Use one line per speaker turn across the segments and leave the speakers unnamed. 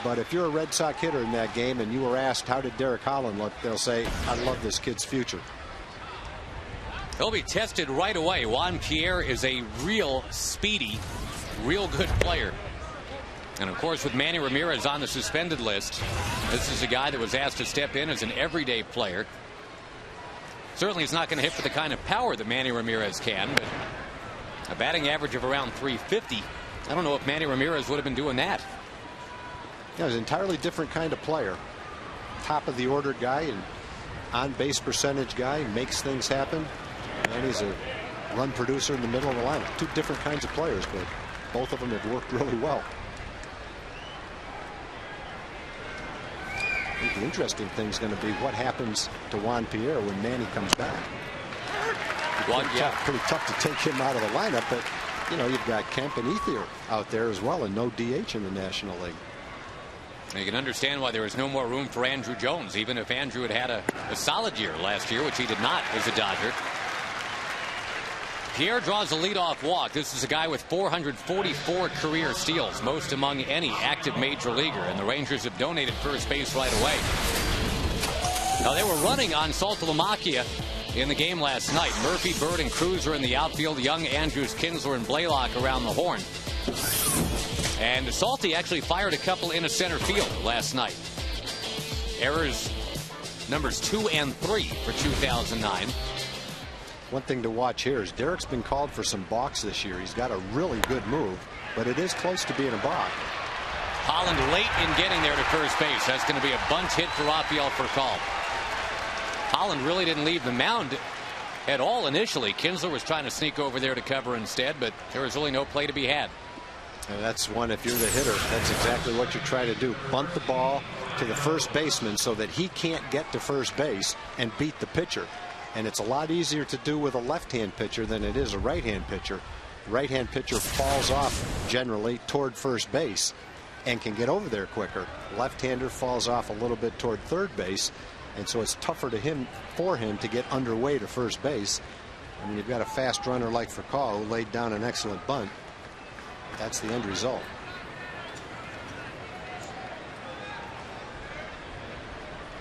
But if you're a Red Sox hitter in that game and you were asked how did Derek Holland look, they'll say, I love this kid's future.
He'll be tested right away. Juan Pierre is a real speedy, real good player. And of course, with Manny Ramirez on the suspended list, this is a guy that was asked to step in as an everyday player. Certainly he's not going to hit for the kind of power that Manny Ramirez can, but a batting average of around 350. I don't know if Manny Ramirez would have been doing that.
Yeah, he's an entirely different kind of player. Top of the order guy and on base percentage guy, makes things happen. And he's a run producer in the middle of the lineup. Two different kinds of players, but both of them have worked really well. I think the interesting thing is going to be what happens to Juan Pierre when Manny comes back. Pretty tough to take him out of the lineup, but you know, you've got Kemp and Ethier out there as well, and no DH in the National League.
You can understand why there was no more room for Andrew Jones, even if Andrew had had a solid year last year, which he did not as a Dodger. Pierre draws a leadoff walk. This is a guy with 444 career steals, most among any active major leaguer, and the Rangers have donated first base right away. Now, they were running on Saltalamacchia in the game last night. Murphy, Bird, and Cruz are in the outfield. Young, Andrews, Kinsler, and Blaylock around the horn. And Salty actually fired a couple into center field last night. Errors numbers 2 and 3 for 2009.
One thing to watch here is Derek's been called for some balks this year. He's got a really good move, but it is close to being a balk.
Holland late in getting there to first base. That's going to be a bunt hit for Rafael Furcal. Holland really didn't leave the mound at all initially. Kinsler was trying to sneak over there to cover instead, but there was really no play to be had.
And that's one, if you're the hitter, that's exactly what you try to do. Bunt the ball to the first baseman so that he can't get to first base and beat the pitcher. And it's a lot easier to do with a left-hand pitcher than it is a right-hand pitcher. The right-hand pitcher falls off generally toward first base and can get over there quicker. Left-hander falls off a little bit toward third base, and so it's tougher for him to get underway to first base. I mean, you've got a fast runner like Furcal who laid down an excellent bunt. That's the end result.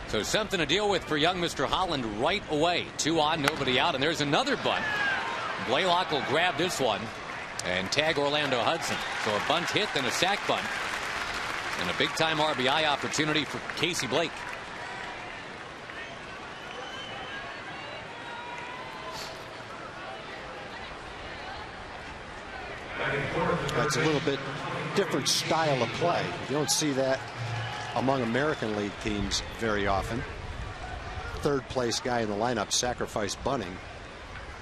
So something to deal with for young Mr. Holland right away. 2 on, nobody out, and there's another bunt. Blaylock will grab this one and tag Orlando Hudson. So a bunt hit, then a sac bunt, and a big-time RBI opportunity for Casey Blake.
That's a little bit different style of play. You don't see that among American League teams very often. Third place guy in the lineup sacrifice bunting.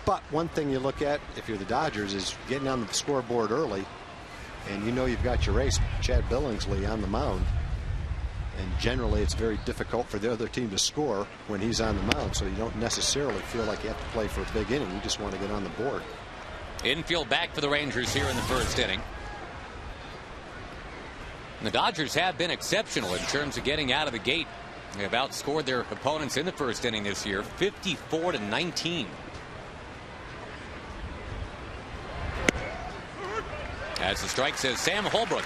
But one thing you look at if you're the Dodgers is getting on the scoreboard early, and you know you've got your ace Chad Billingsley on the mound, and generally it's very difficult for the other team to score when he's on the mound, so you don't necessarily feel like you have to play for a big inning. You just want to get on the board.
Infield back for the Rangers here in the first inning. And the Dodgers have been exceptional in terms of getting out of the gate. They have outscored their opponents in the first inning this year, 54-19. As the strike says Sam Holbrook.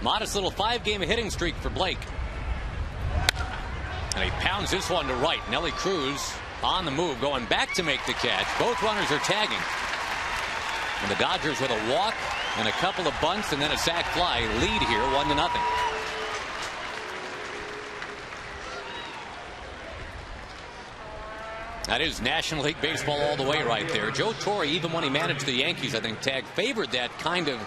Modest little 5-game hitting streak for Blake. And he pounds this one to right. Nelly Cruz on the move, going back to make the catch. Both runners are tagging. And the Dodgers with a walk and a couple of bunts and then a sac fly lead here 1-0. That is National League Baseball all the way right there. Joe Torre, even when he managed the Yankees, I think Tag favored that kind of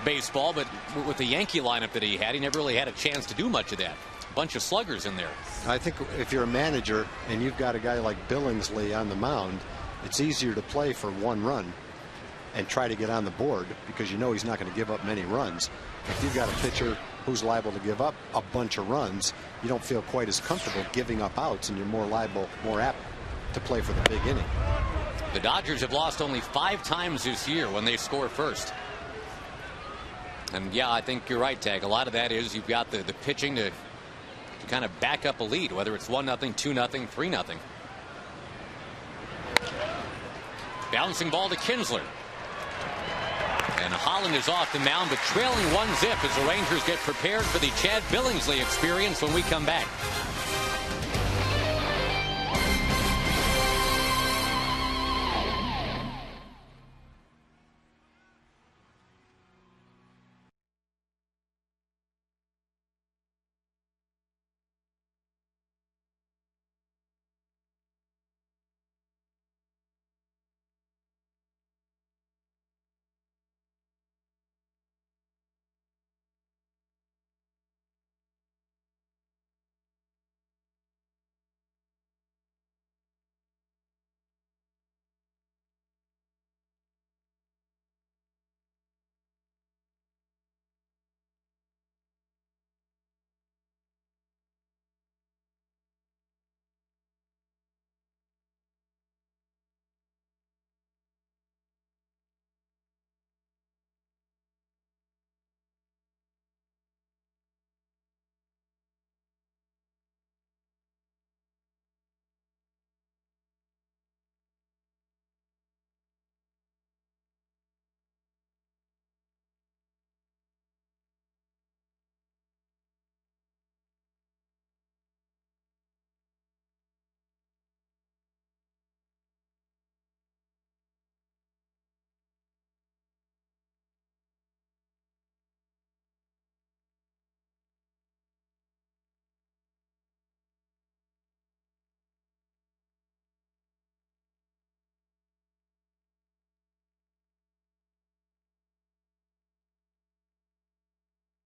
baseball, but with the Yankee lineup that he had, he never really had a chance to do much of that. A bunch of sluggers in there.
I think if you're a manager and you've got a guy like Billingsley on the mound, it's easier to play for 1 run and try to get on the board because you know he's not going to give up many runs. If you've got a pitcher who's liable to give up a bunch of runs, you don't feel quite as comfortable giving up outs, and you're more apt to play for the big inning.
The Dodgers have lost only 5 times this year when they score first. And yeah, I think you're right, Tag. A lot of that is you've got the pitching to kind of back up a lead, whether it's 1-0, 2-0, 3-0. Bouncing ball to Kinsler. And Holland is off the mound, but trailing 1-0 as the Rangers get prepared for the Chad Billingsley experience when we come back.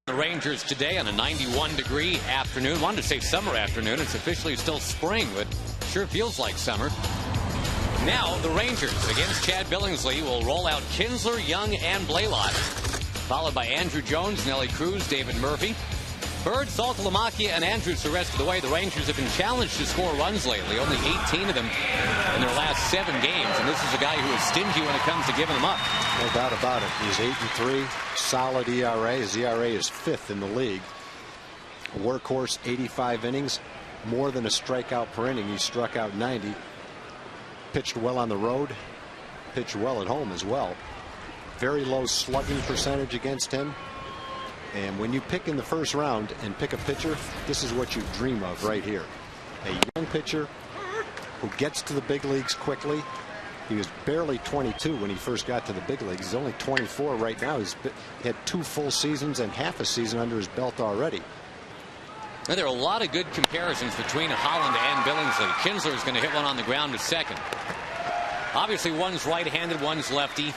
The Rangers today on a 91-degree afternoon. Wanted to say summer afternoon. It's officially still spring, but sure feels like summer. Now the Rangers against Chad Billingsley will roll out Kinsler, Young, and Blaylock, followed by Andrew Jones, Nelly Cruz, David Murphy, Bird, Saltalamacchia, and Andrews the rest of the way. The Rangers have been challenged to score runs lately, only 18 of them in their last 7 games, and this is a guy who is stingy when it comes to giving them up.
No doubt about it. He's 8-3, solid ERA. His ERA is 5th in the league. A workhorse, 85 innings, more than a strikeout per inning. He struck out 90. Pitched well on the road, pitched well at home as well. Very low slugging percentage against him. And when you pick in the first round and pick a pitcher, this is what you dream of right here. A young pitcher who gets to the big leagues quickly. He was barely 22 when he first got to the big leagues. He's only 24 right now. He's had 2 full seasons and half a season under his belt already.
Now, there are a lot of good comparisons between Holland and Billingsley. Kinsler is going to hit one on the ground to second. Obviously, one's right-handed, one's lefty.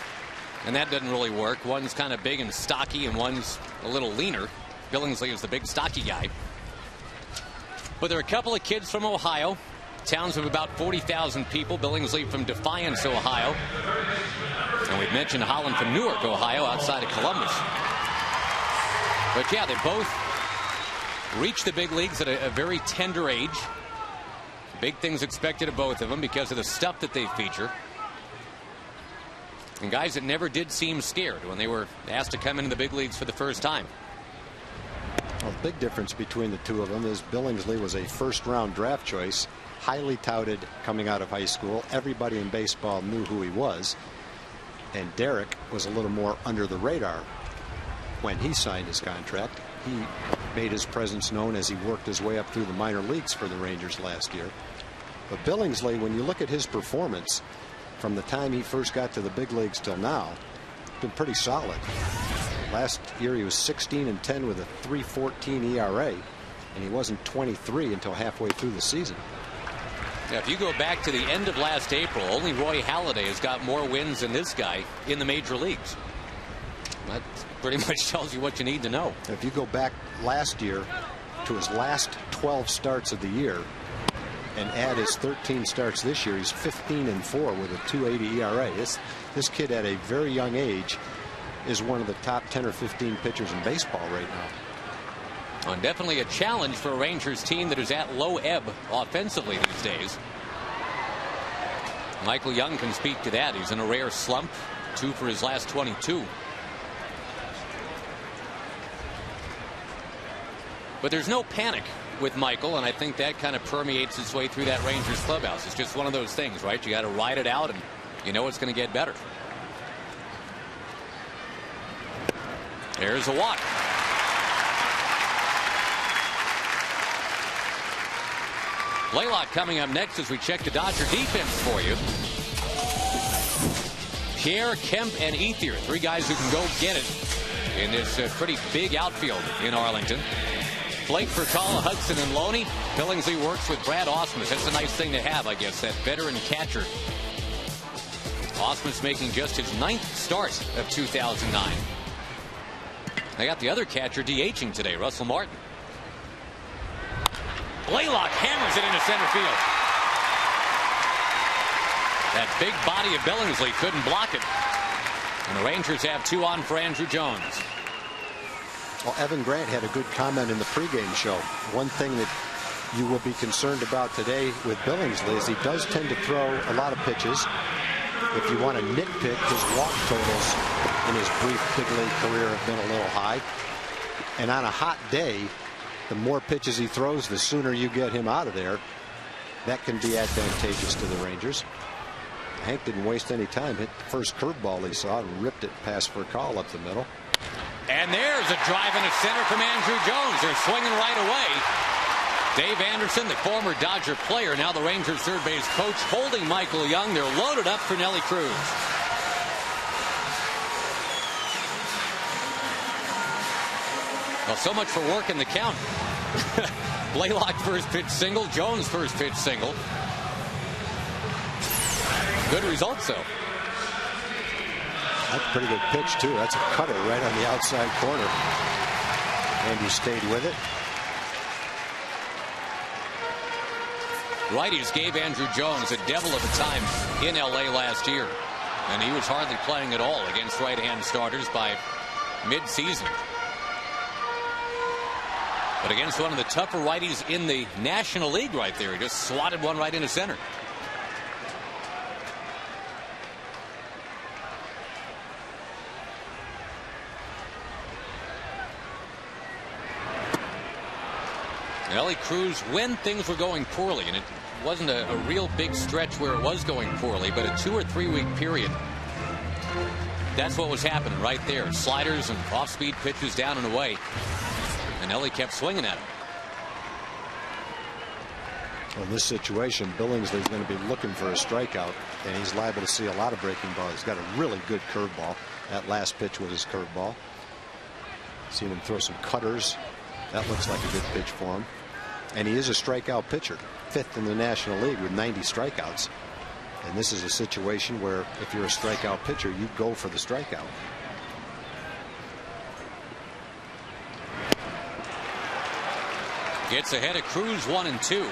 And that doesn't really work. One's kind of big and stocky, and one's a little leaner. Billingsley is the big, stocky guy. But there are a couple of kids from Ohio. Towns of about 40,000 people. Billingsley from Defiance, Ohio. And we've mentioned Holland from Newark, Ohio, outside of Columbus. But yeah, they both reached the big leagues at a very tender age. Big things expected of both of them because of the stuff that they feature. And guys that never did seem scared when they were asked to come into the big leagues for the first time.
Well, the big difference between the two of them is Billingsley was a first-round draft choice, highly touted coming out of high school. Everybody in baseball knew who he was. And Derek was a little more under the radar when he signed his contract. He made his presence known as he worked his way up through the minor leagues for the Rangers last year. But Billingsley, when you look at his performance from the time he first got to the big leagues till now, been pretty solid. Last year he was 16-10 with a 3.14 ERA, and he wasn't 23 until halfway through the season.
Now, if you go back to the end of last April, only Roy Halladay has got more wins than this guy in the major leagues. That pretty much tells you what you need to know.
If you go back last year to his last 12 starts of the year and add his 13 starts this year, he's 15-4 with a 2.80 ERA. This kid at a very young age is one of the top 10 or 15 pitchers in baseball right now.
And definitely a challenge for a Rangers team that is at low ebb offensively these days. Michael Young can speak to that. He's in a rare slump, 2 for his last 22. But there's no panic with Michael, and I think that kind of permeates its way through that Rangers clubhouse. It's just one of those things, right? You got to ride it out, and you know it's going to get better. There's a walk. Blaylock coming up next as we check the Dodger defense for you. Pierre, Kemp, and Ethier, three guys who can go get it in this pretty big outfield in Arlington. Blake, Furcal, Hudson, and Loney. Billingsley works with Brad Ausmus. That's a nice thing to have, I guess, that veteran catcher. Ausmus making just his 9th start of 2009. They got the other catcher DHing today, Russell Martin. Blaylock hammers it into center field. That big body of Billingsley couldn't block it. And the Rangers have 2 on for Andrew Jones.
Well, Evan Grant had a good comment in the pregame show. One thing that you will be concerned about today with Billingsley is he does tend to throw a lot of pitches. If you want to nitpick, his walk totals in his brief big league career have been a little high. And on a hot day, the more pitches he throws, the sooner you get him out of there. That can be advantageous to the Rangers. Hank didn't waste any time. Hit the first curveball he saw and ripped it past Furcal up the middle.
And there's a drive into center from Andrew Jones. They're swinging right away. Dave Anderson, the former Dodger player, now the Rangers third base coach, holding Michael Young. They're loaded up for Nelly Cruz. Well, so much for working the count. Blaylock first pitch single, Jones first pitch single. Good results, though.
That's a pretty good pitch, too. That's a cutter right on the outside corner. And he stayed with it.
Righties gave Andrew Jones a devil of a time in LA last year. And he was hardly playing at all against right-hand starters by mid-season. But against one of the tougher righties in the National League right there, he just swatted one right into center. Nelly Cruz, when things were going poorly, and it wasn't a real big stretch where it was going poorly, but a 2 or 3 week period. That's what was happening right there. Sliders and off-speed pitches down and away. And Nelly kept swinging at him.
Well, in this situation, Billingsley's going to be looking for a strikeout, and he's liable to see a lot of breaking balls. He's got a really good curveball. That last pitch was his curveball. Seen him throw some cutters. That looks like a good pitch for him. And he is a strikeout pitcher, 5th in the National League with 90 strikeouts. And this is a situation where if you're a strikeout pitcher, you go for the strikeout.
Gets ahead of Cruz 1 and 2.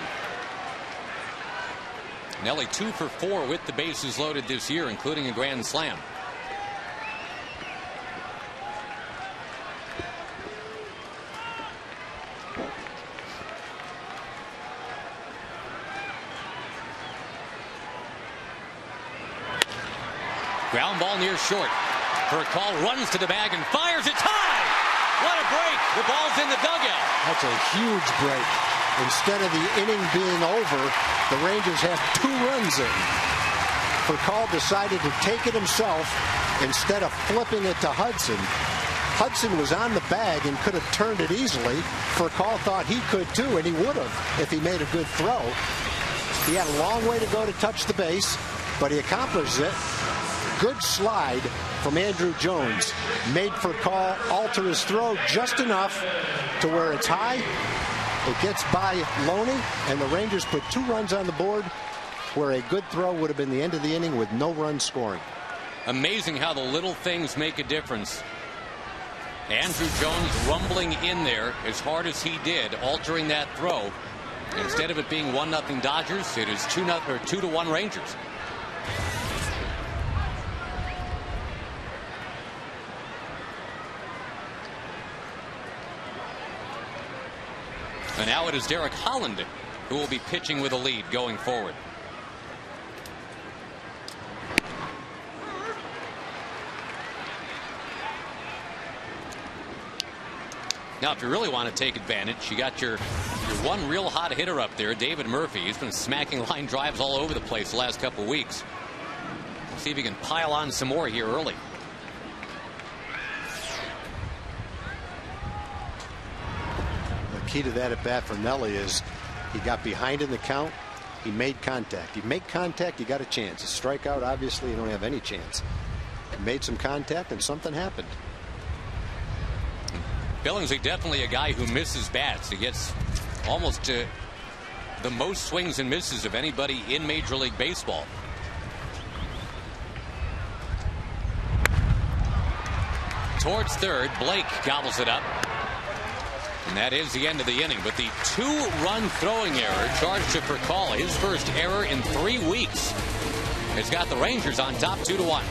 Nelly 2 for 4 with the bases loaded this year, including a grand slam. Ground ball near short. Furcal runs to the bag and fires. It's high. What a break. The ball's in the dugout.
That's a huge break. Instead of the inning being over, the Rangers have 2 runs in. Furcal decided to take it himself instead of flipping it to Hudson. Hudson was on the bag and could have turned it easily. Furcal thought he could too, and he would have if he made a good throw. He had a long way to go to touch the base, but he accomplished it. Good slide from Andrew Jones. Made Furcal alter his throw just enough to where it's high. It gets by Loney, and the Rangers put 2 runs on the board where a good throw would have been the end of the inning with no runs scoring.
Amazing how the little things make a difference. Andrew Jones rumbling in there as hard as he did, altering that throw. Instead of it being 1-0 Dodgers, it is 2-1 Rangers. And now it is Derek Holland who will be pitching with a lead going forward. Now, if you really want to take advantage, you got your one real hot hitter up there, David Murphy. He's been smacking line drives all over the place the last couple of weeks. We'll see if he can pile on some more here early.
The key to that at bat for Nelly is he got behind in the count. He made contact. You make contact, you got a chance. A strikeout, obviously, you don't have any chance. He made some contact, and something happened.
Billingsley definitely a guy who misses bats. He gets almost the most swings and misses of anybody in Major League Baseball. Towards third, Blake gobbles it up. And that is the end of the inning. But the 2-run throwing error charged to Percall, his first error in 3 weeks, has got the Rangers on top 2-1.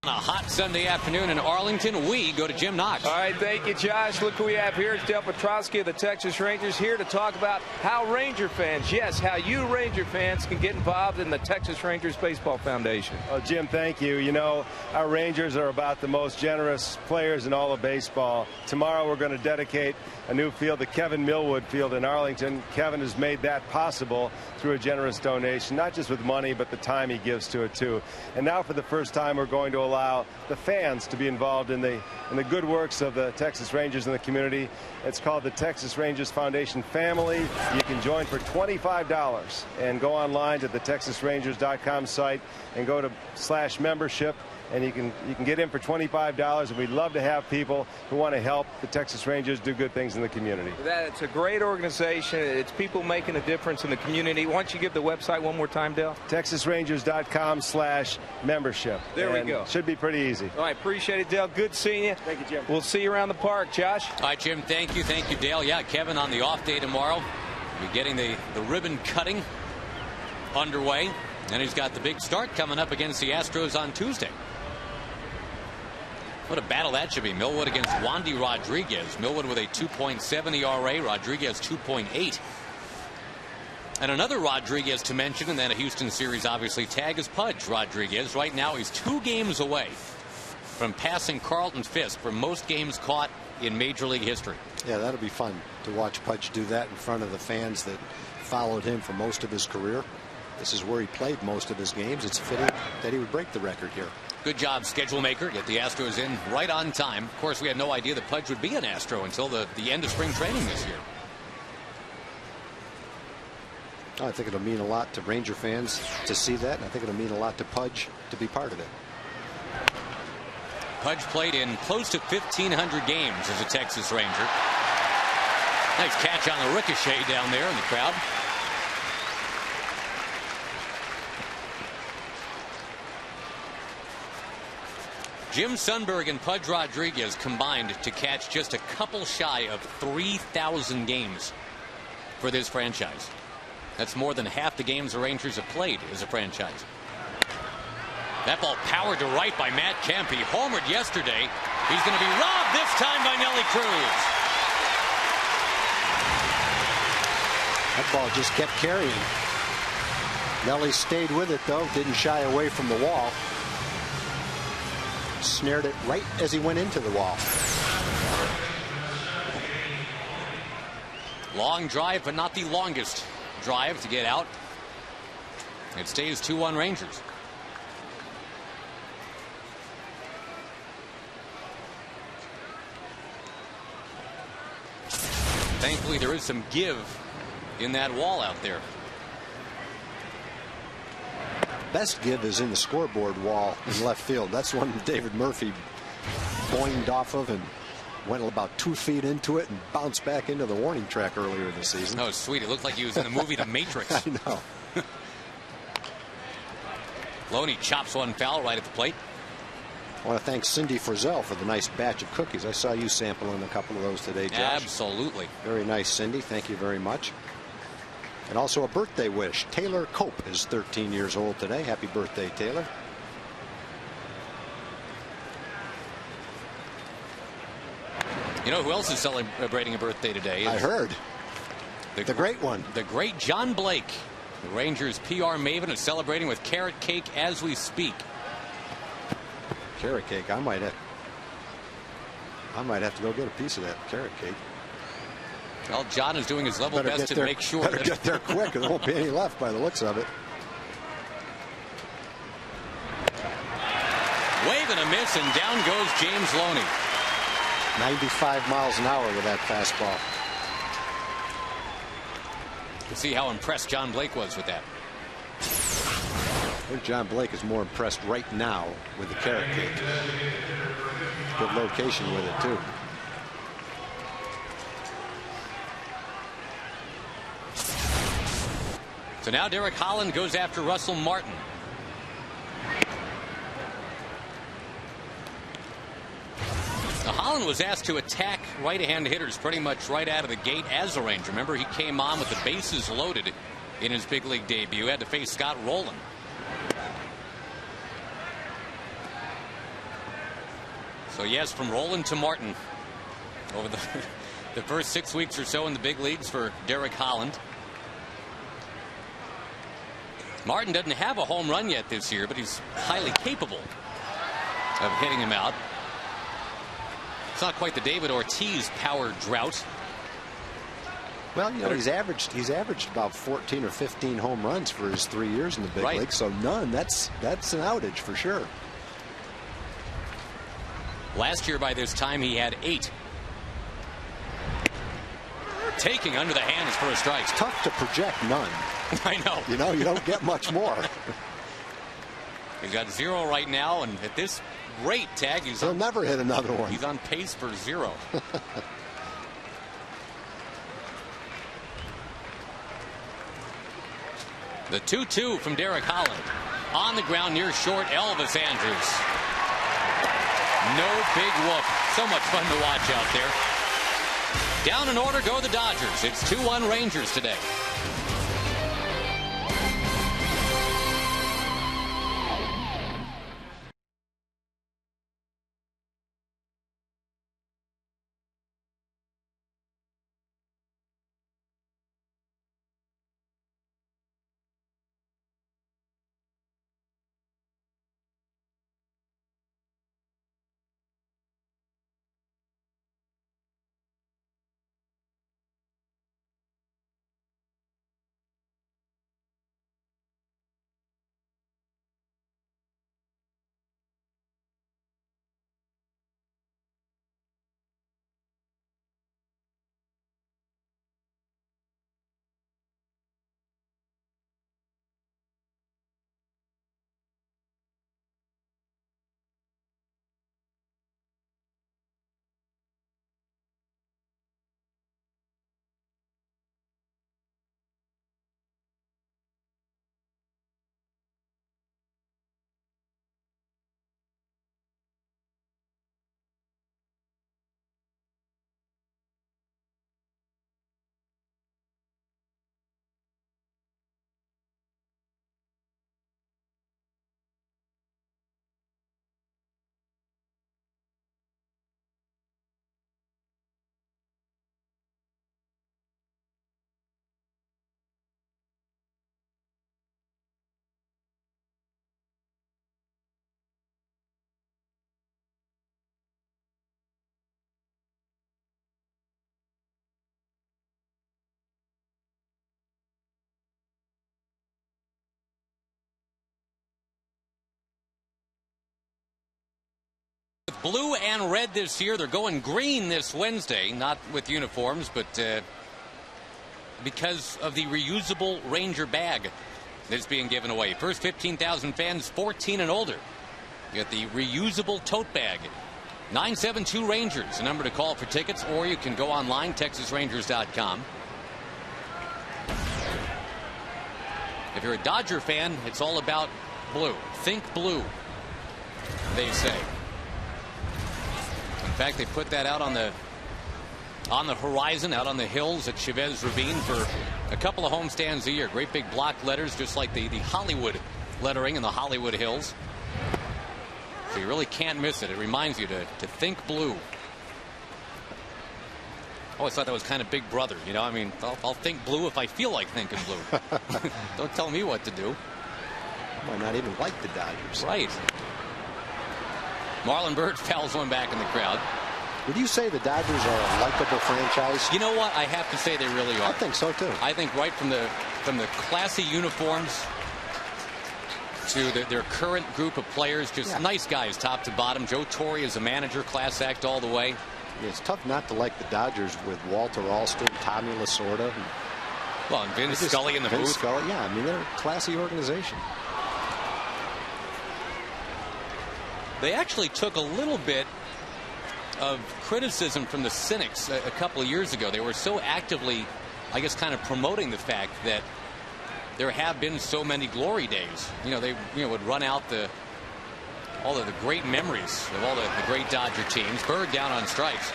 On a hot Sunday afternoon in Arlington, we go to Jim Knox.
All right, thank you, Josh. Look who we have here. It's Dale Petrosky of the Texas Rangers here to talk about how Ranger fans, yes, how you Ranger fans can get involved in the Texas Rangers Baseball Foundation.
Oh, Jim, thank you. You know, our Rangers are about the most generous players in all of baseball. Tomorrow we're going to dedicate a new field, the Kevin Millwood Field in Arlington. Kevin has made that possible through a generous donation, not just with money, but the time he gives to it, too. And now for the first time, we're going to allow the fans to be involved in the good works of the Texas Rangers in the community. It's called the Texas Rangers Foundation Family. You can join for $25 and go online to the TexasRangers.com site and go to /membership. And you can get in for $25, and we'd love to have people who want to help the Texas Rangers do good things in the community.
It's a great organization. It's people making a difference in the community. Why don't you give the website one more time, Dale?
TexasRangers.com/membership.
There we go.
Should be pretty easy.
All right, appreciate it, Dale. Good seeing you.
Thank you, Jim.
We'll see you around the park, Josh.
All right, Jim, thank you. Thank you, Dale. Yeah, Kevin on the off day tomorrow. We're getting the ribbon cutting underway. And he's got the big start coming up against the Astros on Tuesday. What a battle that should be. Millwood against Wandy Rodriguez. Millwood with a 2.7 ERA. Rodriguez 2.8. And another Rodriguez to mention in that Houston series, obviously, tag is Pudge Rodriguez. Right now he's 2 games away from passing Carlton Fisk for most games caught in Major League history.
Yeah, that'll be fun to watch Pudge do that in front of the fans that followed him for most of his career. This is where he played most of his games. It's fitting that he would break the record here.
Good job, schedule maker. Get the Astros in right on time. Of course, we had no idea that Pudge would be an Astro until the end of spring training this year.
I think it'll mean a lot to Ranger fans to see that, and I think it'll mean a lot to Pudge to be part of it.
Pudge played in close to 1,500 games as a Texas Ranger. Nice catch on the ricochet down there in the crowd. Jim Sundberg and Pudge Rodriguez combined to catch just a couple shy of 3,000 games for this franchise. That's more than half the games the Rangers have played as a franchise. That ball powered to right by Matt Kemp. He homered yesterday. He's going to be robbed this time by Nelly Cruz.
That ball just kept carrying. Nelly stayed with it, though. Didn't shy away from the wall. Snared it right as he went into the wall.
Long drive, but not the longest drive to get out. It stays 2-1 Rangers. Thankfully, there is some give in that wall out there.
Best give is in the scoreboard wall in left field. That's one David Murphy boinged off of and went about 2 feet into it and bounced back into the warning track earlier this season.
Oh, sweet. It looked like he was in the movie The Matrix.
I know.
Loney chops one foul right at the plate.
I want to thank Cindy Frizzell for the nice batch of cookies. I saw you sampling a couple of those today, Josh.
Absolutely.
Very nice, Cindy. Thank you very much. And also a birthday wish. Taylor Cope is 13 years old today. Happy birthday, Taylor.
You know who else is celebrating a birthday today?
I heard. The great one.
The great John Blake. The Rangers PR maven is celebrating with carrot cake as we speak.
Carrot cake. I might have to go get a piece of that carrot cake.
Well, John is doing his level best to make sure.
Better get there quick. There won't be any left by the looks of it.
Wave and a miss, and down goes James Loney.
95 miles an hour with that fastball.
You see how impressed John Blake was with that.
I think John Blake is more impressed right now with the carrot cake. Good location with it, too.
So now Derek Holland goes after Russell Martin. Now Holland was asked to attack right-hand hitters pretty much right out of the gate as a Ranger. Remember, he came on with the bases loaded in his big league debut. Had to face Scott Rowland. So yes, from Rowland to Martin over the first 6 weeks or so in the big leagues for Derek Holland. Martin doesn't have a home run yet this year, but he's highly capable of hitting him out. It's not quite the David Ortiz power drought.
Well, you know, he's averaged about 14 or 15 home runs for his 3 years in the big league, so none. That's an outage for sure.
Last year by this time he had 8. Taking under the hands for a strike.
It's tough to project none.
I know.
You know, you don't get much more.
He's got 0 right now, and at this rate, Tag,
he'll never hit another one.
He's on pace for 0. The 2-2 from Derek Holland. On the ground near short, Elvis Andrus. No big whoop. So much fun to watch out there. Down in order go the Dodgers. It's 2-1 Rangers today. blue and red this year. They're going green this Wednesday, not with uniforms, but because of the reusable Ranger bag that's being given away. First 15,000 fans 14 and older get the reusable tote bag. 972 Rangers, the number to call for tickets, or you can go online, TexasRangers.com. If you're a Dodger fan, it's all about blue. Think blue, they say. In fact, they put that out on the horizon, out on the hills at Chavez Ravine for a couple of homestands a year. Great big block letters, just like the Hollywood lettering in the Hollywood Hills. So you really can't miss it. It reminds you to think blue. I always thought that was kind of Big Brother. You know, I mean, I'll think blue if I feel like thinking blue. Don't tell me what to do.
Might not even like the Dodgers.
Right. Marlon Byrd fouls one back in the crowd.
Would you say the Dodgers are a likable franchise?
You know what? I have to say they really are.
I think so too.
I think right from the classy uniforms to their current group of players, just nice guys top to bottom. Joe Torre is a manager, class act all the way.
Yeah, it's tough not to like the Dodgers with Walter Alston, Tommy Lasorda.
Well, and Vince Scully in the booth.
Scully, yeah, I mean, they're a classy organization.
They actually took a little bit of criticism from the cynics a couple of years ago. They were so actively, I guess, kind of promoting the fact that there have been so many glory days. You know, they would run out all of the great memories of all the great Dodger teams. Bird down on strikes.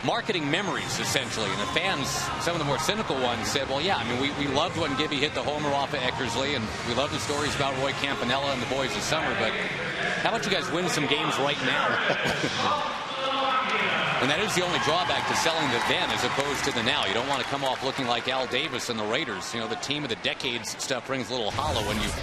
Marketing memories, essentially. And the fans, some of the more cynical ones, said, well, yeah, I mean, we loved when Gibby hit the homer off of Eckersley, and we love the stories about Roy Campanella and the boys this summer, but how about you guys win some games right now? And that is the only drawback to selling the then as opposed to the now. You don't want to come off looking like Al Davis and the Raiders. You know, the team of the decades stuff rings a little hollow when you've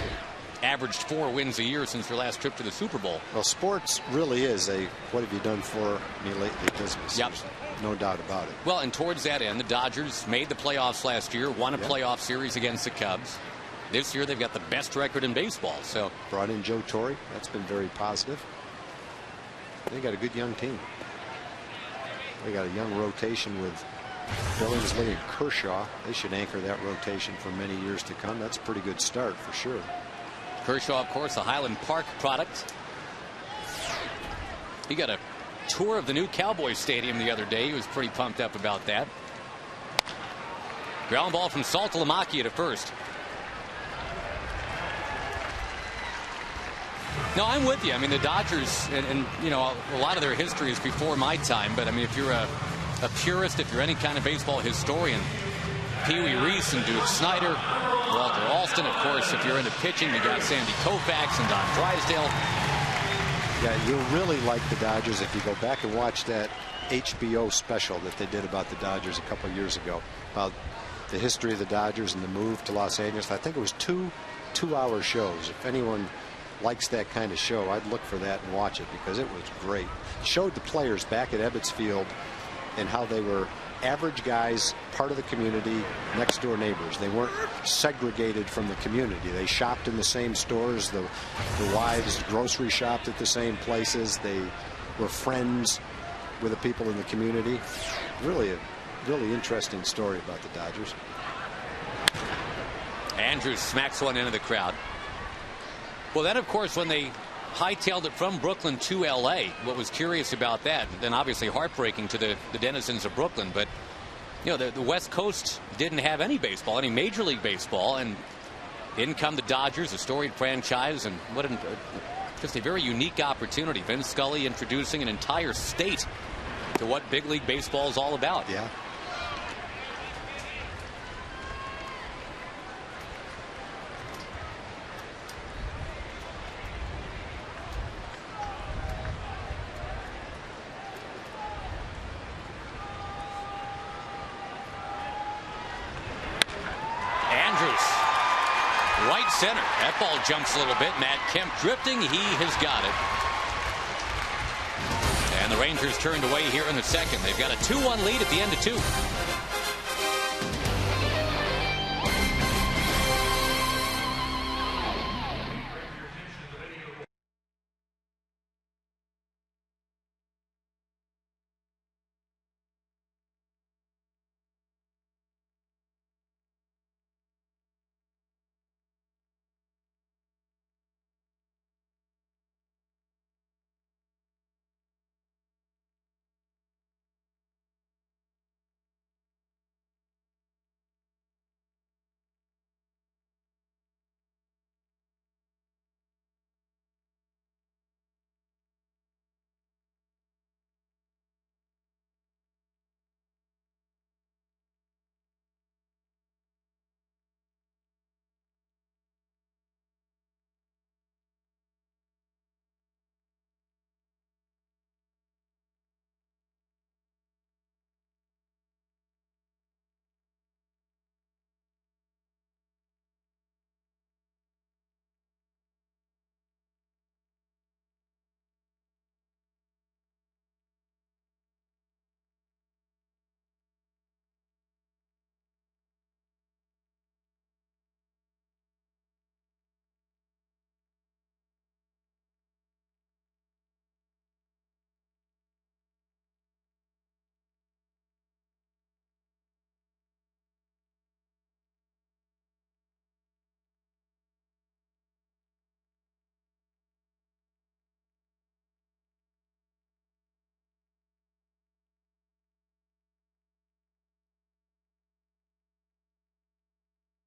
averaged 4 wins a year since your last trip to the Super Bowl.
Well, sports really is a what have you done for me lately business.
Yep.
There's no doubt about it.
Well, and towards that end, the Dodgers made the playoffs last year, won a playoff series against the Cubs. This year, they've got the best record in baseball. So
brought in Joe Torre. That's been very positive. They got a good young team. They got a young rotation with Billingsley and Kershaw. They should anchor that rotation for many years to come. That's a pretty good start for sure.
Kershaw, of course, a Highland Park product. He got a tour of the new Cowboys Stadium the other day. He was pretty pumped up about that. Ground ball from Saltalamacchia to first. No, I'm with you. I mean, the Dodgers, and you know, a lot of their history is before my time. But I mean, if you're a purist, if you're any kind of baseball historian, Pee Wee Reese and Duke Snyder, Walter Alston, of course. If you're into pitching, you got Sandy Koufax and Don Drysdale.
Yeah, you'll really like the Dodgers if you go back and watch that HBO special that they did about the Dodgers a couple of years ago, about the history of the Dodgers and the move to Los Angeles. I think it was two-hour shows. If anyone likes that kind of show, I'd look for that and watch it because it was great. It showed the players back at Ebbets Field and how they were average guys, part of the community, next door neighbors. They weren't segregated from the community. They shopped in the same stores. The wives grocery shopped at the same places. They were friends with the people in the community. Really interesting story about the Dodgers.
Andrews smacks one into the crowd. Well, then, of course, when they hightailed it from Brooklyn to L.A., what was curious about that, then obviously heartbreaking to the denizens of Brooklyn, but, you know, the West Coast didn't have any baseball, any Major League Baseball, and in come the Dodgers, a storied franchise, and just a very unique opportunity. Vince Scully introducing an entire state to what big league baseball is all about.
Yeah.
Right center. That ball jumps a little bit. Matt Kemp drifting. He has got it. And the Rangers turned away here in the second. They've got a 2-1 lead at the end of 2.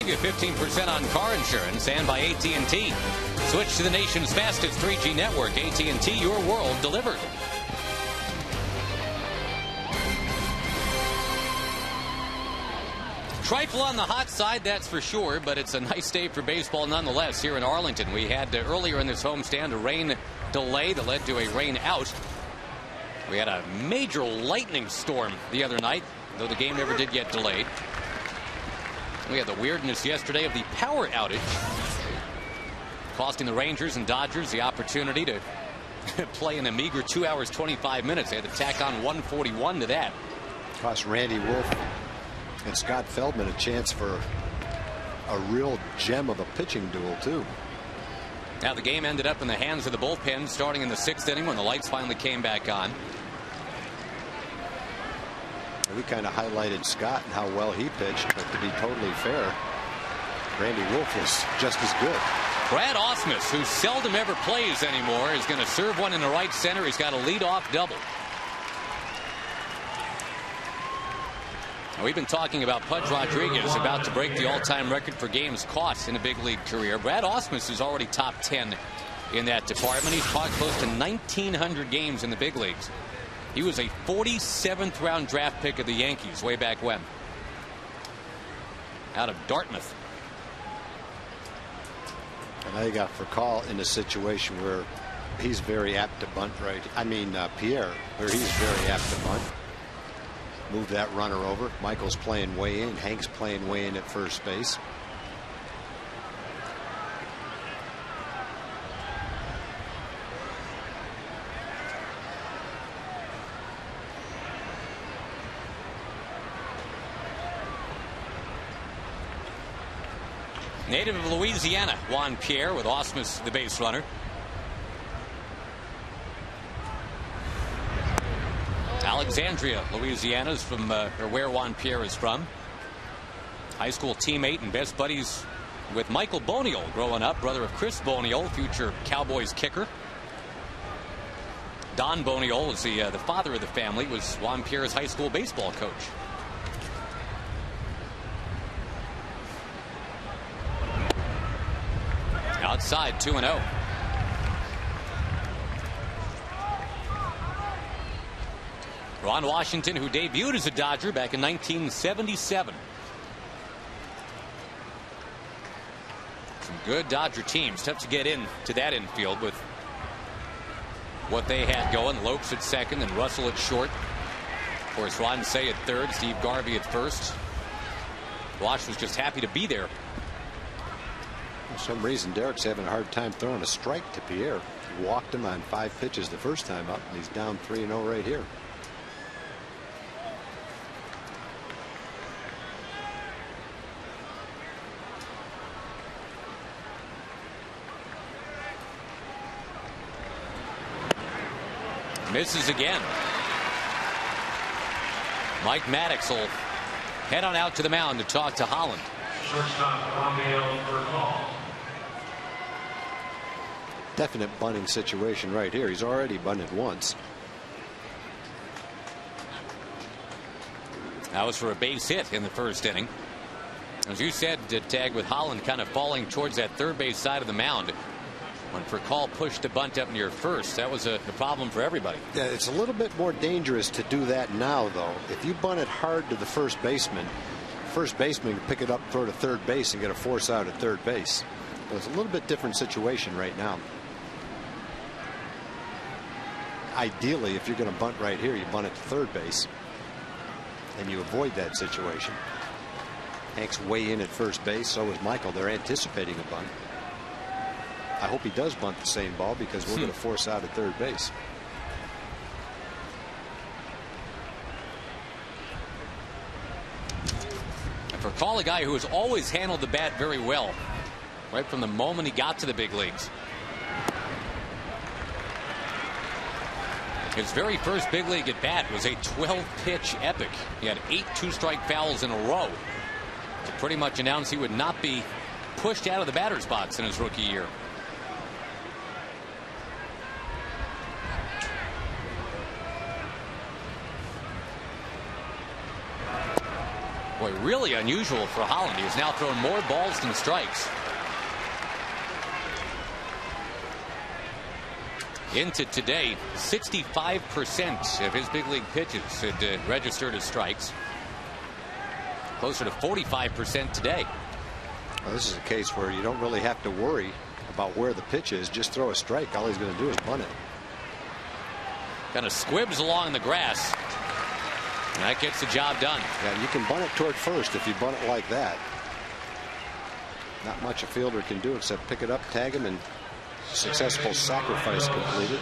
Get 15% on car insurance, and by AT&T. Switch to the nation's fastest 3G network. AT&T, your world delivered. Trifle on the hot side, that's for sure, but it's a nice day for baseball nonetheless here in Arlington. We had earlier in this homestand a rain delay that led to a rain out. We had a major lightning storm the other night, though the game never did get delayed. We had the weirdness yesterday of the power outage, costing the Rangers and Dodgers the opportunity to play in a meager 2 hours 25 minutes. They had to tack on 141 to that.
Cost Randy Wolf and Scott Feldman a chance for a real gem of a pitching duel too.
Now the game ended up in the hands of the bullpen starting in the 6th inning when the lights finally came back on.
We kind of highlighted Scott and how well he pitched, but to be totally fair, Randy Wolf was just as good.
Brad Ausmus, who seldom ever plays anymore, is going to serve one in the right center. He's got a leadoff double. Now, we've been talking about Pudge Rodriguez about to break the all-time record for games caught in a big league career. Brad Ausmus is already top 10 in that department. He's caught close to 1,900 games in the big leagues. He was a 47th round draft pick of the Yankees way back when. Out of Dartmouth.
And now you got Furcal in a situation where he's very apt to bunt right. Pierre, where he's very apt to bunt. Move that runner over. Michael's playing way in. Hank's playing way in at first base.
Native of Louisiana, Juan Pierre, with Ausmus the base runner. Alexandria, Louisiana is from where Juan Pierre is from. High school teammate and best buddies with Michael Boniel growing up, brother of Chris Boniel, future Cowboys kicker. Don Boniel is the father of the family, was Juan Pierre's high school baseball coach. Outside, 2-0. Ron Washington, who debuted as a Dodger back in 1977. Some good Dodger teams. Tough to get into that infield with what they had going. Lopes at second and Russell at short. Of course, Ron Say at third, Steve Garvey at first. Wash was just happy to be there.
For some reason, Derek's having a hard time throwing a strike to Pierre. He walked him on 5 pitches the first time up, and he's down 3-0 right here.
Misses again. Mike Maddox will head on out to the mound to talk to Holland.
Definite bunting situation right here. He's already bunted once.
That was for a base hit in the first inning. As you said, Tag, with Holland kind of falling towards that third base side of the mound. When Furcal pushed a bunt up near first, that was a problem for everybody.
Yeah, it's a little bit more dangerous to do that now, though. If you bunt it hard to the first baseman can pick it up, throw to third base, and get a force out at third base. So it's a little bit different situation right now. Ideally, if you're going to bunt right here, you bunt it to third base, and you avoid that situation. Hank's way in at first base. So is Michael. They're anticipating a bunt. I hope he does bunt the same ball because we're going to force out at third base.
Furcal, a guy who has always handled the bat very well, right from the moment he got to the big leagues. His very first big league at bat was a 12-pitch epic. He had 8 two-strike fouls in a row to pretty much announce he would not be pushed out of the batter's box in his rookie year. Boy, really unusual for Holland. He has now thrown more balls than strikes. Into today, 65% of his big league pitches had registered as strikes. Closer to 45% today.
Well, this is a case where you don't really have to worry about where the pitch is. Just throw a strike. All he's going to do is bunt it.
Kind of squibs along the grass. And that gets the job done.
Yeah, you can bunt it toward first if you bunt it like that. Not much a fielder can do except pick it up, tag him, and successful sacrifice completed.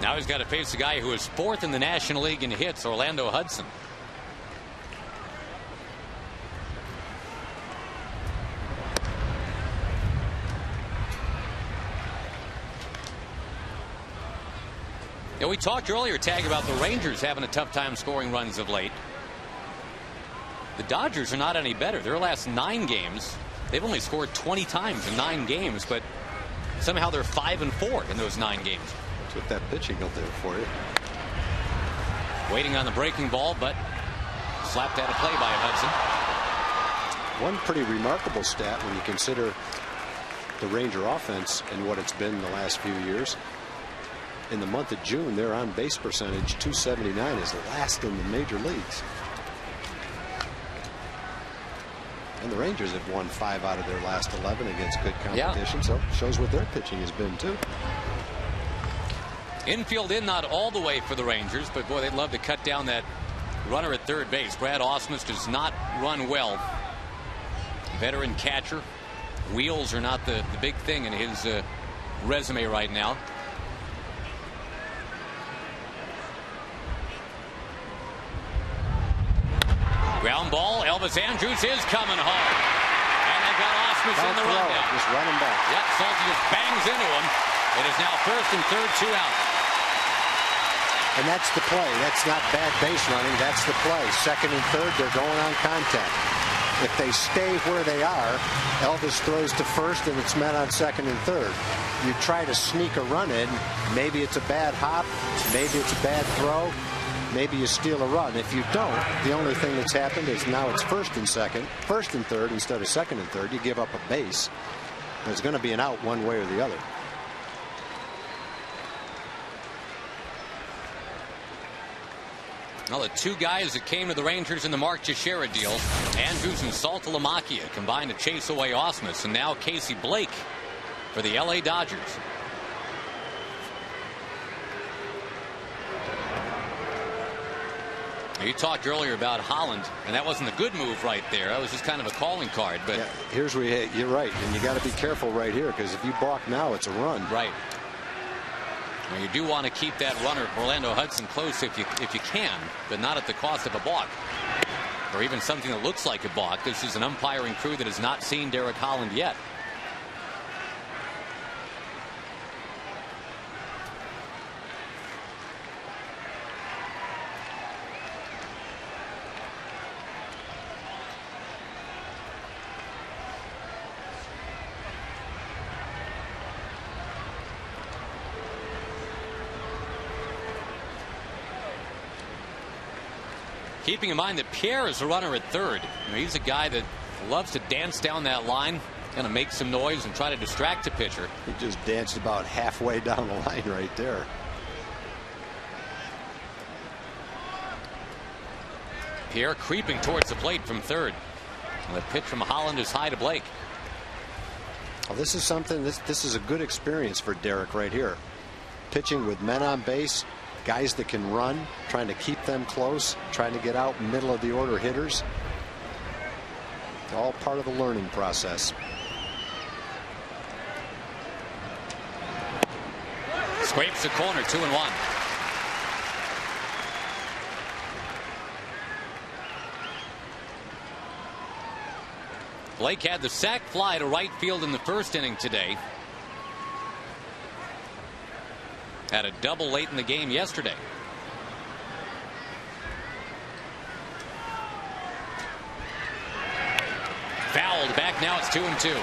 Now he's got to face a guy who is 4th in the National League in hits, Orlando Hudson. Yeah, we talked earlier, Tag, about the Rangers having a tough time scoring runs of late. The Dodgers are not any better. Their last 9 games, they've only scored 20 times in 9 games, but somehow they're 5-4 in those 9 games.
That's what that pitching will do for you.
Waiting on the breaking ball, but slapped out of play by Hudson.
One pretty remarkable stat when you consider the Ranger offense and what it's been the last few years. In the month of June, their on base percentage, .279, is last in the major leagues. And the Rangers have won 5 out of their last 11 against good competition. Yeah. So it shows what their pitching has been too.
Infield in, not all the way for the Rangers, but boy, they'd love to cut down that runner at third base. Brad Ausmus does not run well. Veteran catcher. Wheels are not the big thing in his resume right now. Ground ball. Elvis Andrus is coming home. And they've got Ausmus in the rundown.
Just run him back.
Yep, Salty just bangs into him. It is now 1st and 3rd, 2 out.
And that's the play. That's not bad base running. That's the play. 2nd and 3rd, they're going on contact. If they stay where they are, Elvis throws to 1st and it's met on 2nd and 3rd. You try to sneak a run in. Maybe it's a bad hop. Maybe it's a bad throw. Maybe you steal a run. If you don't, the only thing that's happened is now it's 1st and 2nd, 1st and 3rd instead of 2nd and 3rd. You give up a base. There's going to be an out one way or the other.
Well, the 2 guys that came to the Rangers in the Mark Teixeira deal, Andrus and Saltalamacchia, combined to chase away Ausmus, and now Casey Blake for the LA Dodgers. You talked earlier about Holland, and that wasn't a good move right there. That was just kind of a calling card. But
yeah, here's where you're right, and you got to be careful right here, because if you balk now, it's a run.
Right. Now, you do want to keep that runner, Orlando Hudson, close if you can, but not at the cost of a balk, or even something that looks like a balk. This is an umpiring crew that has not seen Derek Holland yet. Keeping in mind that Pierre is a runner at 3rd. He's a guy that loves to dance down that line, kind of make some noise and try to distract the pitcher.
He just danced about halfway down the line right there.
Pierre creeping towards the plate from 3rd. And the pitch from Holland is high to Blake.
Well, this is something, this is a good experience for Derek right here. Pitching with men on base, guys that can run, trying to keep them close, trying to get out middle of the order hitters. All part of the learning process.
Scrapes the corner, 2-1. Blake had the sac fly to right field in the 1st inning today. Had a double late in the game yesterday. Fouled back. Now it's 2-2.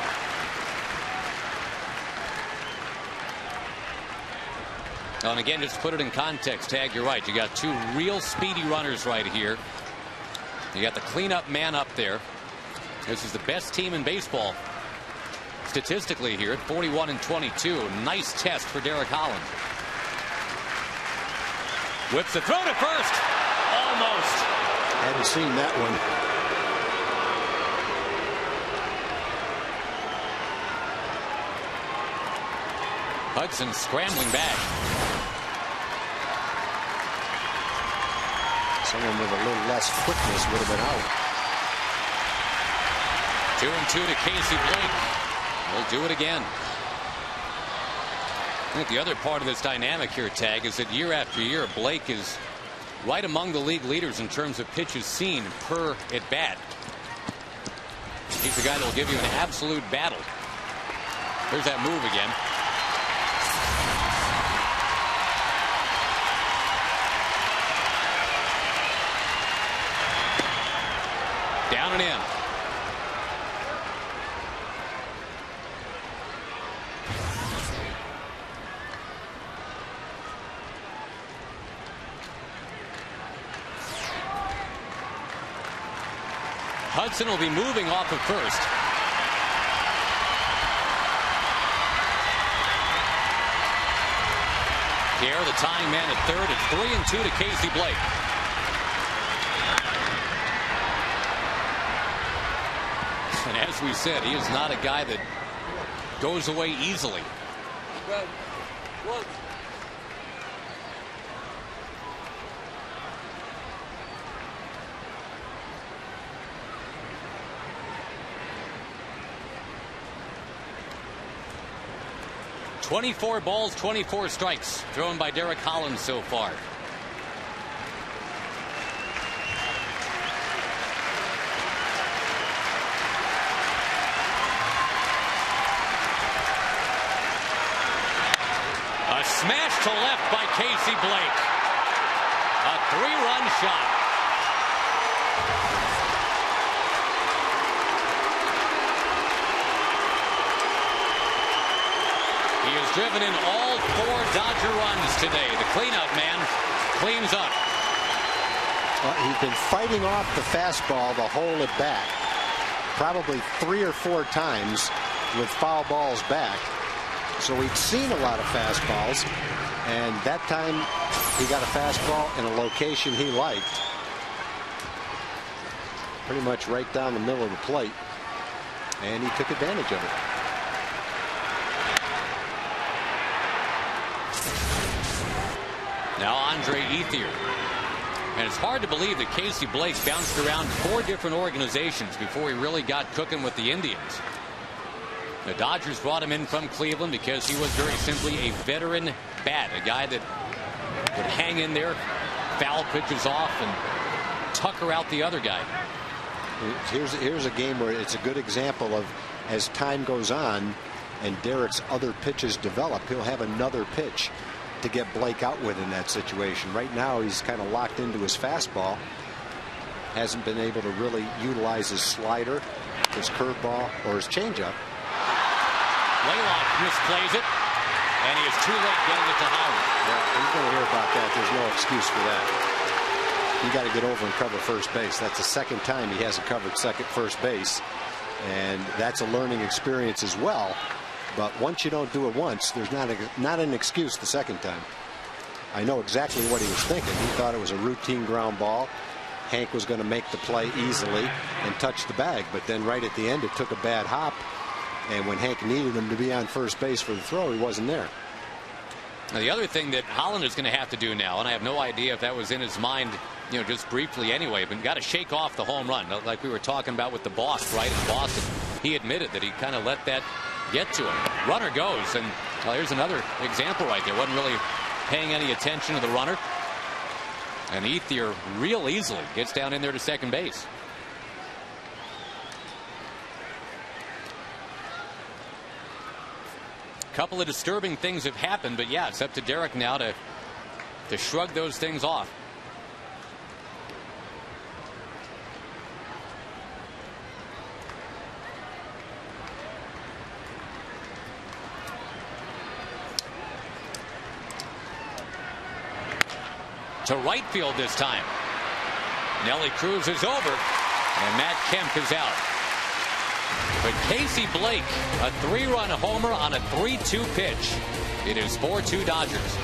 And again, just to put it in context, Tag, you're right. You got two real speedy runners right here. You got the cleanup man up there. This is the best team in baseball statistically here at 41-22. Nice test for Derek Holland. Whips the throw to first. Almost.
Hadn't seen that one.
Hudson scrambling back.
Someone with a little less quickness would have been out.
2-2 to Casey Blake. We'll do it again. I think the other part of this dynamic here, Tag, is that year after year, Blake is right among the league leaders in terms of pitches seen per at bat. He's the guy that will give you an absolute battle. There's that move again. Down and in. Hudson will be moving off of first. Pierre, the tying man at third. It's 3-2 to Casey Blake. And as we said, he is not a guy that goes away easily. One. 24 balls, 24 strikes thrown by Derek Holland so far. A smash to left by Casey Blake. A 3-run shot. He has driven in all 4 Dodger runs today. The cleanup man cleans up.
He's been fighting off the fastball the whole at bat. Probably 3 or 4 times with foul balls back. So he'd seen a lot of fastballs. And that time he got a fastball in a location he liked. Pretty much right down the middle of the plate. And he took advantage of it.
Now Andre Ethier. And it's hard to believe that Casey Blake bounced around 4 different organizations before he really got cooking with the Indians. The Dodgers brought him in from Cleveland because he was very simply a veteran bat, a guy that would hang in there, foul pitches off, and tucker out the other guy.
Here's a game where it's a good example of, as time goes on and Derek's other pitches develop, he'll have another pitch to get Blake out with in that situation. Right now he's kind of locked into his fastball. Hasn't been able to really utilize his slider, his curveball, or his changeup.
Laylock misplays it, and he is too late getting it to Howard.
Yeah, you're going to hear about that. There's no excuse for that. You got to get over and cover first base. That's the second time he hasn't covered first base, and that's a learning experience as well. But once you don't do it once, there's not an excuse the second time. I know exactly what he was thinking. He thought it was a routine ground ball. Hank was going to make the play easily and touch the bag, but then right at the end it took a bad hop, and when Hank needed him to be on first base for the throw, he wasn't there.
Now, the other thing that Holland is going to have to do now, and I have no idea if that was in his mind, you know, just briefly anyway, but got to shake off the home run like we were talking about with the boss right in Boston. He admitted that he kind of let that get to him. Runner goes, and well, here's another example right there. Wasn't really paying any attention to the runner, and Ethier real easily gets down in there to second base. couple of disturbing things have happened, but yeah, it's up to Derek now to shrug those things off. To right field this time. Nelly Cruz is over, and Matt Kemp is out. But Casey Blake, a 3-run homer on a 3-2 pitch. It is 4-2 Dodgers.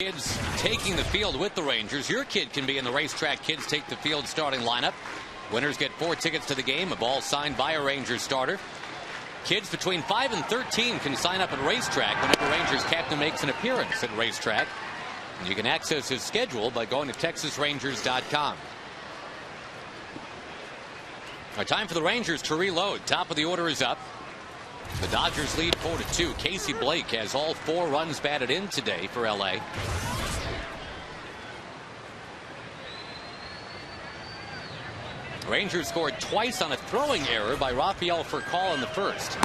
Kids taking the field with the Rangers. Your kid can be in the Racetrack Kids Take the Field starting lineup. Winners get 4 tickets to the game, a ball signed by a Rangers starter. Kids between 5 and 13 can sign up at Racetrack whenever Rangers captain makes an appearance at Racetrack. And you can access his schedule by going to TexasRangers.com. Time for the Rangers to reload. Top of the order is up. The Dodgers lead 4-2. Casey Blake has all 4 runs batted in today for LA. Rangers scored twice on a throwing error by Rafael Furcal in the first.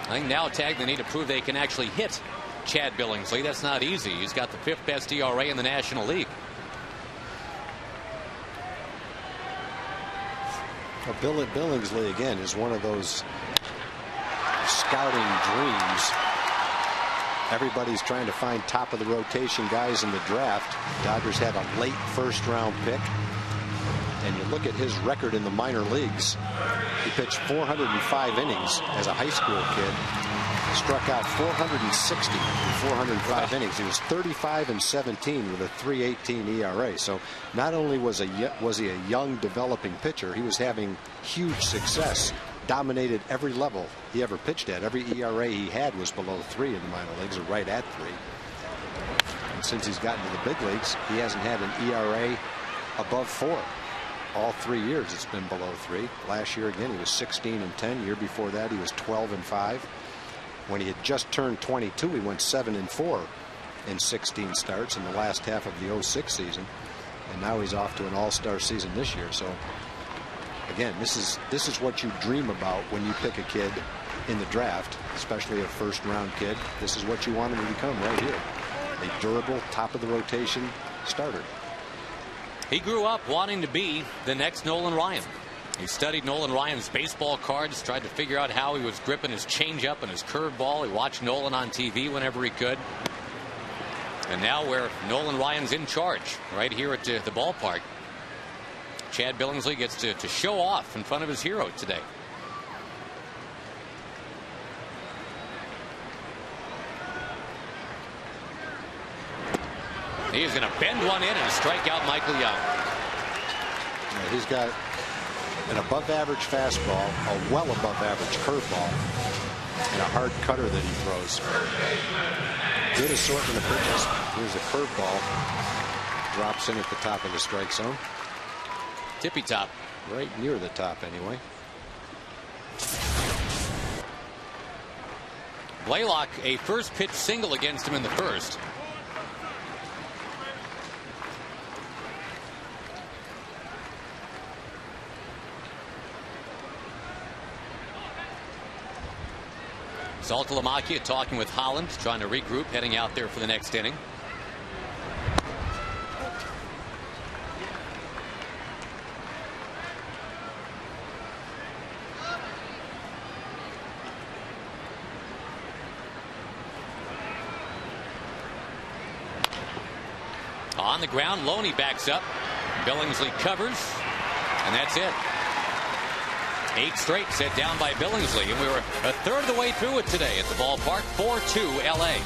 I think now tag they need to prove they can actually hit Chad Billingsley. That's not easy. He's got the 5th best ERA in the National League.
Well, Billingsley again is one of those scouting dreams. Everybody's trying to find top of the rotation guys in the draft. Dodgers had a late 1st-round pick, and you look at his record in the minor leagues. He pitched 405 innings as a high school kid, struck out 460 in 405 innings. He was 35-17 with a 3.18 ERA. So not only was he a young developing pitcher, he was having huge success. Dominated every level he ever pitched at. Every ERA he had was below 3 in the minor leagues, or right at 3. And since he's gotten to the big leagues, he hasn't had an ERA above 4. All 3 years it's been below 3. Last year again he was 16-10. Year before that he was 12-5. When he had just turned 22, he went 7-4 in 16 starts in the last half of the 06 season, and now he's off to an all-star season this year. So again, this is what you dream about when you pick a kid in the draft, especially a 1st-round kid. This is what you want him to become right here, a durable, top of the rotation starter.
He grew up wanting to be the next Nolan Ryan. He studied Nolan Ryan's baseball cards, tried to figure out how he was gripping his changeup and his curveball. He watched Nolan on TV whenever he could. And now where Nolan Ryan's in charge, right here at the ballpark, Chad Billingsley gets to show off in front of his hero today. He is going to bend one in and strike out Michael Young.
Yeah, he's got an above-average fastball, a well above-average curveball, and a hard cutter that he throws. Good assortment of pitches. Here's a curveball. Drops in at the top of the strike zone.
Tippy top.
Right near the top, anyway.
Blaylock, a first pitch single against him in the first. Saltalamacchia talking with Holland, trying to regroup, heading out there for the next inning. On the ground, Loney backs up. Billingsley covers, and that's it. 8 straight set down by Billingsley, and we were a third of the way through it today at the ballpark. 4-2 LA.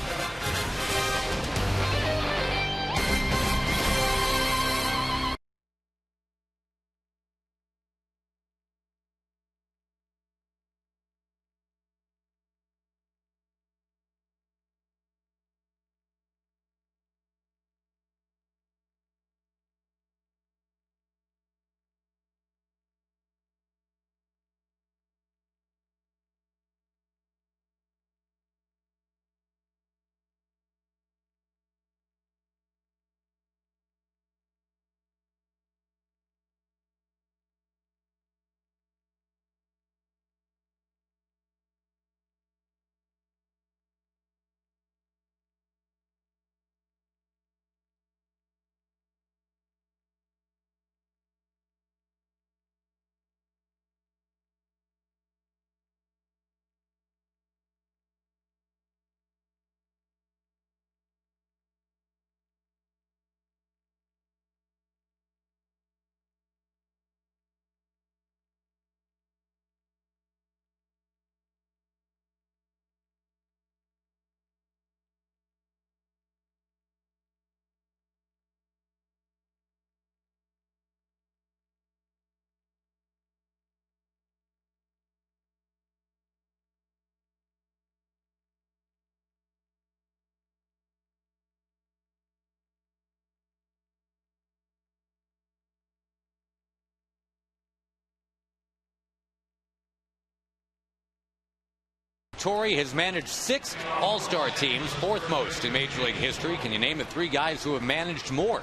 Torrey has managed 6 All-Star teams, 4th most in Major League history. Can you name the 3 guys who have managed more?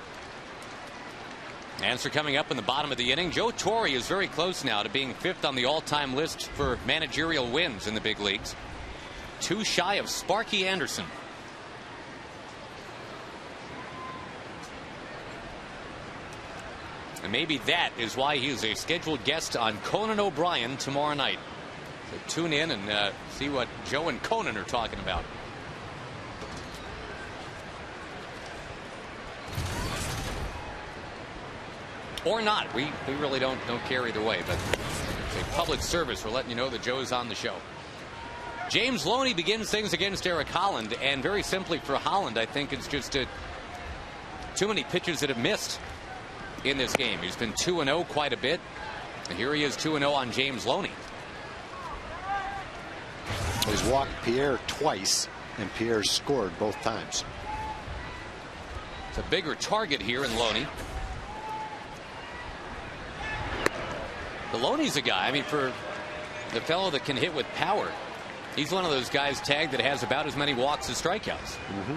Answer coming up in the bottom of the inning. Joe Torre is very close now to being 5th on the all-time list for managerial wins in the big leagues. 2 shy of Sparky Anderson. And maybe that is why he is a scheduled guest on Conan O'Brien tomorrow night. So tune in and see what Joe and Conan are talking about. Or not. We really don't care either way, but it's a public service. We're letting you know that Joe's on the show. James Loney begins things against Eric Holland, and very simply for Holland, I think it's just too many pitches that have missed in this game. He's been 2-0 quite a bit, and here he is 2-0 on James Loney.
He's walked Pierre twice, and Pierre scored both times.
It's a bigger target here in Loney. The Loney's a guy, I mean, for the fellow that can hit with power, he's one of those guys tagged that has about as many walks as strikeouts.
Mm-hmm.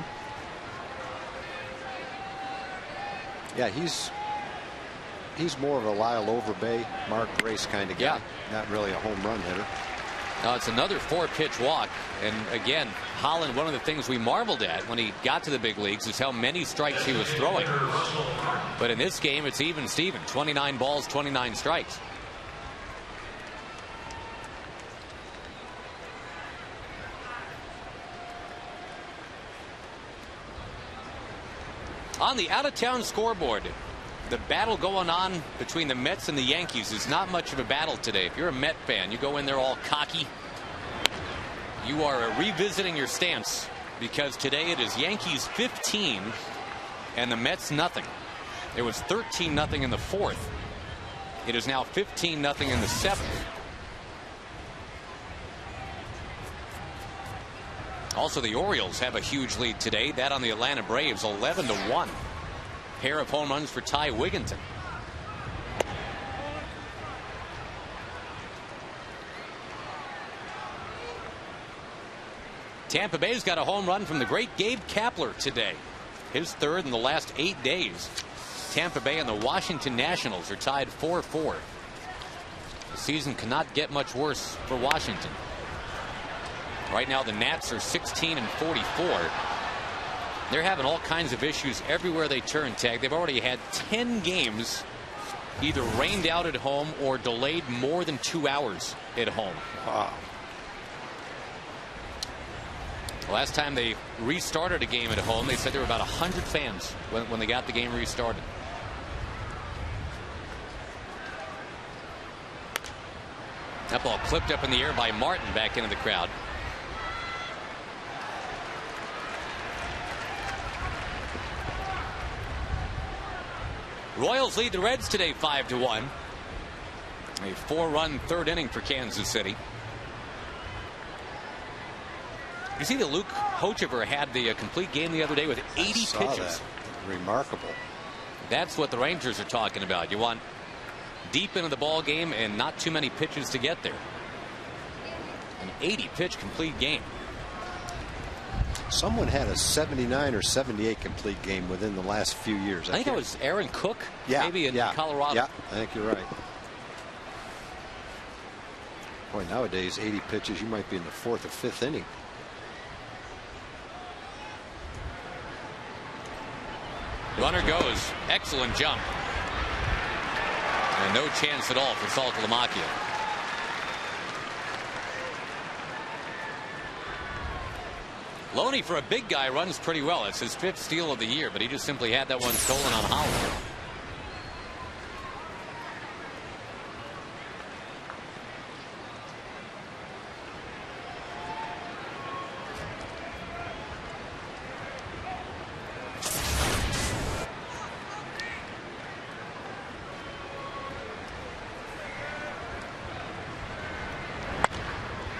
Yeah, he's more of a Lyle Overbay, Mark Grace kind of guy.
Yeah.
Not really a home run hitter.
Now it's another 4-pitch walk, and again, Holland, one of the things we marveled at when he got to the big leagues is how many strikes he was throwing. But in this game, it's even Steven. 29 balls, 29 strikes. On the out-of-town scoreboard, the battle going on between the Mets and the Yankees is not much of a battle today. If you're a Met fan, you go in there all cocky. You are revisiting your stance, because today it is Yankees 15 and the Mets nothing. It was 13-0 in the fourth. It is now 15-0 in the seventh. Also, the Orioles have a huge lead today. That on the Atlanta Braves, 11-1. Pair of home runs for Ty Wigginton. Tampa Bay's got a home run from the great Gabe Kapler today. His third in the last 8 days. Tampa Bay and the Washington Nationals are tied 4-4. The season cannot get much worse for Washington. Right now the Nats are 16-44. They're having all kinds of issues everywhere they turn, Tag. They've already had 10 games either rained out at home or delayed more than 2 hours at home.
Wow.
The last time they restarted a game at home, they said there were about 100 fans when they got the game restarted. That ball clipped up in the air by Martin back into the crowd. Royals lead the Reds today 5-1. A 4-run third inning for Kansas City. You see that Luke Hochevar had the complete game the other day with 80 pitches.
That. Remarkable.
That's what the Rangers are talking about. You want deep into the ball game and not too many pitches to get there. An 80-pitch complete game.
Someone had a 79 or 78 complete game within the last few years.
I think it was Aaron Cook, maybe in Colorado.
Yeah, I think you're right. Boy, nowadays 80 pitches, you might be in the fourth or fifth inning.
Runner goes. Excellent jump. And no chance at all for Saltalamacchia. Loney, for a big guy, runs pretty well. It's his 5th steal of the year, but he just simply had that one stolen on Howard.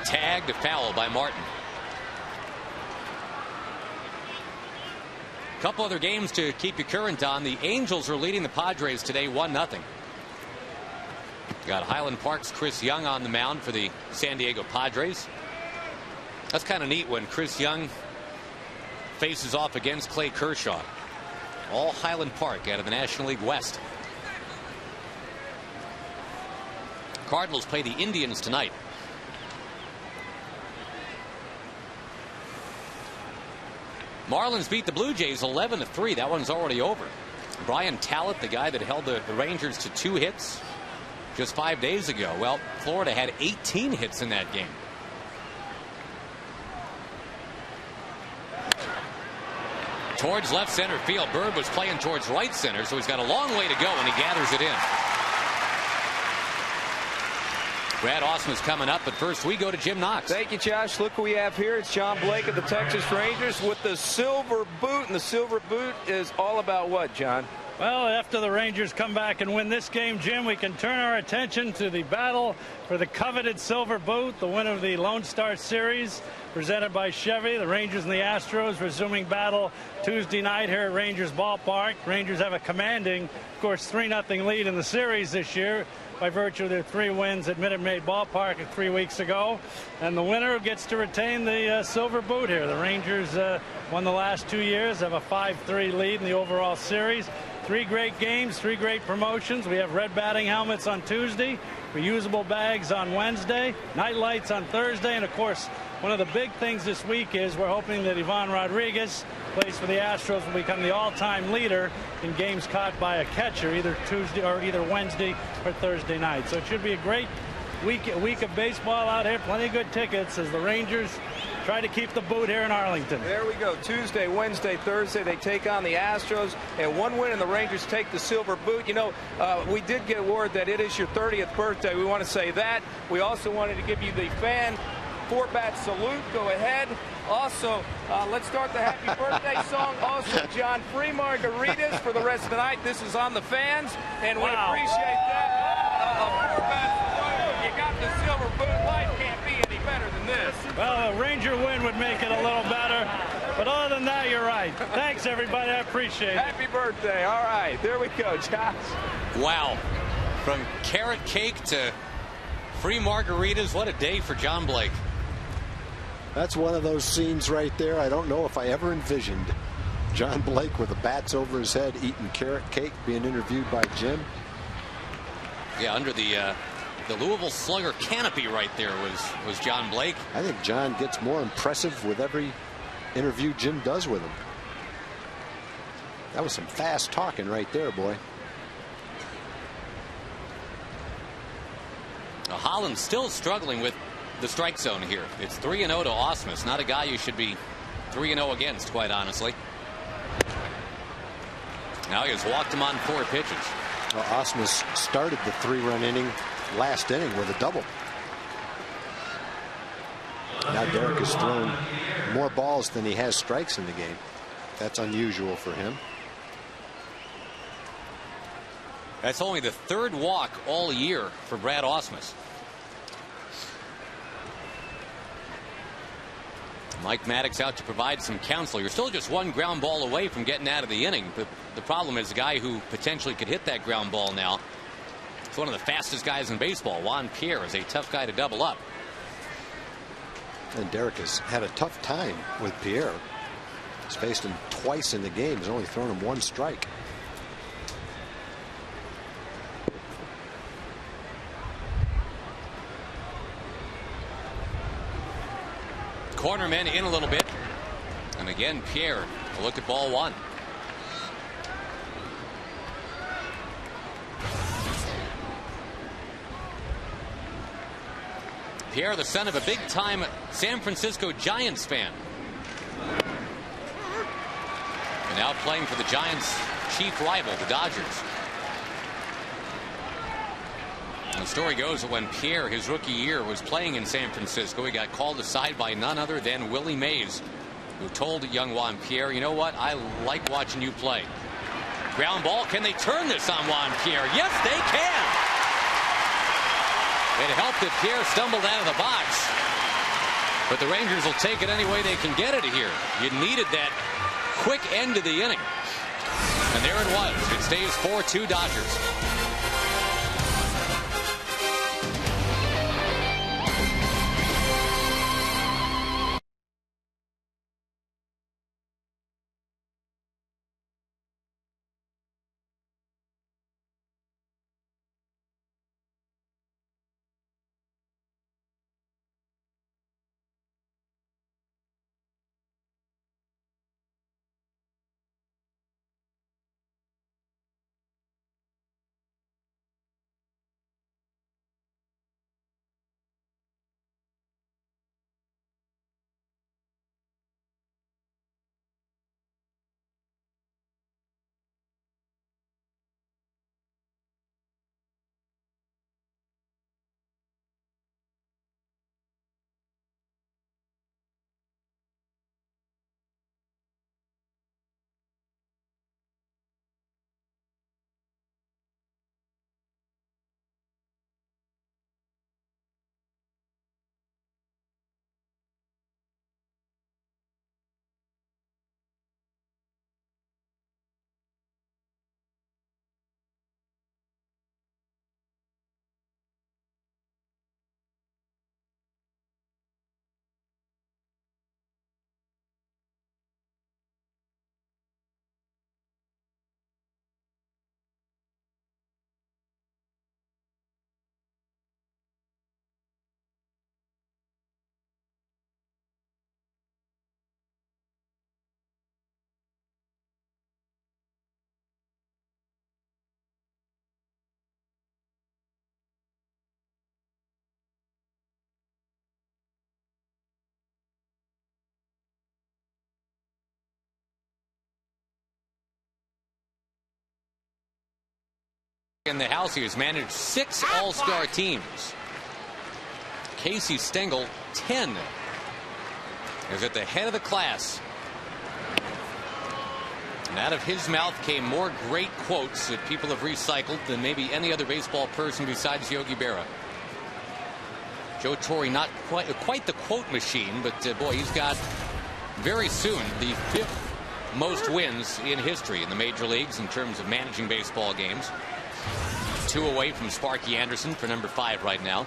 Tagged, a foul by Martin. A couple other games to keep you current on. The Angels are leading the Padres today 1-0. Got Highland Park's Chris Young on the mound for the San Diego Padres. That's kind of neat when Chris Young faces off against Clay Kershaw. All Highland Park out of the National League West. Cardinals play the Indians tonight. Marlins beat the Blue Jays 11-3. That one's already over. Brian Talent, the guy that held the Rangers to 2 hits just 5 days ago. Well, Florida had 18 hits in that game. Towards left center field. Bird was playing towards right center, so he's got a long way to go, and he gathers it in. Brad Ausmus coming up, but first we go to Jim Knox.
Thank you, Josh. Look who we have here. It's John Blake of the Texas Rangers with the silver boot. And the silver boot is all about what, John?
Well, after the Rangers come back and win this game, Jim, we can turn our attention to the battle for the coveted silver boot, the winner of the Lone Star Series presented by Chevy. The Rangers and the Astros resuming battle Tuesday night here at Rangers Ballpark. Rangers have a commanding, of course, 3-0 lead in the series this year by virtue of their 3 wins at Minute Maid Ballpark 3 weeks ago. And the winner gets to retain the silver boot here. The Rangers won the last 2 years, have a 5-3 lead in the overall series. 3 great games, 3 great promotions. We have red batting helmets on Tuesday, reusable bags on Wednesday, night lights on Thursday, and of course, one of the big things this week is we're hoping that Ivan Rodriguez plays for the Astros will become the all-time leader in games caught by a catcher either Tuesday or either Wednesday or Thursday night. So it should be a great week of baseball out here. Plenty of good tickets as the Rangers try to keep the boot here in Arlington.
There we go. Tuesday, Wednesday, Thursday, they take on the Astros, and 1 win and the Rangers take the silver boot. You know, we did get word that it is your 30th birthday. We want to say that. We also wanted to give you the fan 4-bat salute. Go ahead. Also, let's start the happy birthday song. Also, John, free margaritas for the rest of the night. This is on the fans, and we appreciate that. A 4-bat salute. You got the silver boot. Life can't be any better than this.
Well, a Ranger win would make it a little better. But other than that, you're right. Thanks, everybody. I appreciate it.
Happy birthday. All right. There we go, Josh.
Wow. From carrot cake to free margaritas, what a day for John Blake.
That's one of those scenes right there. I don't know if I ever envisioned John Blake with the bats over his head eating carrot cake being interviewed by Jim.
Yeah, under the Louisville Slugger canopy right there was John Blake.
I think John gets more impressive with every interview Jim does with him. That was some fast talking right there, boy.
Now, Holland's still struggling with the strike zone here. It's 3-0 to Ausmus. Not a guy you should be 3-0 against, quite honestly. Now he has walked him on 4 pitches.
Well, Ausmus started the 3-run inning last inning with a double. Now Derek has thrown more balls than he has strikes in the game. That's unusual for him.
That's only the 3rd walk all year for Brad Ausmus. Mike Maddox out to provide some counsel. You're still just 1 ground ball away from getting out of the inning. But the problem is the guy who potentially could hit that ground ball now. It's one of the fastest guys in baseball. Juan Pierre is a tough guy to double up.
And Derek has had a tough time with Pierre. He's faced him twice in the game. He's only thrown him 1 strike.
Cornermen in a little bit. And again, Pierre will look at ball 1. Pierre, the son of a big-time San Francisco Giants fan. And now playing for the Giants' chief rival, the Dodgers. And the story goes that when Pierre, his rookie year, was playing in San Francisco, he got called aside by none other than Willie Mays, who told young Juan Pierre, you know what, I like watching you play. Ground ball, can they turn this on Juan Pierre? Yes, they can! It helped that Pierre stumbled out of the box. But the Rangers will take it any way they can get it here. You needed that quick end to the inning. And there it was. It stays 4-2 Dodgers. In the house, he has managed 6 all-star teams. Casey Stengel, 10. Is at the head of the class. And out of his mouth came more great quotes that people have recycled than maybe any other baseball person besides Yogi Berra. Joe Torre, not quite the quote machine, but boy, he's got very soon the 5th most wins in history in the major leagues in terms of managing baseball games. 2 away from Sparky Anderson for number 5 right now.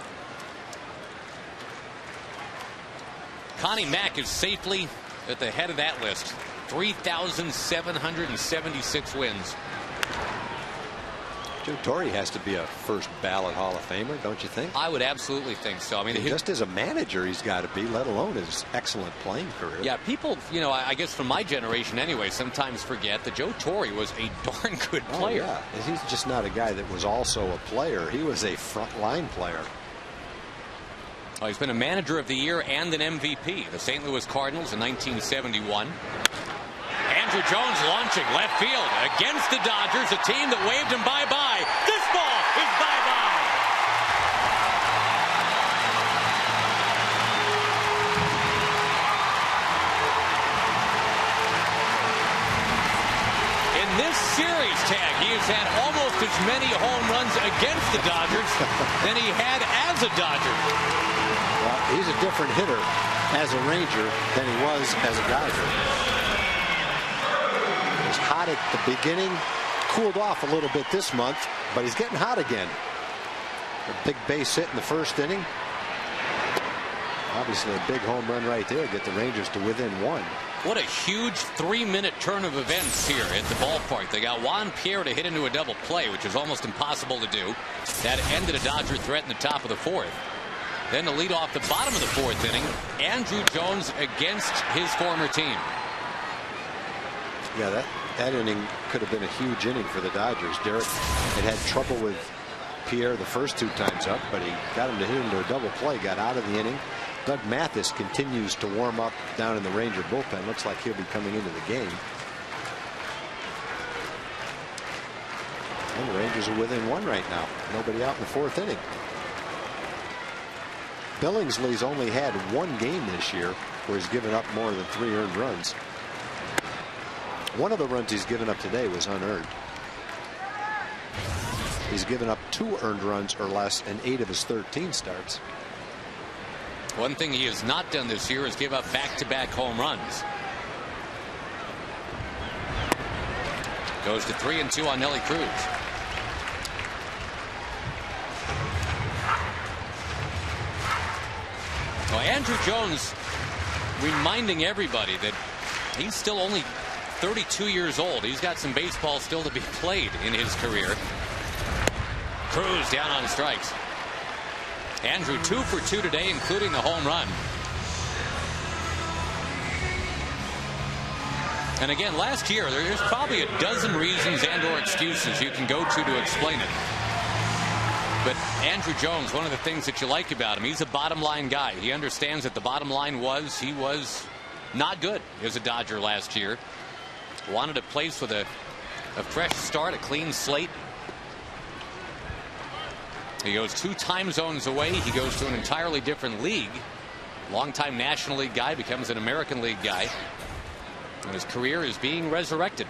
Connie Mack is safely at the head of that list. 3,776 wins.
Joe Torre has to be a first ballot Hall of Famer, don't you think?
I would absolutely think so. I mean,
just as a manager, he's got to be, let alone his excellent playing career.
Yeah, people, I guess from my generation anyway, sometimes forget that Joe Torre was a darn good player.
Oh, yeah. He's just not a guy that was also a player. He was a front-line player.
Oh, he's been a manager of the year and an MVP. The St. Louis Cardinals in 1971. Andrew Jones launching left field against the Dodgers, a team that waved him bye-bye. This ball is bye-bye. In this series tag, he has had almost as many home runs against the Dodgers than he had as a Dodger.
Well, he's a different hitter as a Ranger than he was as a Dodger. Hot at the beginning, cooled off a little bit this month, but he's getting hot again. A big base hit in the first inning. Obviously a big home run right there, get the Rangers to within 1.
What a huge 3-minute turn of events here at the ballpark. They got Juan Pierre to hit into a double play, which is almost impossible to do. That ended a Dodger threat in the top of the 4th. Then to lead off the bottom of the 4th inning, Andrew Jones against his former team.
Yeah, that inning could have been a huge inning for the Dodgers. Derek had trouble with Pierre the first 2 times up, but he got him to hit into a double play, got out of the inning. Doug Mathis continues to warm up down in the Ranger bullpen. Looks like he'll be coming into the game. And the Rangers are within 1 right now. Nobody out in the 4th inning. Billingsley's only had 1 game this year where he's given up more than 3 earned runs. One of the runs he's given up today was unearned. He's given up 2 earned runs or less in 8 of his 13 starts.
One thing he has not done this year is give up back-to-back home runs. Goes to 3-2 on Nelly Cruz. Well, Andrew Jones reminding everybody that he's still only 32 years old. He's got some baseball still to be played in his career. Cruz down on strikes. Andrew 2 for 2 today, including the home run. And again, last year, there's probably a dozen reasons and or excuses you can go to explain it. But Andrew Jones, one of the things that you like about him, he's a bottom line guy. He understands that the bottom line was he was not good as a Dodger last year. Wanted a place with a fresh start, a clean slate. He goes 2 time zones away. He goes to an entirely different league. Longtime National League guy becomes an American League guy. And his career is being resurrected.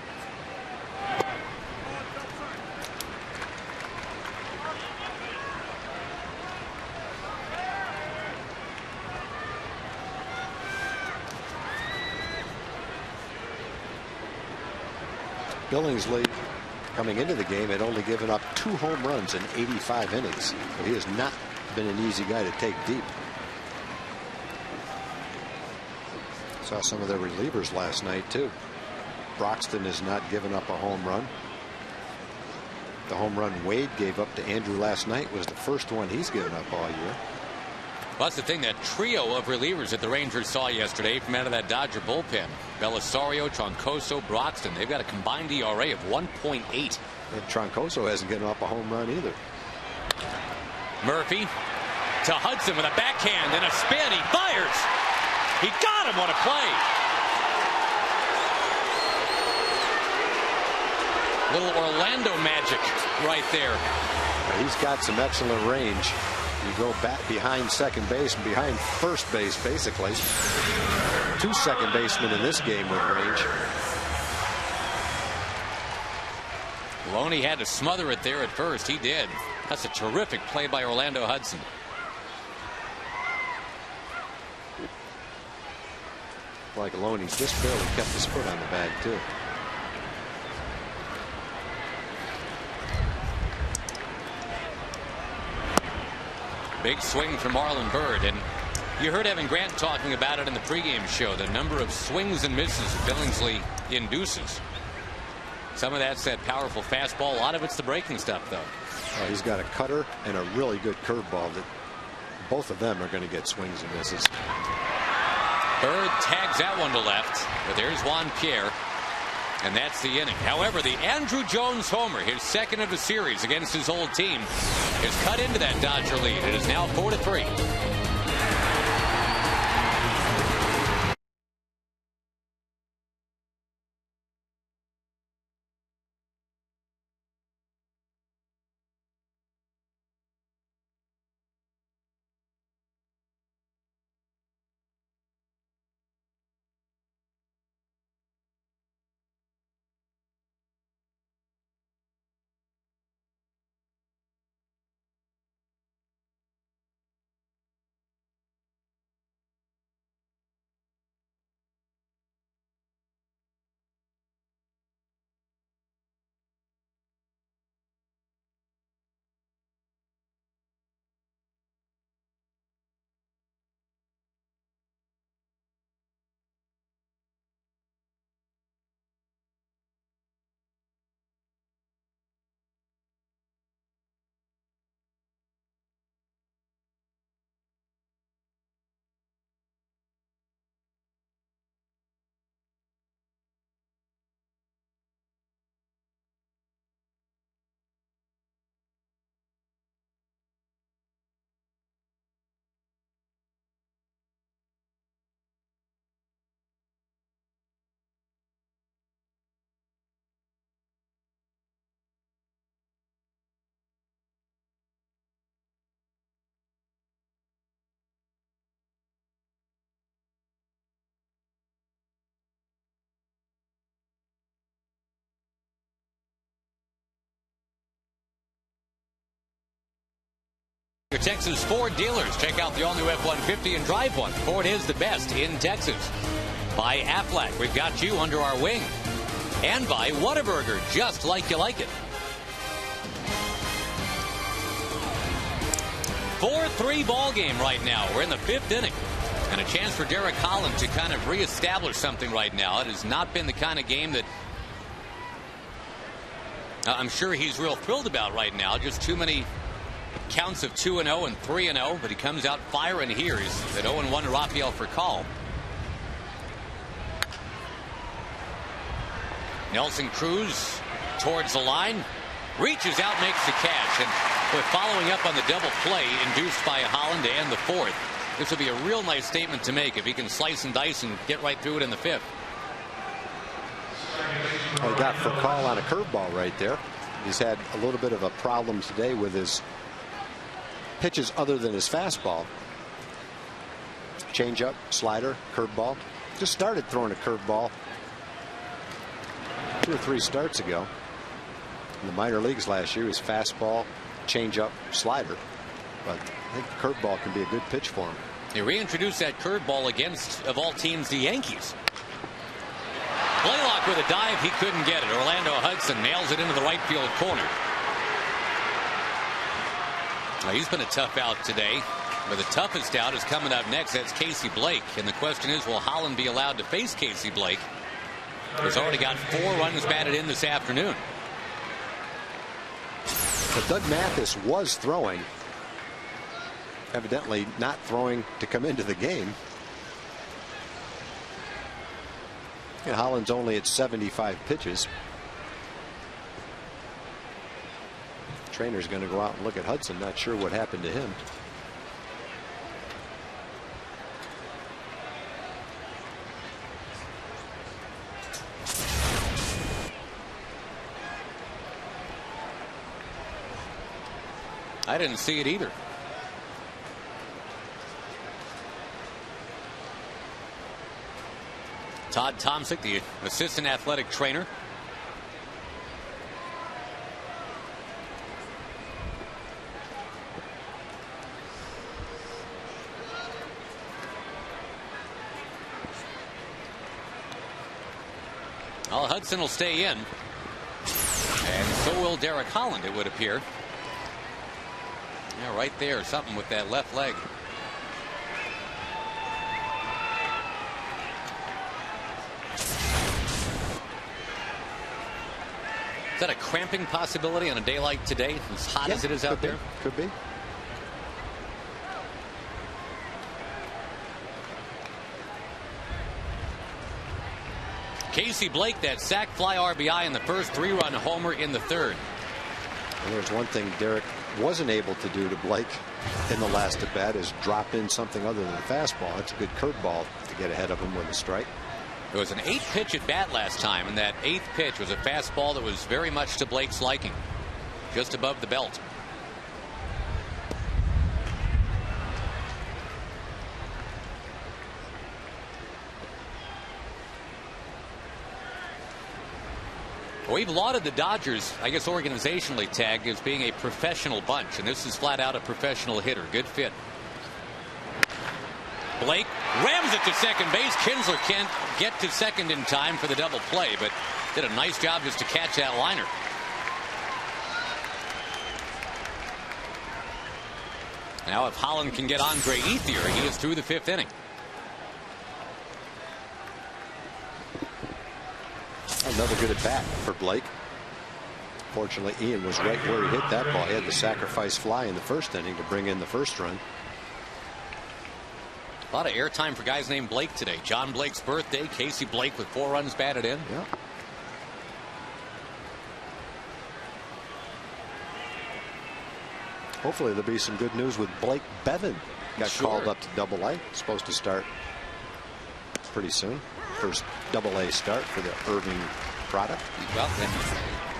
Billingsley, coming into the game, had only given up 2 home runs in 85 innings. So he has not been an easy guy to take deep. Saw some of their relievers last night too. Broxton has not given up a home run. The home run Wade gave up to Andrew last night was the first one he's given up all year.
Well, that's the thing, that trio of relievers that the Rangers saw yesterday from out of that Dodger bullpen. Belisario, Troncoso, Broxton. They've got a combined ERA of 1.8.
And Troncoso hasn't given up a home run either.
Murphy to Hudson with a backhand and a spin. He fires. He got him. What a play. Little Orlando magic right there.
He's got some excellent range. You go back behind second base and behind first base, basically. 2 second basemen in this game with range.
Loney had to smother it there at first. He did. That's a terrific play by Orlando Hudson.
Like Loney just barely kept his foot on the bag, too.
Big swing from Marlon Byrd, and you heard Evan Grant talking about it in the pregame show, the number of swings and misses Billingsley induces. Some of that's that powerful fastball. A lot of it's the breaking stuff, though.
Oh, he's got a cutter and a really good curveball that both of them are going to get swings and misses.
Byrd tags that one to left, but there's Juan Pierre, and that's the inning. However, the Andruw Jones homer, his second of the series against his old team, is cut into that Dodger lead. It is now 4-3. Your Texas Ford dealers. Check out the all-new F-150 and drive one. Ford is the best in Texas. By Aflac, we've got you under our wing. And by Whataburger, just like you like it. 4-3 ball game right now. We're in the 5th inning. And a chance for Derek Holland to kind of reestablish something right now. It has not been the kind of game that I'm sure he's real thrilled about right now. Just too many counts of 2-0 and 3-0, but he comes out firing here. He's at 0-1 to Rafael Furcal. Nelson Cruz towards the line, reaches out, makes the catch, and we're following up on the double play induced by Holland and the 4th. This will be a real nice statement to make if he can slice and dice and get right through it in the 5th.
Well, he got Furcal on a curveball right there. He's had a little bit of a problem today with his pitches other than his fastball. Changeup, slider, curveball. Just started throwing a curveball 2 or 3 starts ago. In the minor leagues last year, his fastball, changeup, slider. But I think the curveball can be a good pitch for him.
He reintroduced that curveball against, of all teams, the Yankees. Blaylock with a dive, he couldn't get it. Orlando Hudson nails it into the right field corner. Now, he's been a tough out today, but the toughest out is coming up next. That's Casey Blake, and the question is, will Holland be allowed to face Casey Blake? He's already got 4 runs batted in this afternoon.
But Doug Mathis was throwing, evidently not throwing to come into the game. And Holland's only at 75 pitches. Trainer's going to go out and look at Hudson. Not sure what happened to him.
I didn't see it either. Todd Tomsick, the assistant athletic trainer. Well, Hudson will stay in. And so will Derek Holland, it would appear. Yeah, right there, something with that left leg. Is that a cramping possibility on a day like today, as hot as it is out there?
Could be.
Casey Blake, that sac fly RBI in the first, 3-run homer in the third.
And there's one thing Derek wasn't able to do to Blake in the last at bat is drop in something other than a fastball. It's a good curveball to get ahead of him with a strike.
It was an 8-pitch at bat last time, and that 8th pitch was a fastball that was very much to Blake's liking, just above the belt. We've lauded the Dodgers, I guess organizationally, tagged as being a professional bunch, and this is flat out a professional hitter. Good fit. Blake rams it to second base. Kinsler can't get to second in time for the double play, but did a nice job just to catch that liner. Now if Holland can get Andre Ethier, he is through the 5th inning.
Another good at bat for Blake. Fortunately, Ian was right where he hit that ball. He had the sacrifice fly in the 1st inning to bring in the 1st run.
A lot of airtime for guys named Blake today. John Blake's birthday. Casey Blake with 4 runs batted in.
Yeah. Hopefully there'll be some good news with Blake Bevan. Got called up to Double-A. Supposed to start pretty soon. First Double-A start for the Irving product.
Well,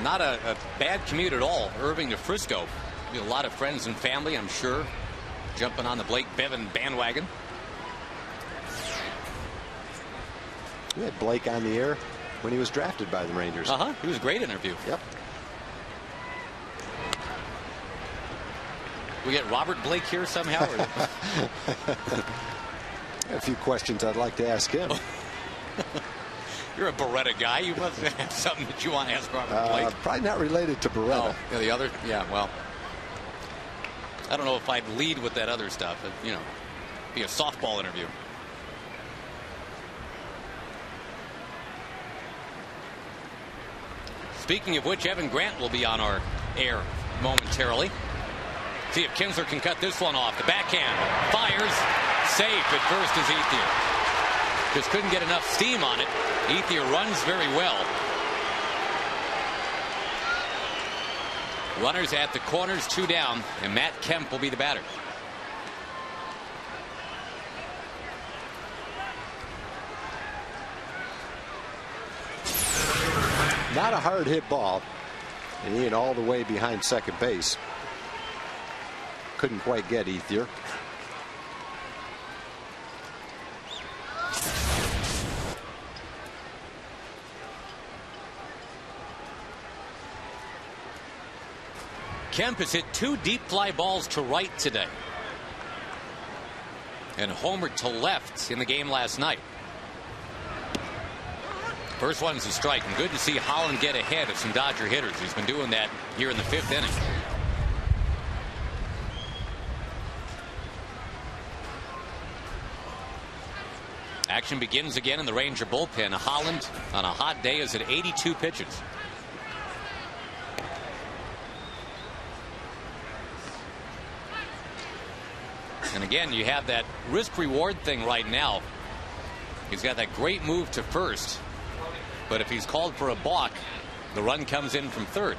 not a bad commute at all. Irving to Frisco. A lot of friends and family, I'm sure, jumping on the Blake Bevan bandwagon.
We had Blake on the air when he was drafted by the Rangers.
He was a great interview.
Yep.
We get Robert Blake here somehow?
A few questions I'd like to ask him.
You're a Beretta guy. You must have something that you want to ask Robert Blake.
Probably not related to Beretta.
Oh, yeah, the other? Yeah, well, I don't know if I'd lead with that other stuff. But, you know, be a softball interview. Speaking of which, Evan Grant will be on our air momentarily. See if Kinsler can cut this one off. The backhand fires. Safe at first is Ethier. Just couldn't get enough steam on it. Ethier runs very well. Runners at the corners, 2 down, and Matt Kemp will be the batter.
Not a hard hit ball. And Ian all the way behind second base. Couldn't quite get Ethier.
Kemp has hit 2 deep fly balls to right today. And homered to left in the game last night. First one's a strike, and good to see Holland get ahead of some Dodger hitters. He's been doing that here in the 5th inning. Action begins again in the Ranger bullpen. Holland on a hot day is at 82 pitches. And again, you have that risk reward thing right now. He's got that great move to first, but if he's called for a balk, the run comes in from third.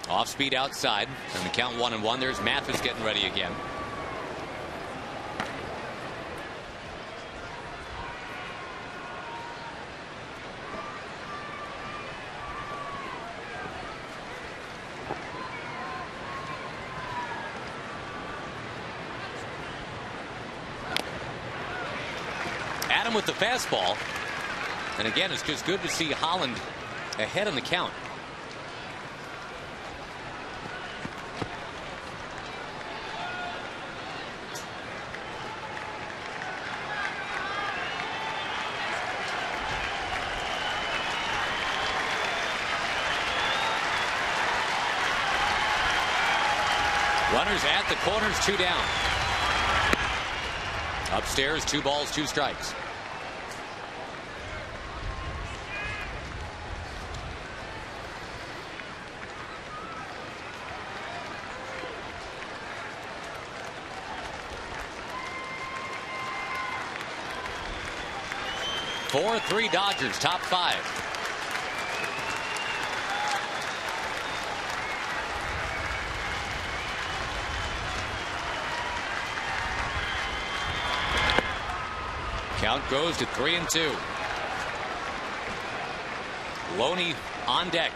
Off speed outside, and the count 1-1. There's Mathis getting ready again. with the fastball. And again, it's just good to see Holland ahead in the count. Runners at the corners, 2 down. Upstairs, 2 balls, 2 strikes. Four, 3 Dodgers, top 5. Count goes to 3-2. Loney on deck.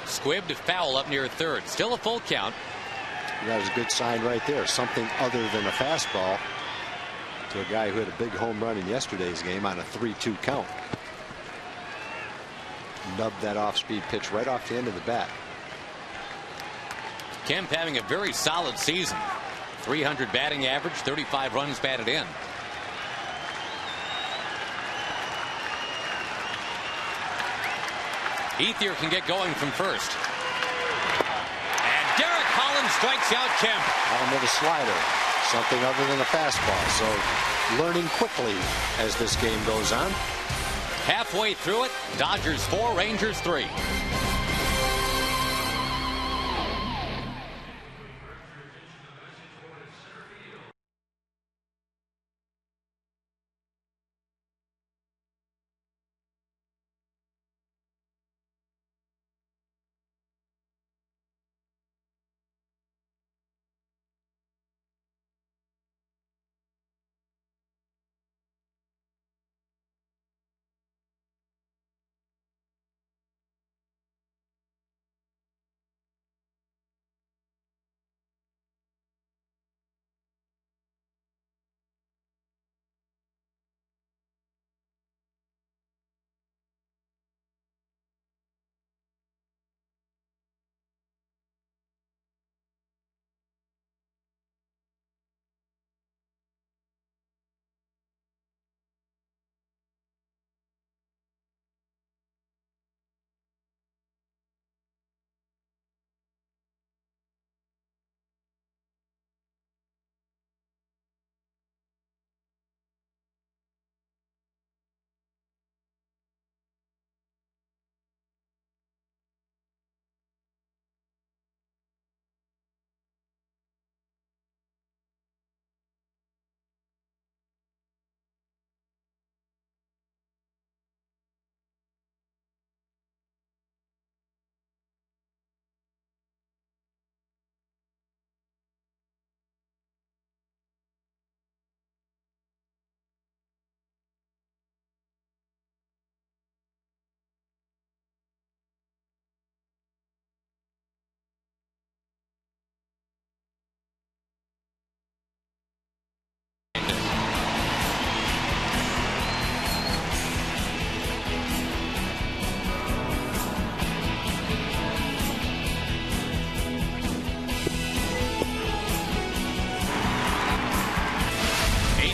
Squibbed foul up near third. Still a full count.
That was a good sign right there. Something other than a fastball to a guy who had a big home run in yesterday's game on a 3-2 count. Nubbed that off-speed pitch right off the end of the bat.
Kemp having a very solid season. 300 batting average, 35 runs batted in. Ethier can get going from first. Strikes out Kemp.
On with a slider. Something other than a fastball. So learning quickly as this game goes on.
Halfway through it, Dodgers 4, Rangers 3.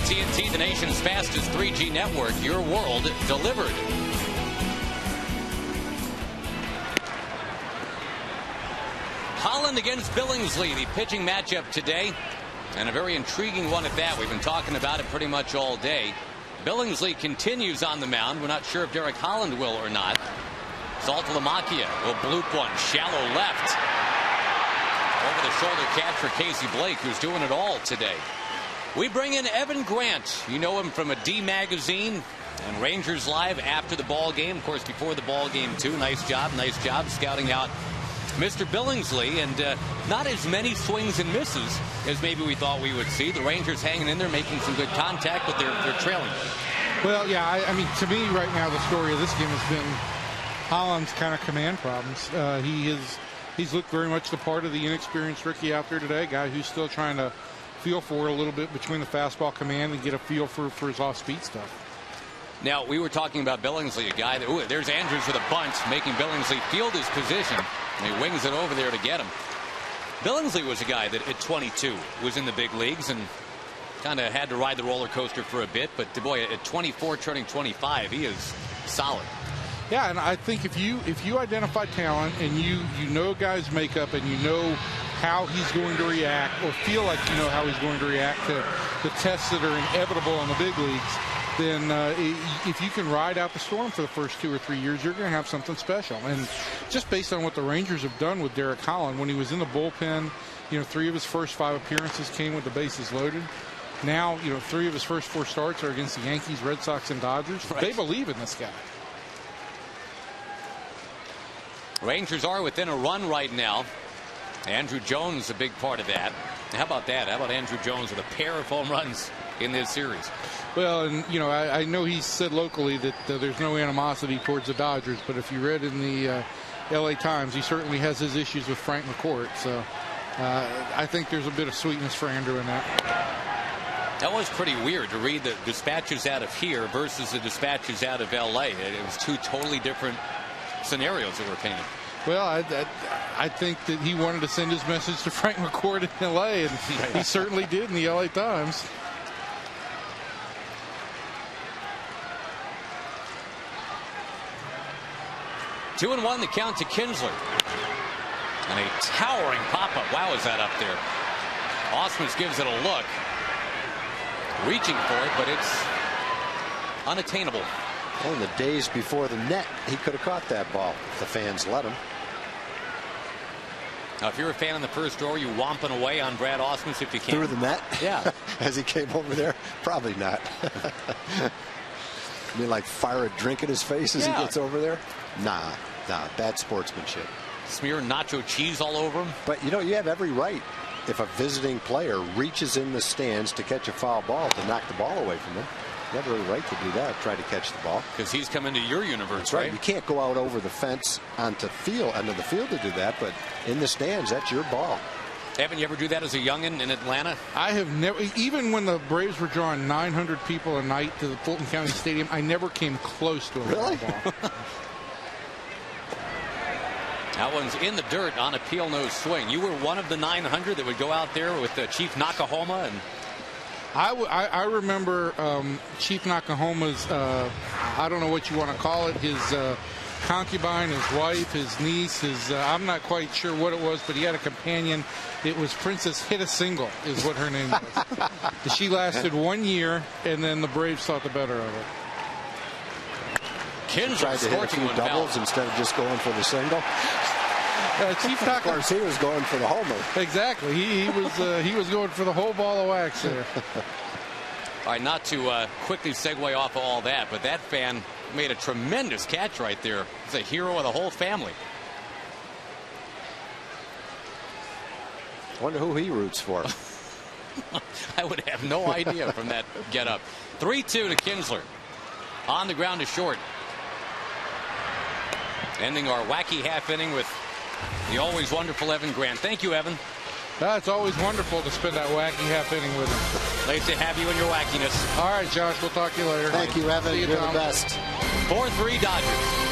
AT&T, the nation's fastest 3G network, your world delivered. Holland against Billingsley, the pitching matchup today, and a very intriguing one at that. We've been talking about it pretty much all day. Billingsley continues on the mound. We're not sure if Derek Holland will or not. Saltalamacchia will bloop one, shallow left. Over the shoulder catch for Casey Blake, who's doing it all today. We bring in Evan Grant. You know him from a D Magazine and Rangers Live after the ball game. Of course, before the ball game, too. Nice job scouting out Mr. Billingsley, and not as many swings and misses as maybe we thought we would see. The Rangers hanging in there, making some good contact, but they're trailing.
Well, yeah, I mean, to me right now, the story of this game has been Holland's kind of command problems. He's looked very much the part of the inexperienced rookie out there today, a guy who's still trying to feel for it a little bit between the fastball command and get a feel for his off-speed stuff.
Now, we were talking about Billingsley, a guy that, there's Andrews with a bunt, making Billingsley field his position, and he wings it over there to get him. Billingsley was a guy that at 22 was in the big leagues and kind of had to ride the roller coaster for a bit, but boy, at 24 turning 25, he is solid.
Yeah, and I think if you identify talent and you know guys' makeup and you know how he's going to react, or feel like you know how he's going to react to the tests that are inevitable in the big leagues, then if you can ride out the storm for the first 2 or 3 years, you're going to have something special. And just based on what the Rangers have done with Derek Holland, when he was in the bullpen, 3 of his first 5 appearances came with the bases loaded. Now, 3 of his first 4 starts are against the Yankees, Red Sox, and Dodgers. Right. They believe in this guy.
Rangers are within a run right now. Andrew Jones a big part of that. How about that? How about Andrew Jones with a pair of home runs in this series?
Well, and I know he said locally that there's no animosity towards the Dodgers, but if you read in the LA Times, he certainly has his issues with Frank McCourt. So I think there's a bit of sweetness for Andrew in that.
That was pretty weird to read the dispatches out of here versus the dispatches out of LA. It was 2 totally different scenarios that were painted.
Well, I think that he wanted to send his message to Frank McCourt in L.A., and he certainly did in the L.A. Times.
Two and one, the count to Kinsler. And a towering pop-up. Wow, is that up there? Ausmus gives it a look. Reaching for it, but it's unattainable.
Well, in the days before the net, he could have caught that ball if the fans let him.
Now, if you're a fan in the first row, are you womping away on Brad Ausmus if you can?
Through the net?
Yeah.
As he came over there? Probably not. You mean like fire a drink in his face as he gets over there? Nah, bad sportsmanship.
Smear nacho cheese all over him?
But, you have every right, if a visiting player reaches in the stands to catch a foul ball, to knock the ball away from him. You have every right to do that, try to catch the ball.
Because he's come into your universe,
That's right? You can't go out over the fence onto the field to do that, but in the stands, that's your ball.
Evan, you ever do that as a youngin in Atlanta?
I have never, even when the Braves were drawing 900 people a night to the Fulton County Stadium, I never came close to a
really?
ball.
That one's in the dirt on a peel nose swing. You were one of the 900 that would go out there with Chief Nakahoma and.
I remember Chief Nakahoma's, I don't know what you want to call it, his concubine, his wife, his niece, I'm not quite sure what it was, but he had a companion. It was Princess Hit a Single is what her name was. She lasted 1 year, and then the Braves thought the better of it.
Kinsler
tried to hit a few doubles instead of just going for the single.
Chief Naka,
of course, he was going for the homer.
Exactly. He was going for the whole ball of wax there.
All right, not to quickly segue off of all that, but that fan made a tremendous catch right there. He's a hero of the whole family.
Wonder who he roots for.
I would have no idea from that get up. 3-2 to Kinsler. On the ground to short. Ending our wacky half inning with the always wonderful Evan Grant. Thank you, Evan.
It's always wonderful to spend that wacky half inning with him.
Nice to have you and your wackiness.
All right, Josh, we'll talk to you later.
Thank you, Evan. You're the best.
4-3 Dodgers.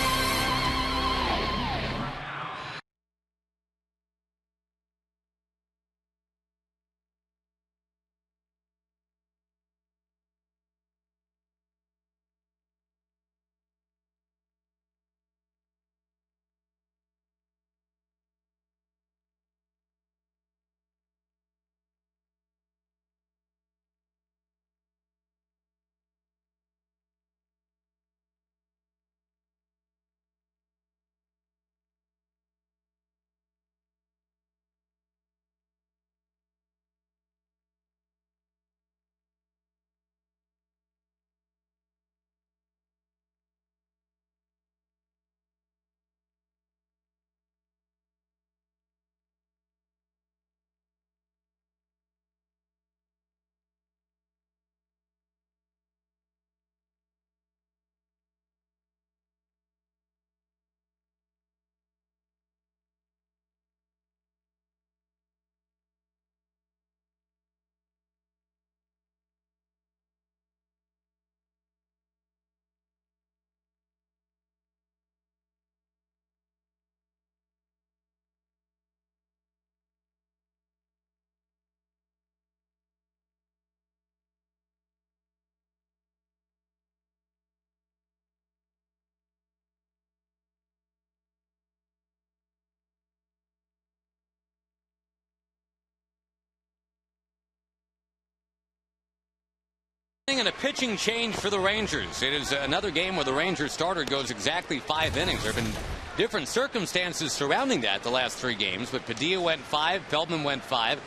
And a pitching change for the Rangers. It is another game where the Rangers starter goes exactly 5 innings. There have been different circumstances surrounding that the last 3 games, but Padilla went 5, Feldman went 5,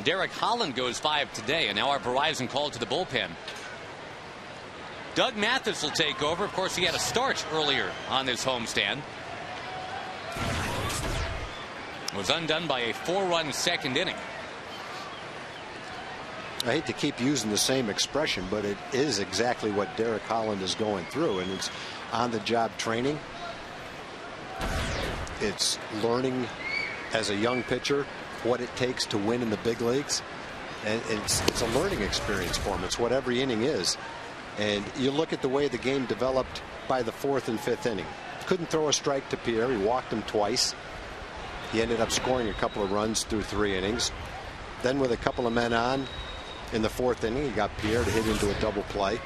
Derek Holland goes 5 today, and now our Verizon call to the bullpen. Doug Mathis will take over. Of course, he had a start earlier on this homestand. Was undone by a 4-run second inning.
I hate to keep using the same expression, but it is exactly what Derek Holland is going through, and it's on-the-job training. It's learning as a young pitcher what it takes to win in the big leagues, and it's a learning experience for him. It's what every inning is. And you look at the way the game developed by the 4th and 5th inning. Couldn't throw a strike to Pierre. He walked him twice. He ended up scoring a couple of runs through 3 innings. Then with a couple of men on in the 4th inning, he got Pierre to hit into a double play.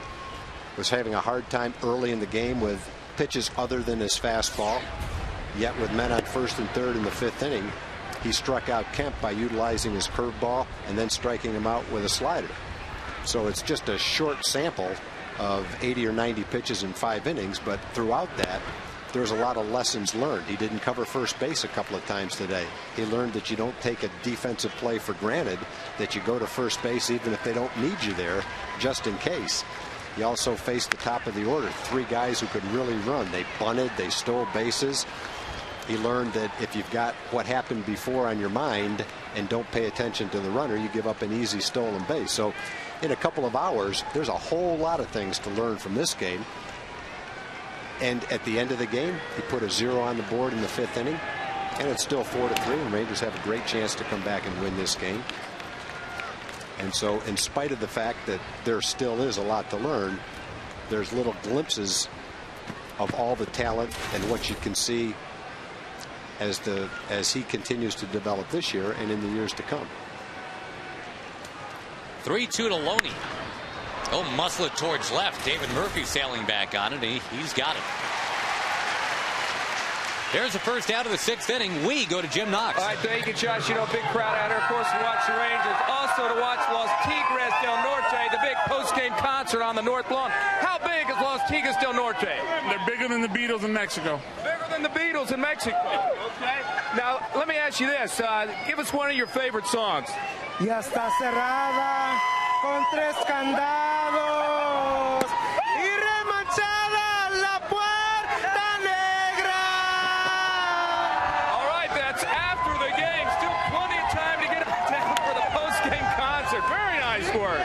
Was having a hard time early in the game with pitches other than his fastball. Yet with men on 1st and 3rd in the 5th inning, he struck out Kemp by utilizing his curveball and then striking him out with a slider. So it's just a short sample of 80 or 90 pitches in 5 innings, but throughout that, there's a lot of lessons learned. He didn't cover first base a couple of times today. He learned that you don't take a defensive play for granted, that you go to first base even if they don't need you there, just in case. He also faced the top of the order, 3 guys who could really run. They bunted, they stole bases. He learned that if you've got what happened before on your mind and don't pay attention to the runner, you give up an easy stolen base. So in a couple of hours, there's a whole lot of things to learn from this game. And at the end of the game, he put a 0 on the board in the 5th inning, and it's still 4-3, and Rangers have a great chance to come back and win this game. And so in spite of the fact that there still is a lot to learn, there's little glimpses of all the talent and what you can see as he continues to develop this year and in the years to come.
3-2 to Loney. Oh, muscle it towards left. David Murphy sailing back on it. He's got it. There's the first out of the 6th inning. We go to Jim Knox.
All right, thank you, Josh. You know, big crowd out here, of course, to watch the Rangers. Also to watch Los Tigres del Norte, the big post-game concert on the North Lawn. How big is Los Tigres del Norte?
They're bigger than the Beatles in Mexico.
Bigger than the Beatles in Mexico. Okay. Now, let me ask you this. Give us one of your favorite songs.
Ya está cerrada con 3 candados y remanchada la puerta negra.
All right, that's after the game. Still plenty of time to get down for the post-game concert. Very nice work.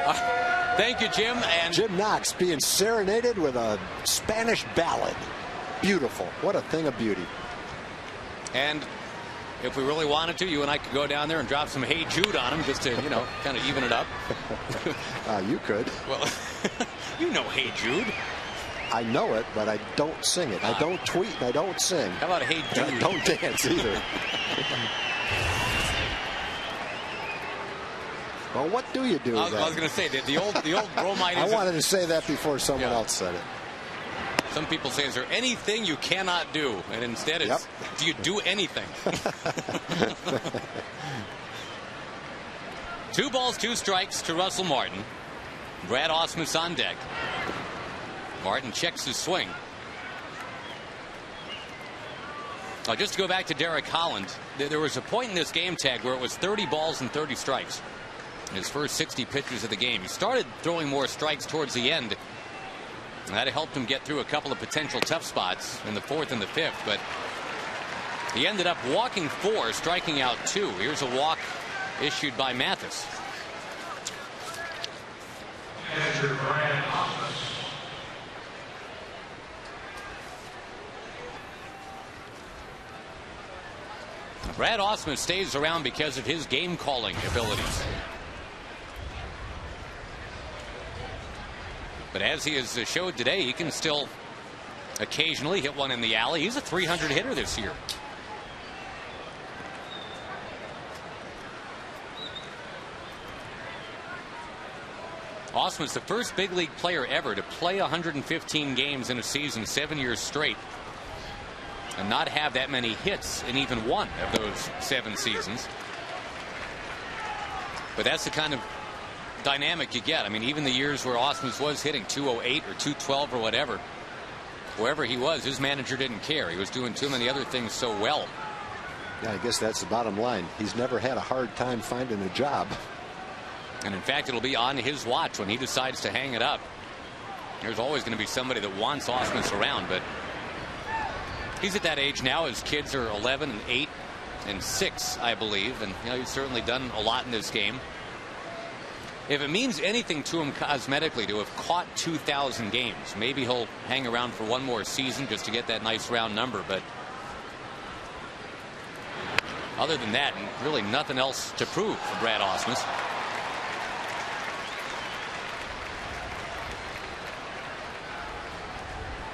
Yeah.
Thank you, Jim. And
Jim Knox being serenaded with a Spanish ballad. Beautiful. What a thing of beauty.
And if we really wanted to, you and I could go down there and drop some Hey Jude on him just to, you know, kind of even it up.
You could.
Well, you know Hey Jude.
I know it, but I don't sing it. I don't tweet and I don't sing.
How about Hey Jude?
I don't dance either. Well, what do you do?
I was going to say the old bromide.
I wanted to say that before someone else said it.
Some people say, is there anything you cannot do? And instead it's, do you do anything? 2 balls, 2 strikes to Russell Martin. Brad Ausmus on deck. Martin checks his swing. Just to go back to Derek Holland, there was a point in this game tag where it was 30 balls and 30 strikes. In his first 60 pitches of the game. He started throwing more strikes towards the end. And that helped him get through a couple of potential tough spots in the 4th and the 5th, but he ended up walking 4, striking out 2. Here's a walk issued by Mathis. Brad Ausmus stays around because of his game calling abilities. But as he has showed today, he can still occasionally hit one in the alley. He's a 300 hitter this year. Ausmus, the first big league player ever to play 115 games in a season 7 years straight and not have that many hits in even one of those 7 seasons. But that's the kind of dynamic you get. I mean, even the years where Ausmus was hitting 208 or 212 or whatever, wherever he was, his manager didn't care. He was doing too many other things so well.
Yeah, I guess that's the bottom line. He's never had a hard time finding a job.
And in fact, it'll be on his watch when he decides to hang it up. There's always going to be somebody that wants Ausmus around, but he's at that age now. His kids are 11 and 8 and 6, I believe, and he's certainly done a lot in this game. If it means anything to him cosmetically to have caught 2,000 games, maybe he'll hang around for one more season just to get that nice round number. But other than that, really nothing else to prove for Brad Ausmus.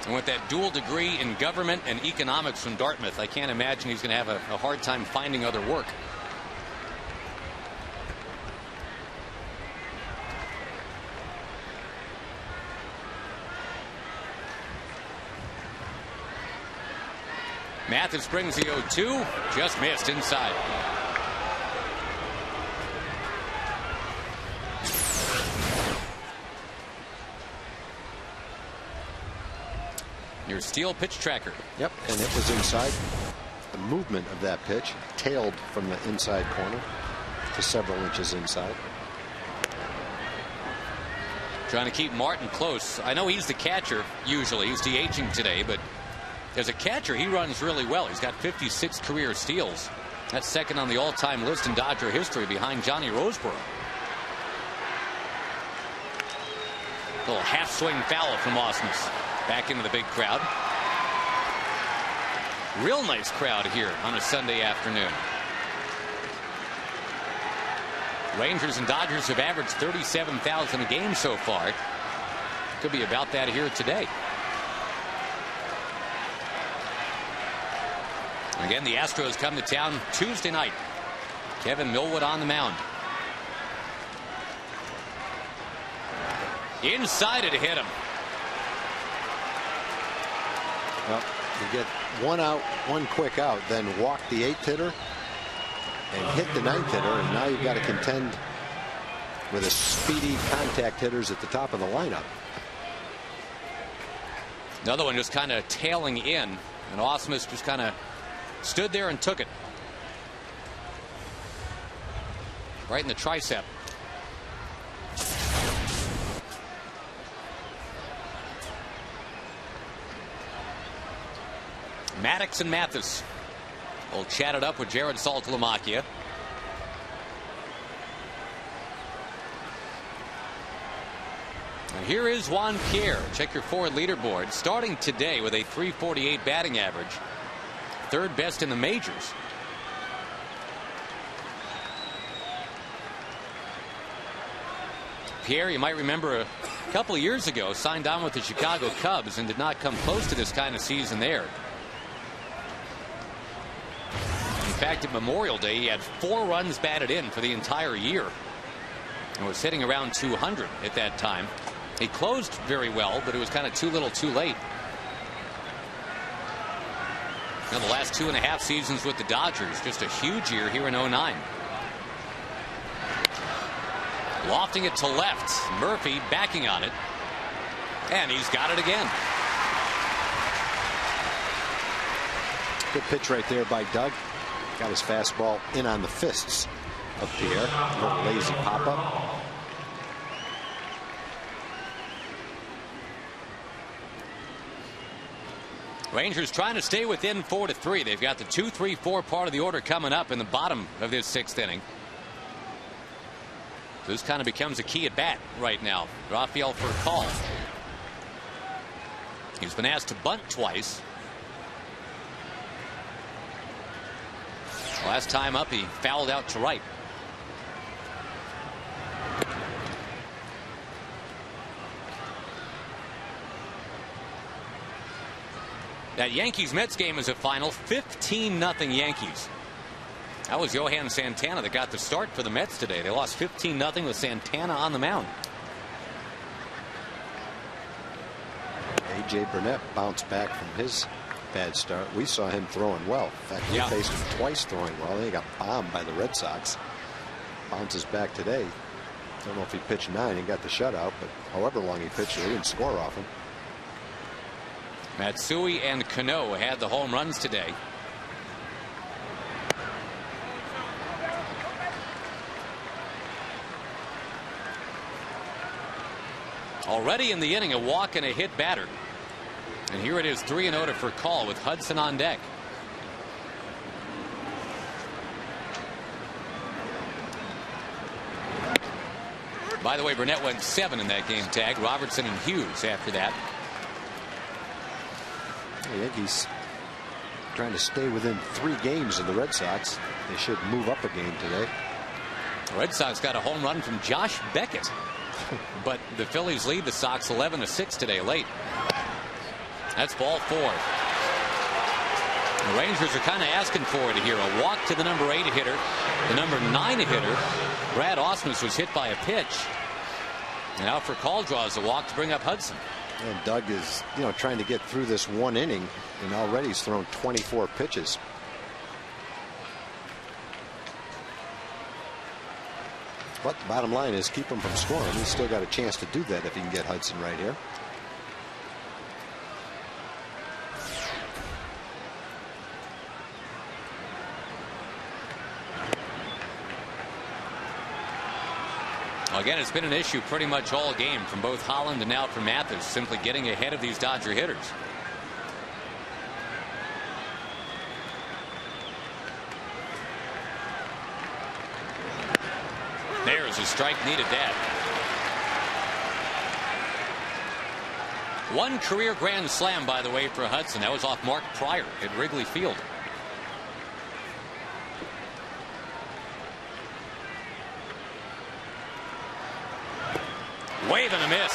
And with that dual degree in government and economics from Dartmouth, I can't imagine he's going to have a hard time finding other work. Mathis brings the 0-2, just missed inside. Your Steel pitch tracker.
Yep, and it was inside. The movement of that pitch tailed from the inside corner to several inches inside.
Trying to keep Martin close. I know he's the catcher usually. He's DHing today, but as a catcher, he runs really well. He's got 56 career steals. That's second on the all-time list in Dodger history behind Johnny Roseboro. A little half-swing foul from Ausmus. Back into the big crowd. Real nice crowd here on a Sunday afternoon. Rangers and Dodgers have averaged 37,000 a game so far. Could be about that here today. Again, the Astros come to town Tuesday night. Kevin Millwood on the mound. Inside it hit him.
Well, you get one out, one quick out, then walk the 8th hitter and hit the 9th hitter, and now you've got to contend with a speedy contact hitters at the top of the lineup.
Another one just kind of tailing in, and Ausmus just kind of stood there and took it. Right in the tricep. Maddox and Mathis will chat it up with Jared Saltalamacchia. And here is Juan Pierre. Check your forward leaderboard. Starting today with a .348 batting average. Third best in the majors. Pierre, you might remember a couple of years ago, signed on with the Chicago Cubs and did not come close to this kind of season there. In fact, at Memorial Day, he had 4 runs batted in for the entire year and was hitting around 200 at that time. He closed very well, but it was kind of too little too late. Now, the last 2.5 seasons with the Dodgers, just a huge year here in 09. Lofting it to left. Murphy backing on it. And he's got it again.
Good pitch right there by Doug. Got his fastball in on the fists of Pierre. A little lazy pop-up.
Rangers trying to stay within 4-3. They've got the 2-3-4 part of the order coming up in the bottom of this 6th inning. This kind of becomes a key at bat right now. Rafael for a call. He's been asked to bunt twice. Last time up, he fouled out to right. That Yankees-Mets game is a final 15-0 Yankees. That was Johan Santana that got the start for the Mets today. They lost 15-0 with Santana on the mound.
A.J. Burnett bounced back from his bad start. We saw him throwing well. In fact, we faced him twice throwing well. He got bombed by the Red Sox. Bounces back today. Don't know if he pitched 9 and got the shutout, but however long he pitched, he didn't score off him.
Matsui and Cano had the home runs today. Already in the inning, a walk and a hit batter. And here it is, 3-0 to Furcal with Hudson on deck. By the way, Burnett went 7 in that game tag. Robertson and Hughes after that.
I think he's trying to stay within 3 games of the Red Sox. They should move up a game today.
The Red Sox got a home run from Josh Beckett. But the Phillies lead the Sox 11-6 today late. That's ball 4. The Rangers are kind of asking for it here. A walk to the number 8 hitter. The number 9 hitter, Brad Ausmus, was hit by a pitch. And now Furcal draws a walk to bring up Hudson.
And Doug is, trying to get through this 1 inning, and already he's thrown 24 pitches. But the bottom line is keep him from scoring. He's still got a chance to do that if he can get Hudson right here.
Again, it's been an issue pretty much all game from both Holland and now from Mathis, simply getting ahead of these Dodger hitters. There's a strike, needed that. 1 career grand slam, by the way, for Hudson. That was off Mark Pryor at Wrigley Field. Wave and a miss.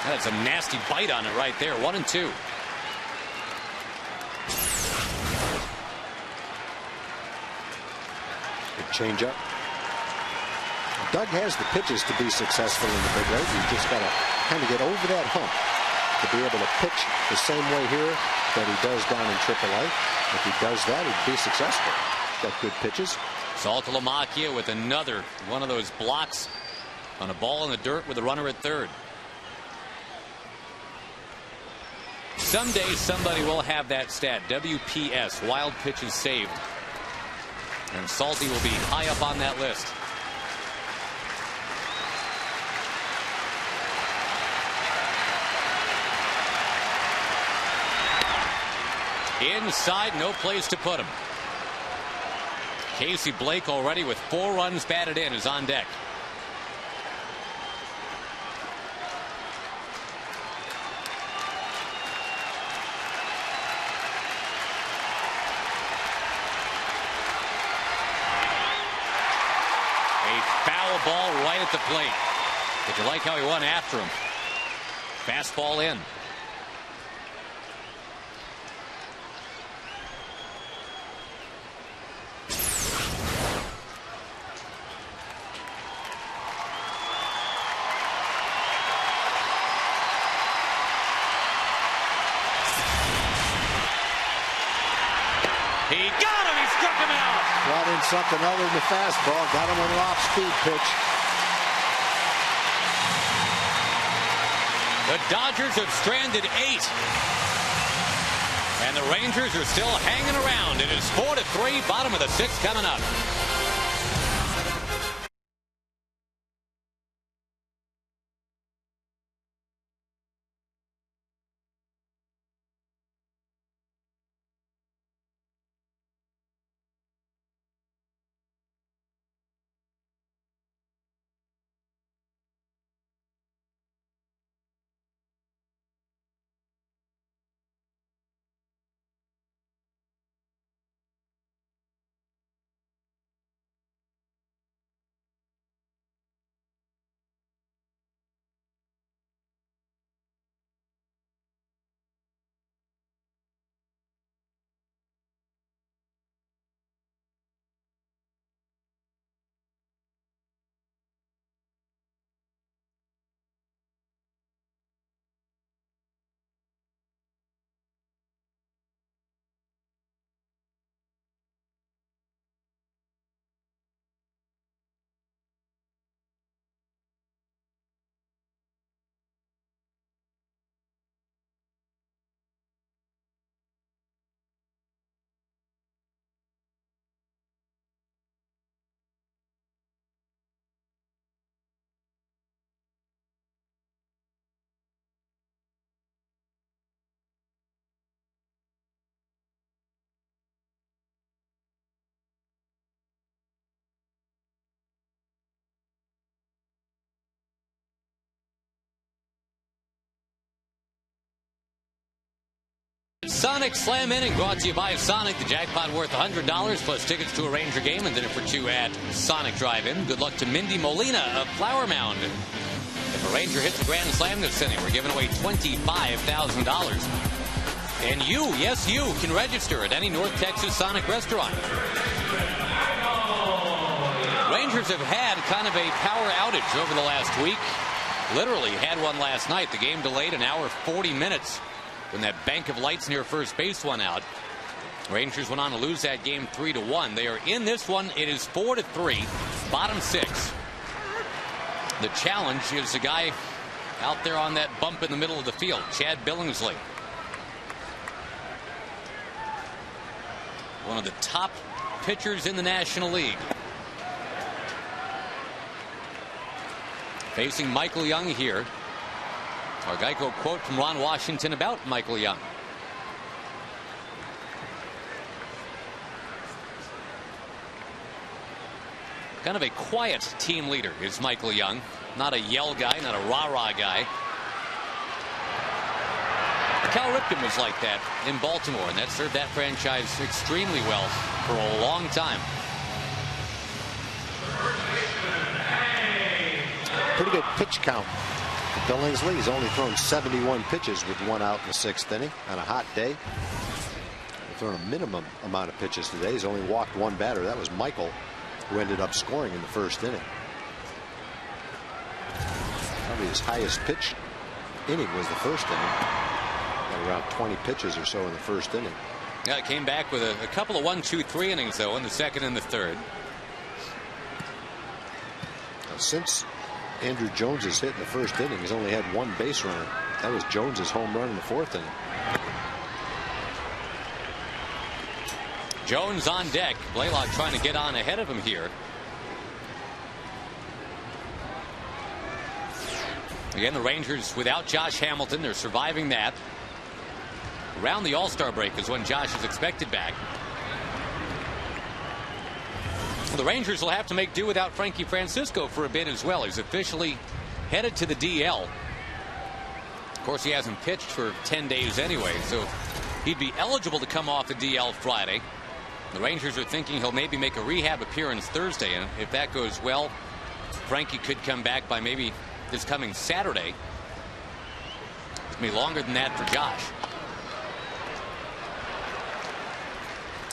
That's a nasty bite on it right there. 1-2.
Good changeup. Doug has the pitches to be successful in the big league. He's just got to kind of get over that hump to be able to pitch the same way here that he does down in AAA. If he does that, he'd be successful. Got good pitches.
Saltalamacchia with another one of those blocks on a ball in the dirt with a runner at third. Someday somebody will have that stat. WPS, wild pitches saved. And Salty will be high up on that list. Inside, no place to put him. Casey Blake already with 4 runs batted in is on deck. A foul ball right at the plate. Did you like how he went after him? Fastball in. He got him. He struck him out.
Brought in something other than the fastball. Got him with an off-speed pitch.
The Dodgers have stranded 8. And the Rangers are still hanging around. It is 4-3. Bottom of the 6th coming up. Sonic Slam Inning brought to you by Sonic. The jackpot worth $100 plus tickets to a Ranger game and dinner for two at Sonic Drive-In. Good luck to Mindy Molina of Flower Mound. If a Ranger hits a grand slam this inning, we're giving away $25,000. And you, yes you, can register at any North Texas Sonic restaurant. Rangers have had kind of a power outage over the last week. Literally had one last night. The game delayed an hour 40 minutes when that bank of lights near first base went out. Rangers went on to lose that game 3-1. They are in this one. It is 4-3, bottom 6. The challenge is the guy out there on that bump in the middle of the field, Chad Billingsley. One of the top pitchers in the National League. Facing Michael Young here. Our Geico quote from Ron Washington about Michael Young. Kind of a quiet team leader is Michael Young. Not a yell guy, not a rah-rah guy. Cal Ripken was like that in Baltimore, and that served that franchise extremely well for a long time.
Pretty good pitch count for Billingsley. He's only thrown 71 pitches with one out in the 6th inning on a hot day. He's thrown a minimum amount of pitches today. He's only walked one batter. That was Michael, who ended up scoring in the 1st inning. Probably his highest pitch inning was the 1st inning. Got around 20 pitches or so in the 1st inning.
Yeah, it came back with a couple of 1, 2, 3 innings, though, in the 2nd and the 3rd.
Since Andrew Jones has hit in the 1st inning, he's only had one base runner. That was Jones's home run in the 4th inning.
Jones on deck. Blaylock trying to get on ahead of him here. Again, the Rangers without Josh Hamilton. They're surviving that. Around the All-Star break is when Josh is expected back. The Rangers will have to make do without Frankie Francisco for a bit as well. He's officially headed to the DL. Of course, he hasn't pitched for 10 days anyway, so he'd be eligible to come off the DL Friday. The Rangers are thinking he'll maybe make a rehab appearance Thursday, and if that goes well, Frankie could come back by maybe this coming Saturday. It's going to be longer than that for Josh.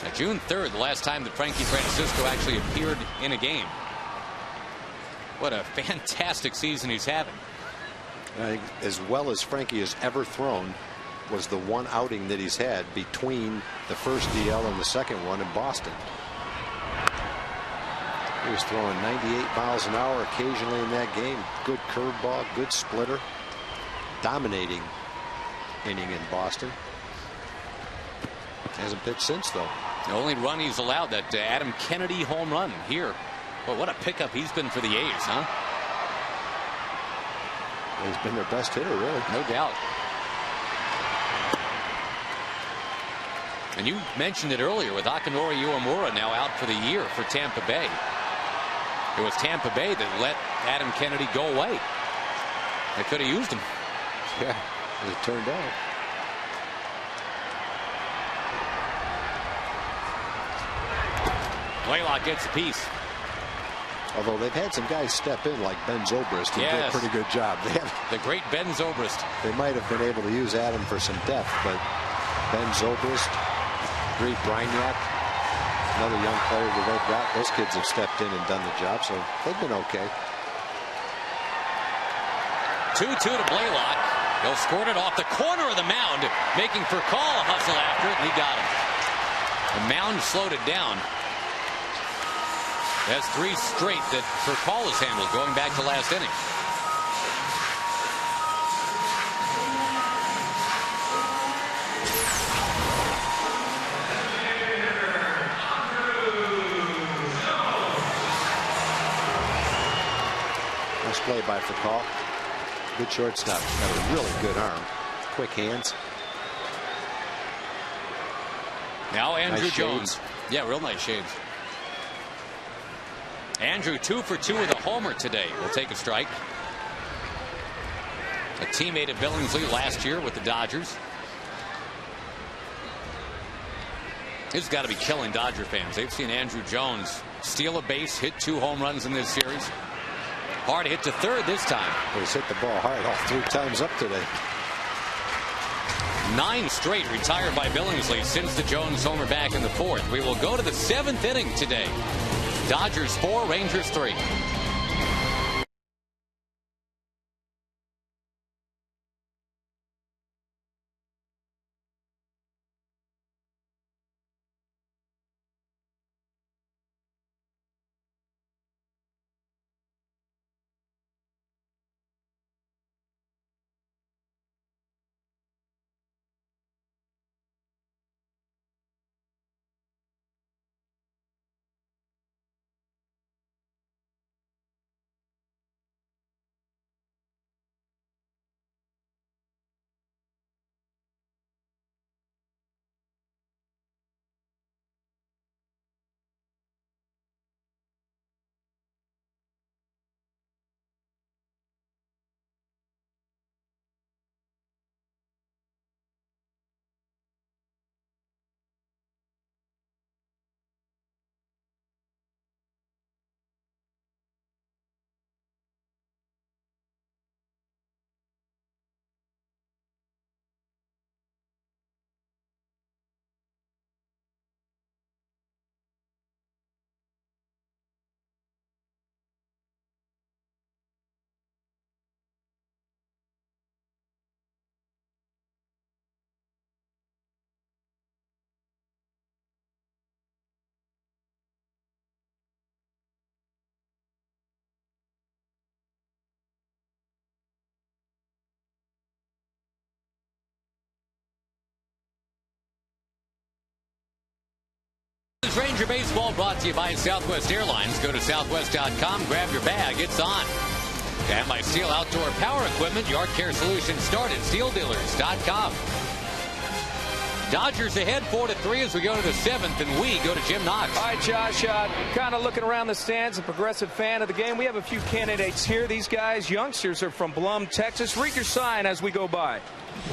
Now, June 3rd, the last time that Frankie Francisco actually appeared in a game. What a fantastic season he's having.
I think as well as Frankie has ever thrown was the one outing that he's had between the 1st DL and the 2nd one in Boston. He was throwing 98 miles an hour occasionally in that game. Good curveball, good splitter. Dominating inning in Boston. Hasn't pitched since, though.
The only run he's allowed, that Adam Kennedy home run here. Well, what a pickup he's been for the A's, huh?
He's been their best hitter, really.
No doubt. And you mentioned it earlier with Akinori Uemura now out for the year for Tampa Bay. It was Tampa Bay that let Adam Kennedy go away. They could have used him.
Yeah, as it turned out.
Blaylock gets a piece.
Although they've had some guys step in like Ben Zobrist who did a pretty good job.
The great Ben Zobrist.
They might have been able to use Adam for some depth, but Ben Zobrist, Reed Brignac, another young player that they've got, those kids have stepped in and done the job, so they've been okay.
2-2 to Blaylock. He'll squirt it off the corner of the mound, making Furcal a hustle after it, and he got him. The mound slowed it down. That's 3 straight that Furcal has handled going back to last inning.
Nice play by Furcal. Good shortstop. Got a really good arm. Quick hands.
Now Andrew
Nice
Jones.
shades.
Yeah, real nice shades. Andrew 2 for 2 with a homer today. Will take a strike. A teammate of Billingsley last year with the Dodgers. This has got to be killing Dodger fans. They've seen Andrew Jones steal a base, hit 2 home runs in this series. Hard hit to third this time.
He's hit the ball hard all 3 times up today.
9 straight retired by Billingsley since the Jones homer back in the 4th. We will go to the 7th inning today. Dodgers 4, Rangers 3. Ranger Baseball brought to you by Southwest Airlines. Go to southwest.com, grab your bag, it's on. And by Steel Outdoor Power Equipment, Yard Care Solutions start at steeldealers.com. Dodgers ahead 4-3 as we go to the 7th, and we go to Jim Knox.
All right, Josh, kind of looking around the stands, a progressive fan of the game. We have a few candidates here. These guys, youngsters, are from Blum, Texas. Read your sign as we go by.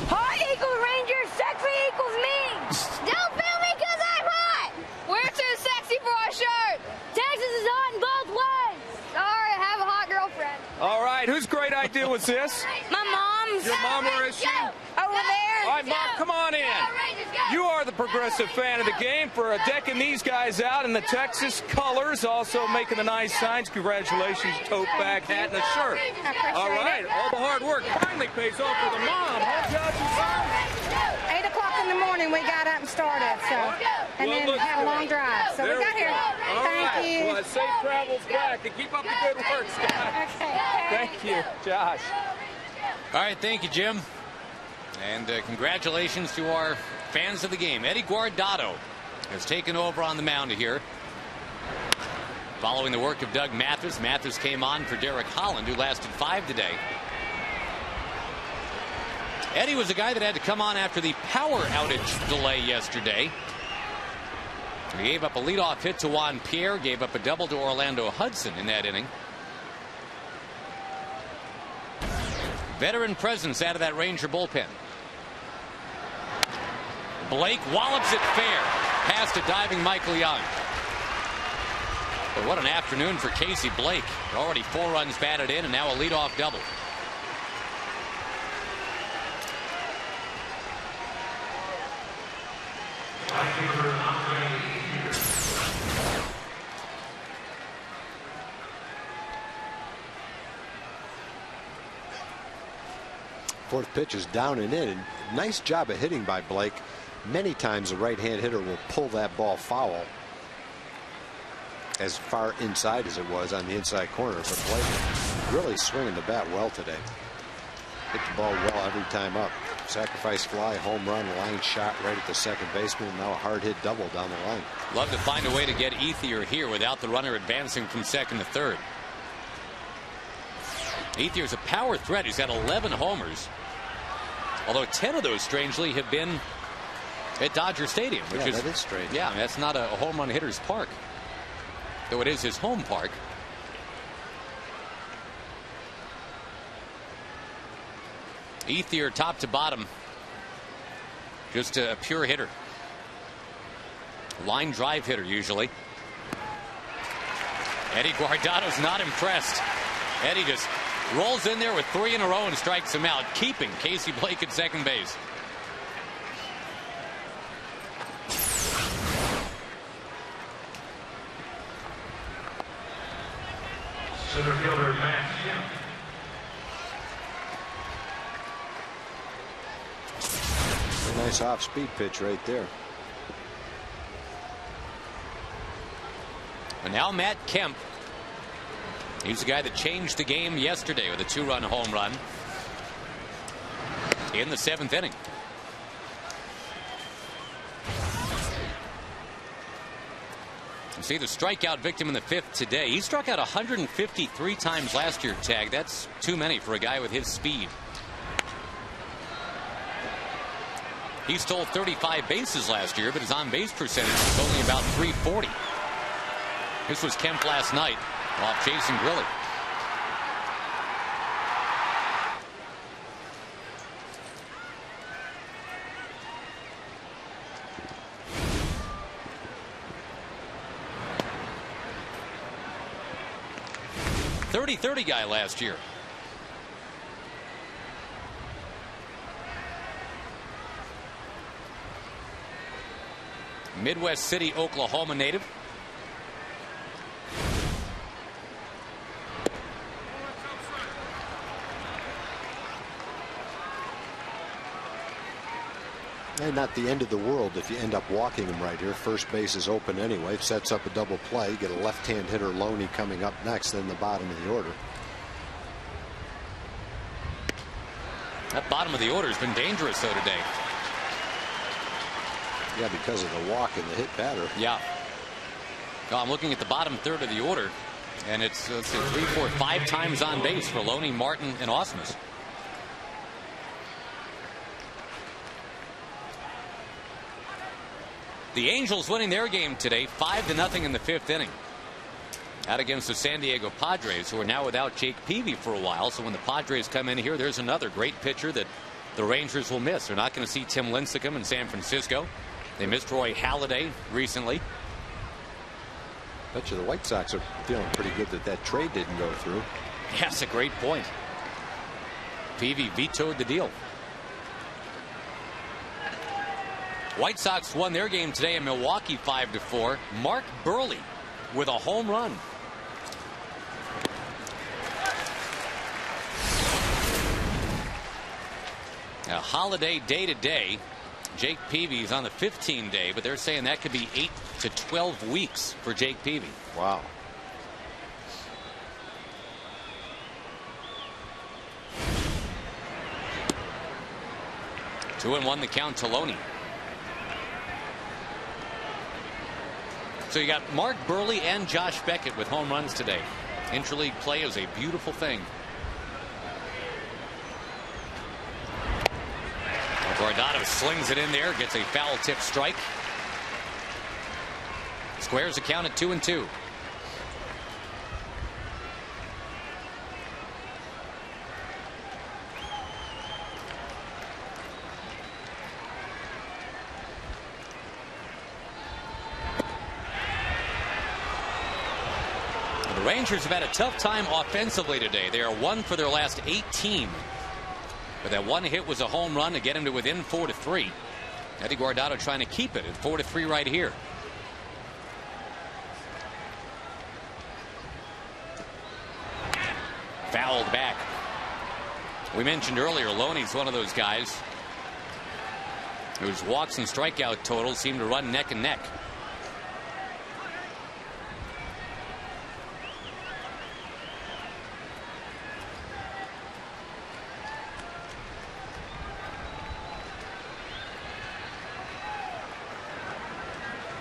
Hot equals Rangers, sexy equals me. Don't feel me because I'm hot. We're too sexy for our shirt. Texas is hot in both ways. Sorry, I have a hot girlfriend.
All right, whose great idea was this?
My mom's.
Your mom, where is she?
Over there.
All right, Mom, come on in. You are the progressive fan of the game for decking these guys out in the Texas colors, also making the nice signs. Congratulations, tote bag, hat, and a shirt. All right, all the hard work finally pays off for the mom. Huh, Josh?
8 o'clock in the morning we got up and started, and then had a long drive. So we got here. Thank you.
Well, safe travels back, and keep up the good work, Scott.
Okay.
Thank you, Josh.
All right, thank you, Jim. And congratulations to our fans of the game. Eddie Guardado has taken over on the mound here. Following the work of Doug Mathis. Mathis came on for Derek Holland, who lasted 5 today. Eddie was a guy that had to come on after the power outage delay yesterday. He gave up a leadoff hit to Juan Pierre, gave up a double to Orlando Hudson in that inning. Veteran presence out of that Ranger bullpen. Blake wallops it fair past a diving Michael Young. But what an afternoon for Casey Blake. Already 4 runs batted in and now a leadoff double.
Fourth pitch is down and in. Nice job of hitting by Blake. Many times a right-hand hitter will pull that ball foul as far inside as it was on the inside corner. But Blake really swinging the bat well today. Hit the ball well every time up. Sacrifice fly, home run, line shot right at the second baseman. And now a hard hit double down the line.
Love to find a way to get Ethier here without the runner advancing from second to third. Ethier's a power threat. He's got 11 homers. Although 10 of those, strangely, have been at Dodger Stadium, which
that is strange.
Yeah, that's not a home run hitter's park, though it is his home park. Ethier, top to bottom, just a pure hitter. Line drive hitter usually. Eddie Guardado's not impressed. Eddie just rolls in there with 3 in a row and strikes him out, keeping Casey Blake at second base.
Center fielder Matt Kemp.
A nice off-speed pitch right there.
And now Matt Kemp. He's the guy that changed the game yesterday with a 2-run home run in the 7th inning. You see the strikeout victim in the 5th today. He struck out 153 times last year, Tag. That's too many for a guy with his speed. He stole 35 bases last year, but his on-base percentage was only about .340. This was Kemp last night off Jason Grilli. .30 guy last year. Midwest City, Oklahoma native.
And not the end of the world if you end up walking him right here. First base is open anyway. Sets up a double play. Get a left-hand hitter Loney coming up next, then the bottom of the order.
That bottom of the order has been dangerous though today.
Yeah, because of the walk and the hit batter.
Yeah. Well, I'm looking at the bottom third of the order, and it's 3, 4, 5 times on base for Loney, Martin, and Ausmus. The Angels winning their game today 5-0 in the 5th inning. Out against the San Diego Padres, who are now without Jake Peavy for a while. So when the Padres come in here, there's another great pitcher that the Rangers will miss. They're not going to see Tim Lincecum in San Francisco. They missed Roy Halladay recently.
Bet you the White Sox are feeling pretty good that that trade didn't go through.
Yeah, that's a great point. Peavy vetoed the deal. White Sox won their game today in Milwaukee 5-4. Mark Burley with a home run. Now, Halladay day to day. Jake Peavy is on the 15-day, but they're saying that could be 8 to 12 weeks for Jake Peavy.
Wow.
Two and one the count to Loney. So you got Mark Burley and Josh Beckett with home runs today. Interleague play is a beautiful thing. Guardado slings it in there, gets a foul tip strike. Squares the count at 2-2. The Rangers have had a tough time offensively today. They are 1 for their last 18. But that one hit was a home run to get him to within 4-3. Eddie Guardado trying to keep it at 4-3 right here. Fouled back. We mentioned earlier, Loney's one of those guys whose walks and strikeout totals seem to run neck and neck.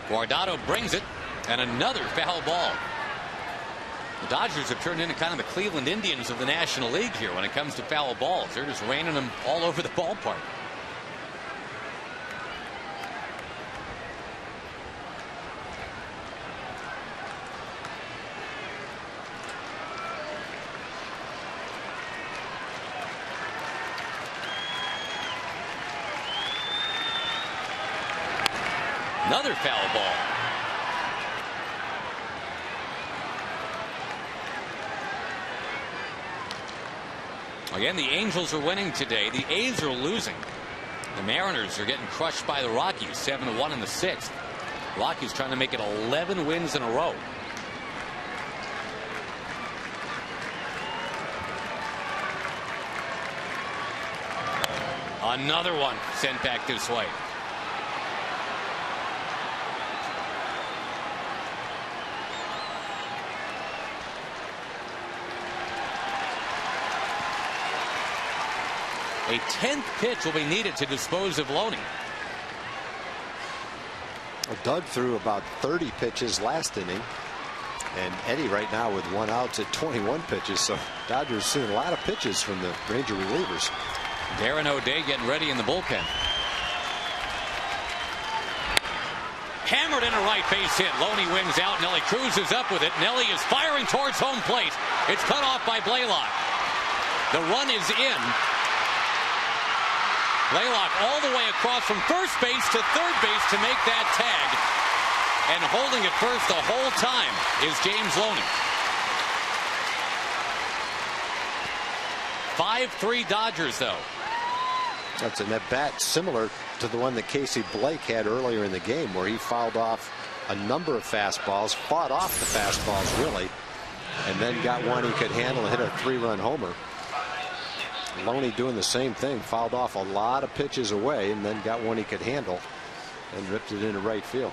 Guardado brings it, and another foul ball. The Dodgers have turned into kind of the Cleveland Indians of the National League here when it comes to foul balls. They're just raining them all over the ballpark. Another foul ball. Again, the Angels are winning today. The A's are losing. The Mariners are getting crushed by the Rockies, 7-1 in the 6th. Rockies trying to make it 11 wins in a row. Another one sent back this way. A 10th pitch will be needed to dispose of Loney.
Well, Doug threw about 30 pitches last inning, and Eddie right now with 1 out at 21 pitches. So Dodgers seeing a lot of pitches from the Ranger relievers.
Darren O'Day getting ready in the bullpen. Hammered in a right base hit. Loney wins out. Nelly Cruz is up with it. Nelly is firing towards home plate. It's cut off by Blaylock. The run is in. Blaylock all the way across from first base to third base to make that tag. And holding at first the whole time is James Loney. 5-3 Dodgers, though.
That's an at-bat similar to the one that Casey Blake had earlier in the game, where he fouled off a number of fastballs, fought off the fastballs really, and then got one he could handle and hit a 3-run homer. Loney doing the same thing, fouled off a lot of pitches away and then got one he could handle and ripped it into right field.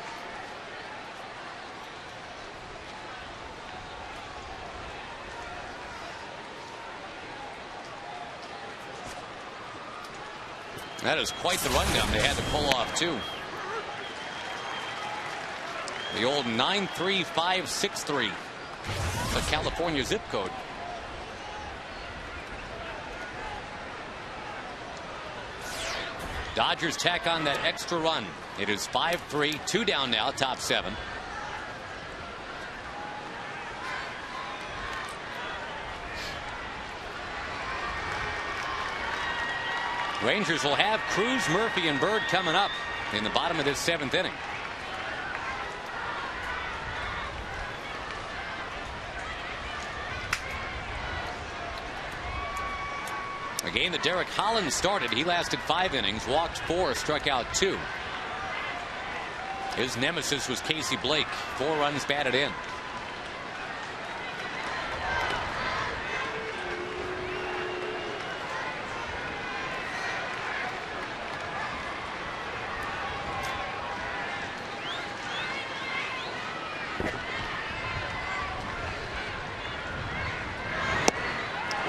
That is quite the rundown they had to pull off, too. The old 93563. The California zip code. Dodgers tack on that extra run. It is 5-3, 2 down now, top 7. Rangers will have Cruz, Murphy, and Bird coming up in the bottom of this 7th inning. A game that Derek Holland started. He lasted 5 innings, walked 4, struck out 2. His nemesis was Casey Blake. 4 runs batted in.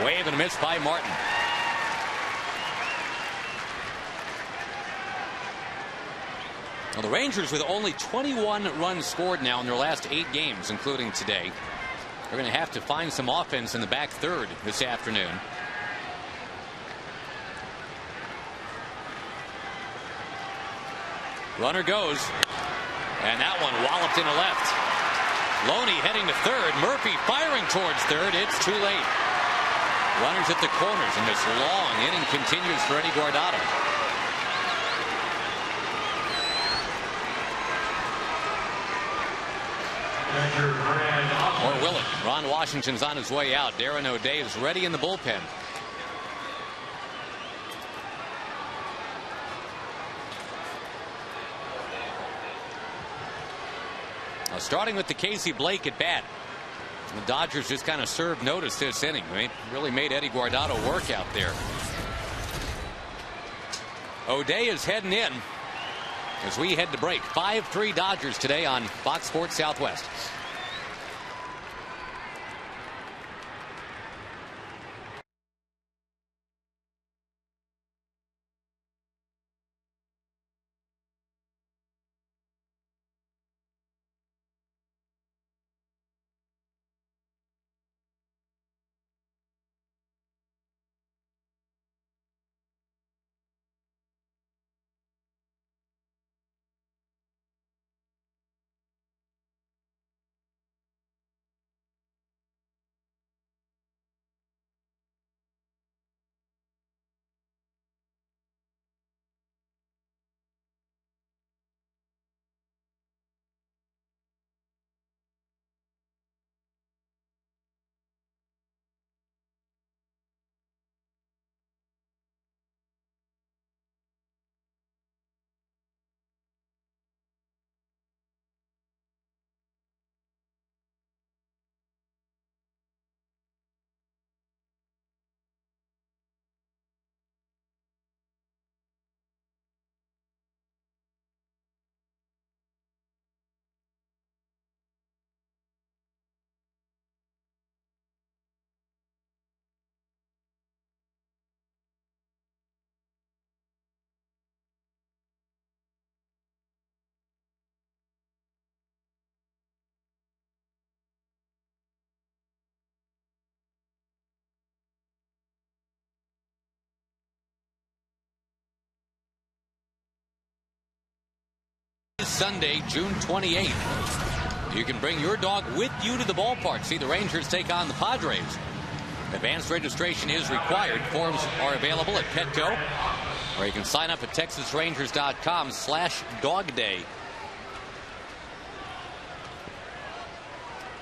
Wave and a miss by Martin. Well, the Rangers with only 21 runs scored now in their last 8 games, including today. They're going to have to find some offense in the back third this afternoon. Runner goes, and that one walloped into left. Loney heading to third. Murphy firing towards third. It's too late. Runners at the corners, and this long inning continues for Eddie Guardado. Or will it? Ron Washington's on his way out. Darren O'Day is ready in the bullpen. Now starting with the Casey Blake at bat. The Dodgers just kind of served notice this inning. They really made Eddie Guardado work out there. O'Day is heading in as we head to break. 5-3 Dodgers today on Fox Sports Southwest. Sunday, June 28th. You can bring your dog with you to the ballpark. See the Rangers take on the Padres. Advanced registration is required. Forms are available at Petco, or you can sign up at TexasRangers.com/dogday.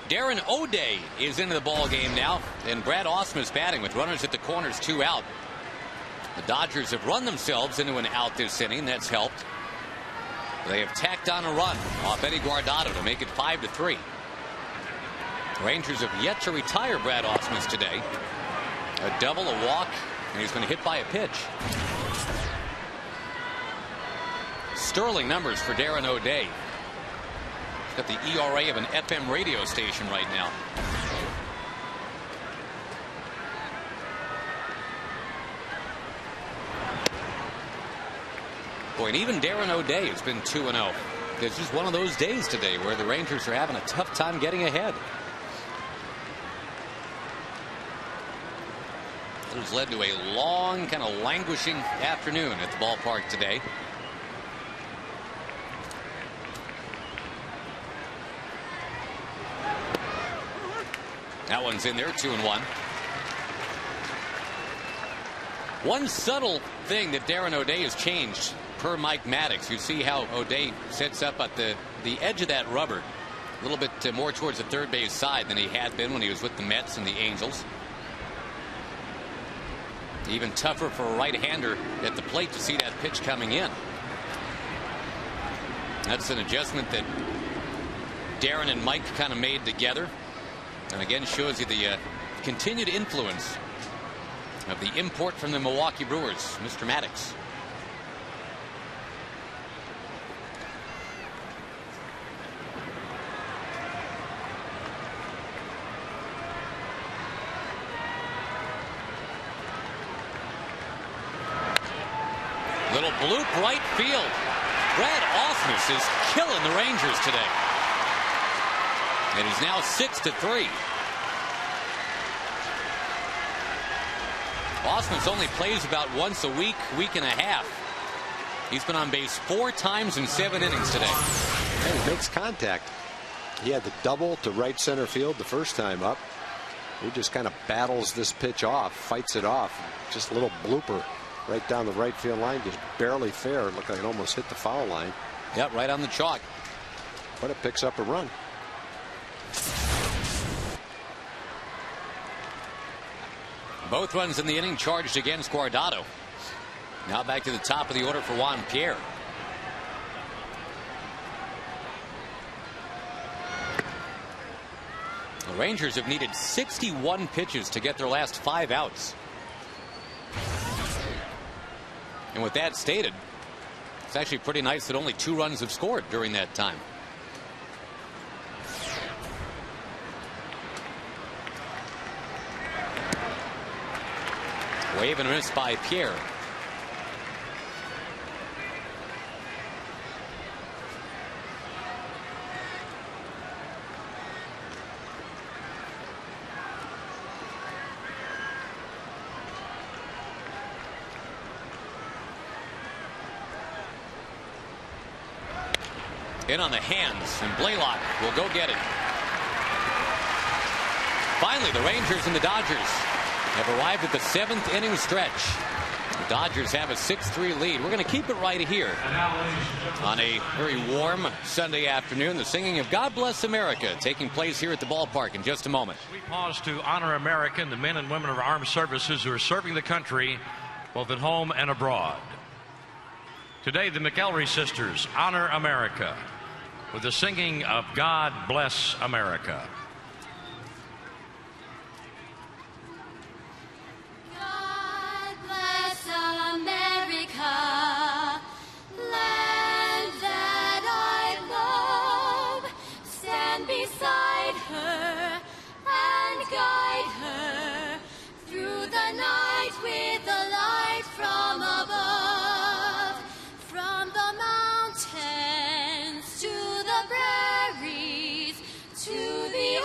Darren O'Day is into the ball game now, and Brad Ausmus batting with runners at the corners, 2 out. The Dodgers have run themselves into an out this inning. That's helped. They have tacked on a run off Eddie Guardado to make it 5-3. Rangers have yet to retire Brad Ausmus today. A double, a walk, and he's been hit by a pitch. Sterling numbers for Darren O'Day. He's got the ERA of an FM radio station right now. Boy, and even Darren O'Day has been 2-0. It's just one of those days today where the Rangers are having a tough time getting ahead. It has led to a long, kind of languishing afternoon at the ballpark today. That one's in there, 2-1. One subtle thing that Darren O'Day has changed per Mike Maddox. You see how O'Day sets up at the edge of that rubber, a little bit more towards the third base side than he had been when he was with the Mets and the Angels. Even tougher for a right-hander at the plate to see that pitch coming in. That's an adjustment that Darren and Mike kind of made together, and again shows you the continued influence of the import from the Milwaukee Brewers, Mr. Maddox. Little bloop right field. Brad Ausmus is killing the Rangers today. And he's now 6-3. Ausmus only plays about once a week, week and a half. He's been on base 4 times in 7 innings today.
And he makes contact. He had the double to right center field the first time up. He just kind of battles this pitch off, fights it off. Just a little blooper right down the right field line, just barely fair. It looked like it almost hit the foul line.
Yep, right on the chalk.
But it picks up a run.
Both runs in the inning charged against Guardado. Now back to the top of the order for Juan Pierre. The Rangers have needed 61 pitches to get their last 5 outs. And with that stated, it's actually pretty nice that only 2 runs have scored during that time. Wave and a miss by Pierre. In on the hands, and Blaylock will go get it. Finally, the Rangers and the Dodgers have arrived at the 7th inning stretch. The Dodgers have a 6-3 lead. We're going to keep it right here on a very warm Sunday afternoon. The singing of God Bless America taking place here at the ballpark in just a moment.
We pause to honor America and the men and women of our armed services who are serving the country both at home and abroad. Today, the McElry sisters honor America with the singing of God Bless America.
God bless America, land that I love. Stand beside her and guide her through the night with the light from above. From the mountains to the prairies, to the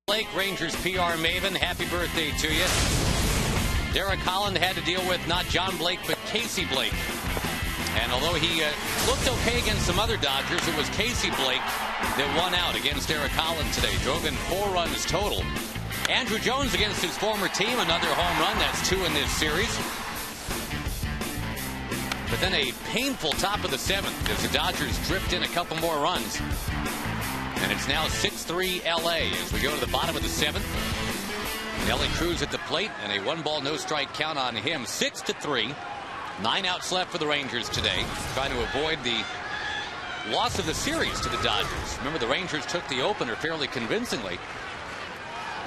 Blake, Rangers PR maven, happy birthday to you. Derek Holland had to deal with not John Blake, but Casey Blake. And although he looked okay against some other Dodgers, it was Casey Blake that won out against Derek Holland today. Drove in 4 runs total. Andrew Jones against his former team, another home run. That's 2 in this series. But then a painful top of the 7th as the Dodgers drift in a couple more runs. And it's now 6-3 LA as we go to the bottom of the 7th. Nelly Cruz at the plate and a 1-ball no strike count on him. 6-3. 9 outs left for the Rangers today, trying to avoid the loss of the series to the Dodgers. Remember, the Rangers took the opener fairly convincingly.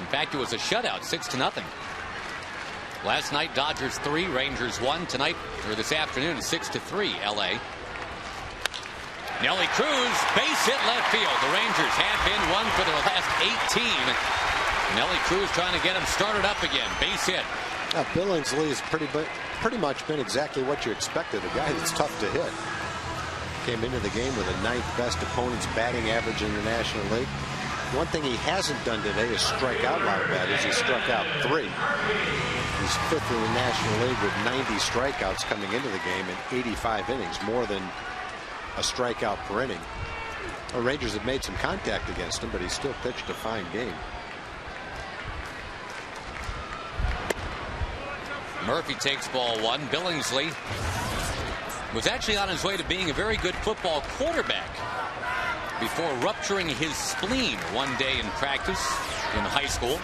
In fact, it was a shutout, 6-0. Last night, Dodgers 3, Rangers 1. Tonight, or this afternoon, 6-3 LA. Nelly Cruz, base hit left field. The Rangers have been 1 for their last 18. Nelly Cruz trying to get him started up again. Base hit.
Now, Billingsley has pretty much been exactly what you expected. A guy that's tough to hit. Came into the game with a 9th best opponent's batting average in the National League. One thing he hasn't done today is strike out a lot of batters. He struck out 3. He's 5th in the National League with 90 strikeouts coming into the game in 85 innings, more than a strikeout per inning. The Rangers have made some contact against him, but he still pitched a fine game.
Murphy takes ball 1. Billingsley was actually on his way to being a very good football quarterback before rupturing his spleen one day in practice in high school.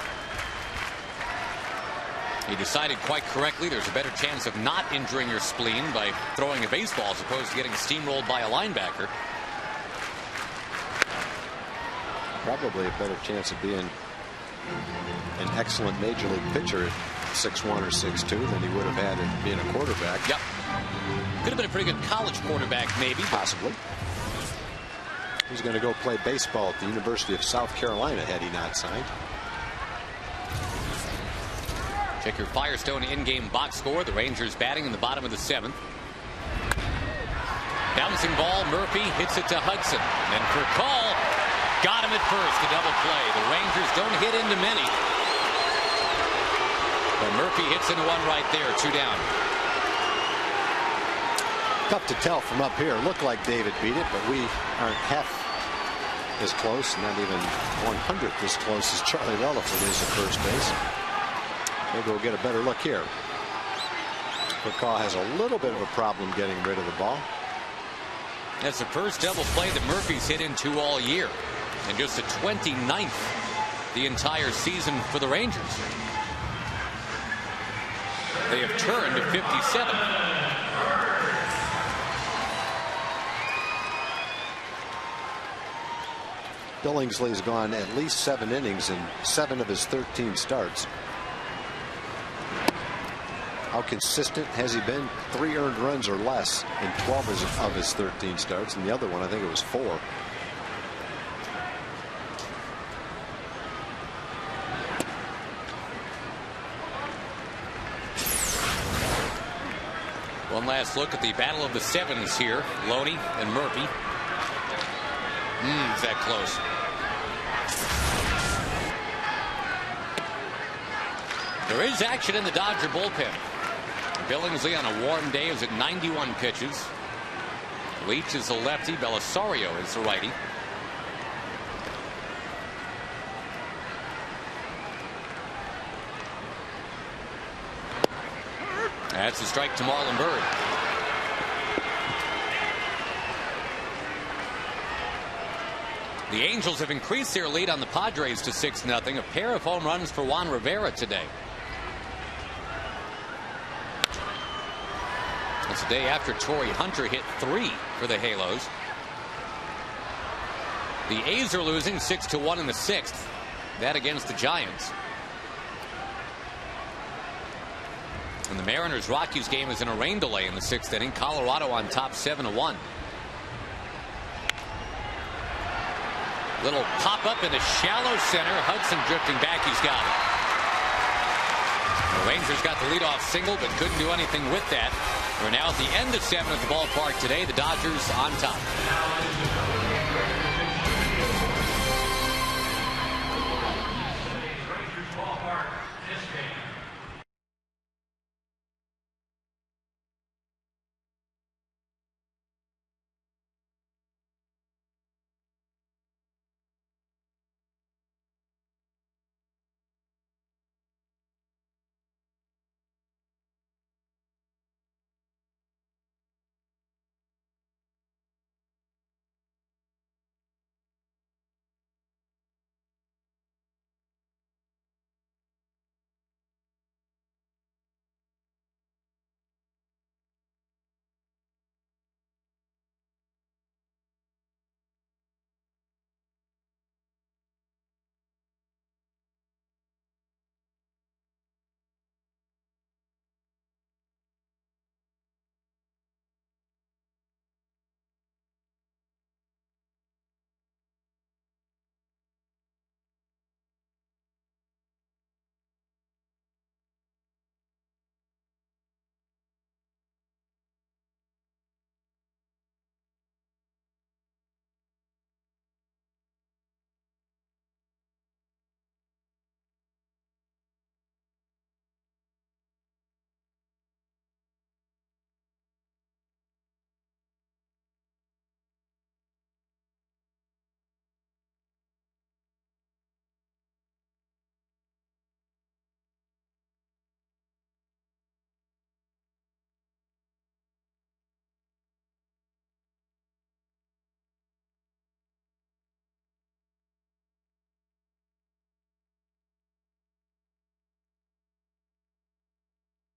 He decided quite correctly there's a better chance of not injuring your spleen by throwing a baseball as opposed to getting steamrolled by a linebacker.
Probably a better chance of being an excellent major league pitcher at 6'1" or 6'2" than he would have had at being a quarterback.
Yep. Could have been a pretty good college quarterback, maybe.
Possibly. He's going to go play baseball at the University of South Carolina had he not signed.
Check your Firestone in-game box score. The Rangers batting in the bottom of the 7th. Bouncing ball. Murphy hits it to Hudson. And for call, got him at first. The double play. The Rangers don't hit into many. But Murphy hits into one right there. 2 down.
Tough to tell from up here. Looked like David beat it, but we aren't half as close, not even 100th as close as Charlie Relaford is at first base. Maybe we'll get a better look here. McCaw has a little bit of a problem getting rid of the ball.
That's the first double play that Murphy's hit into all year, and just the 29th the entire season for the Rangers. They have turned to 57.
Billingsley's gone at least 7 innings in 7 of his 13 starts. How consistent has he been? 3 earned runs or less in 12 of his 13 starts, and the other one, I think it was 4.
One last look at the battle of the 7s here. Loney and Murphy. Is that close? There is action in the Dodger bullpen. Billingsley on a warm day is at 91 pitches. Leach is the lefty. Belisario is the righty. That's a strike to Marlon Byrd. The Angels have increased their lead on the Padres to 6-0. A pair of home runs for Juan Rivera today. It's the day after Torrey Hunter hit 3 for the Halos. The A's are losing 6-1 in the 6th. That against the Giants. And the Mariners-Rockies game is in a rain delay in the 6th inning. Colorado on top 7-1. Little pop-up in the shallow center. Hudson drifting back. He's got it. The Rangers got the leadoff single, but couldn't do anything with that. We're now at the end of 7 at the ballpark today. The Dodgers on top.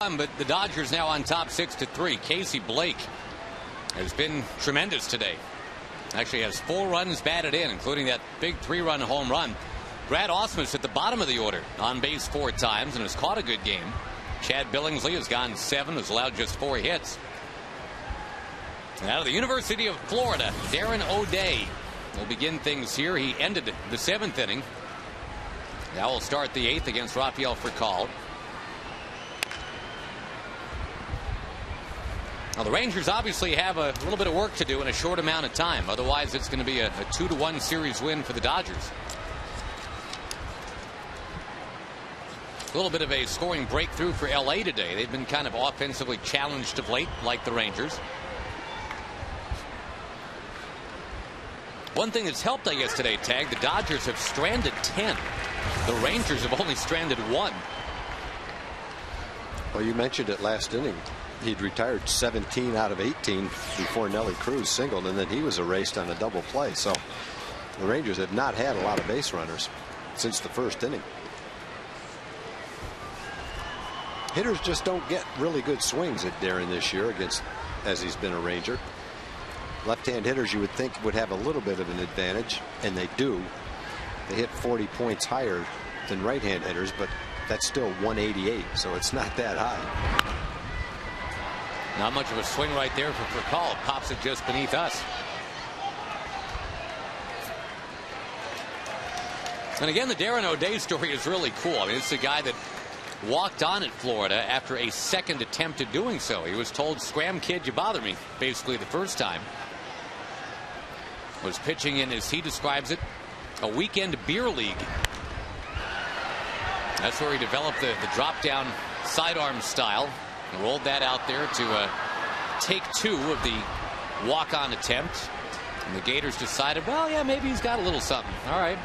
But the Dodgers now on top 6-3. Casey Blake has been tremendous today. Actually has 4 runs batted in, including that big 3-run home run. Brad Ausmus at the bottom of the order, on base 4 times and has caught a good game. Chad Billingsley has gone 7, has allowed just 4 hits. And out of the University of Florida, Darren O'Day will begin things here. He ended the 7th inning. Now we'll start the 8th against Rafael Furcal. Now the Rangers obviously have a little bit of work to do in a short amount of time. Otherwise, it's going to be a 2-1 series win for the Dodgers. A little bit of a scoring breakthrough for LA today. They've been kind of offensively challenged of late, like the Rangers. One thing that's helped, I guess, today, Tag, the Dodgers have stranded 10. The Rangers have only stranded 1.
Well, you mentioned it last inning. He'd retired 17 out of 18 before Nelly Cruz singled, and then he was erased on a double play. So the Rangers have not had a lot of base runners since the first inning. Hitters just don't get really good swings at Darren this year as he's been a Ranger. Left-hand hitters you would think would have a little bit of an advantage, and they do. They hit 40 points higher than right-hand hitters, but that's still 188, so it's not that high.
Not much of a swing right there for Furcal. Pops it just beneath us. And again, the Darren O'Day story is really cool. I mean, it's a guy that walked on at Florida after a second attempt at doing so. He was told, "Scram, kid, you bother me," basically the first time. Was pitching in, as he describes it, a weekend beer league. That's where he developed the drop-down sidearm style and rolled that out there to take 2 of the walk-on attempt. And the Gators decided, well, yeah, maybe he's got a little something. All right.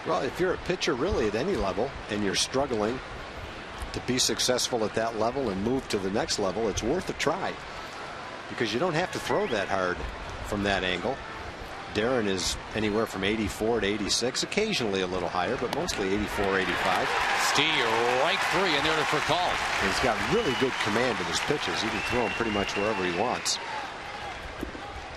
Well, if you're a pitcher really at any level and you're struggling to be successful at that level and move to the next level, it's worth a try, because you don't have to throw that hard from that angle. Darren is anywhere from 84 to 86, occasionally a little higher, but mostly 84, 85.
Strike 3 in there to Furcal.
He's got really good command of his pitches. He can throw them pretty much wherever he wants.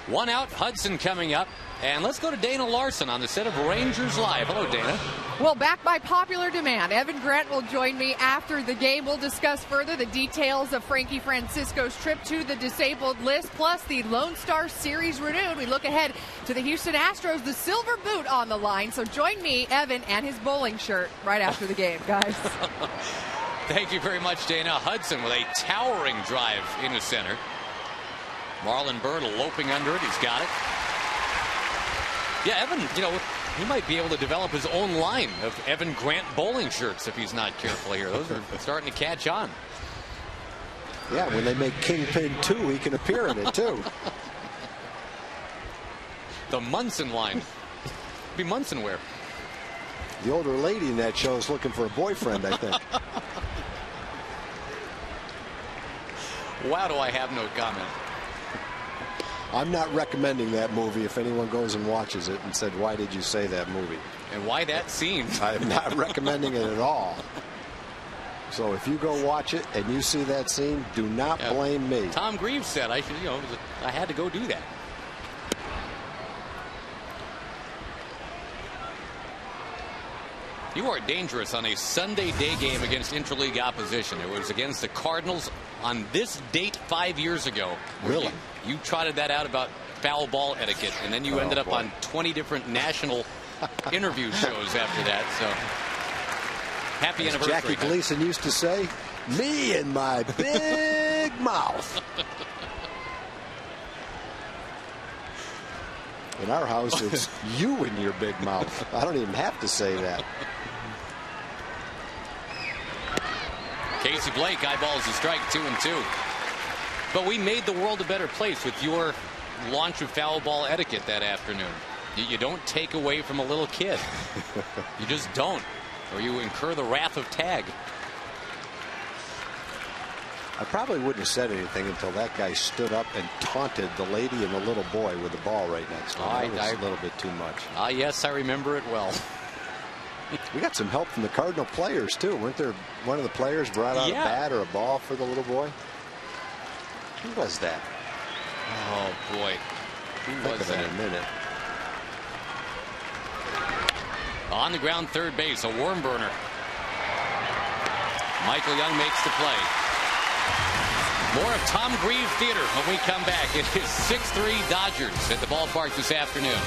1 out, Hudson coming up. And let's go to Dana Larson on the set of Rangers Live. Hello, Dana.
Well, back by popular demand, Evan Grant will join me after the game. We'll discuss further the details of Frankie Francisco's trip to the disabled list, plus the Lone Star Series renewed. We look ahead to the Houston Astros, the silver boot on the line. So join me, Evan, and his bowling shirt right after the game, guys.
Thank you very much, Dana. Hudson with a towering drive into center. Marlon Byrd loping under it. He's got it. Yeah, Evan, you know, he might be able to develop his own line of Evan Grant bowling shirts if he's not careful here. Those are starting to catch on.
Yeah, when they make Kingpin 2, he can appear in it, too.
The Munson line. Be Munson wear.
The older lady in that show is looking for a boyfriend, I think.
Wow, do I have no comment.
I'm not recommending that movie if anyone goes and watches it and said, why did you say that movie?
And why that scene?
I'm not recommending it at all. So if you go watch it and you see that scene, do not blame me.
Tom Greaves said I should, you know, I had to go do that. You are dangerous on a Sunday day game against interleague opposition. It was against the Cardinals on this date 5 years ago.
Really?
You trotted that out about foul ball etiquette, and then you ended up on 20 different national interview shows after that. So happy anniversary.
Jackie Gleason used to say, me and my big mouth. In our house, it's you and your big mouth. I don't even have to say that.
Casey Blake eyeballs the strike, 2-2. But we made the world a better place with your launch of foul ball etiquette that afternoon. You don't take away from a little kid. You just don't, or you incur the wrath of Tag.
I probably wouldn't have said anything until that guy stood up and taunted the lady and the little boy with the ball right next to him. That was a little bit too much.
Yes, I remember it well.
We got some help from the Cardinal players too. Weren't there? One of the players brought out a bat or a ball for the little boy. Who was that?
Oh boy, who was that?
In a minute.
On the ground, third base, a worm burner. Michael Young makes the play. More of Tom Grieve Theater when we come back. It is 6-3 Dodgers at the ballpark this afternoon.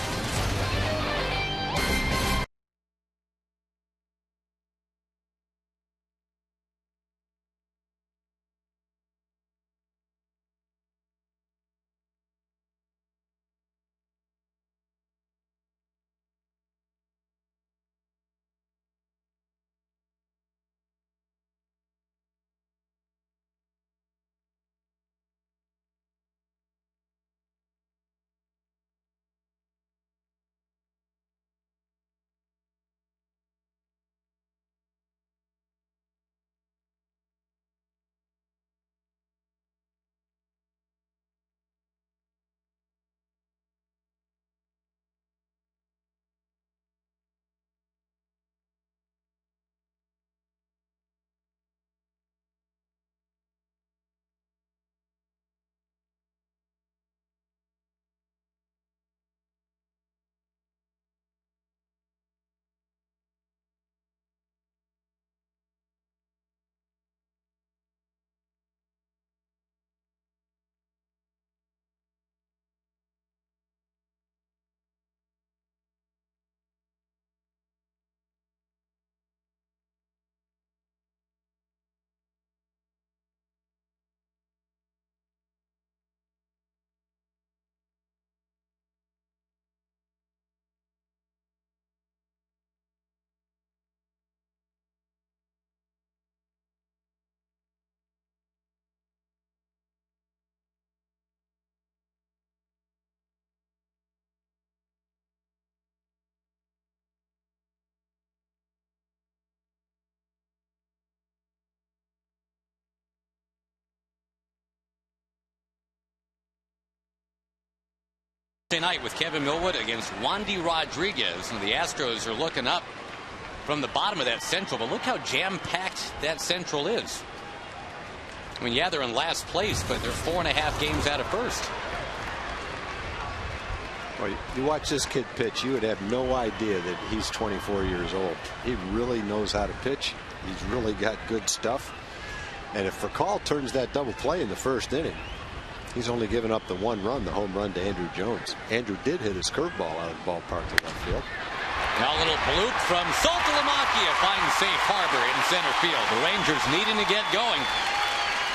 Night with Kevin Millwood against Wandy Rodriguez, and the Astros are looking up from the bottom of that Central, but look how jam-packed that Central is. I mean, yeah, they're in last place, but they're 4.5 games out of first.
Well, you watch this kid pitch, you would have no idea that he's 24 years old. He really knows how to pitch. He's really got good stuff. And if Vercal turns that double play in the first inning, he's only given up the 1 run, the home run to Andrew Jones. Andrew did hit his curveball out of the ballpark to left field.
Now a little bloop from Saltalamacchia finds safe harbor in center field. The Rangers needing to get going.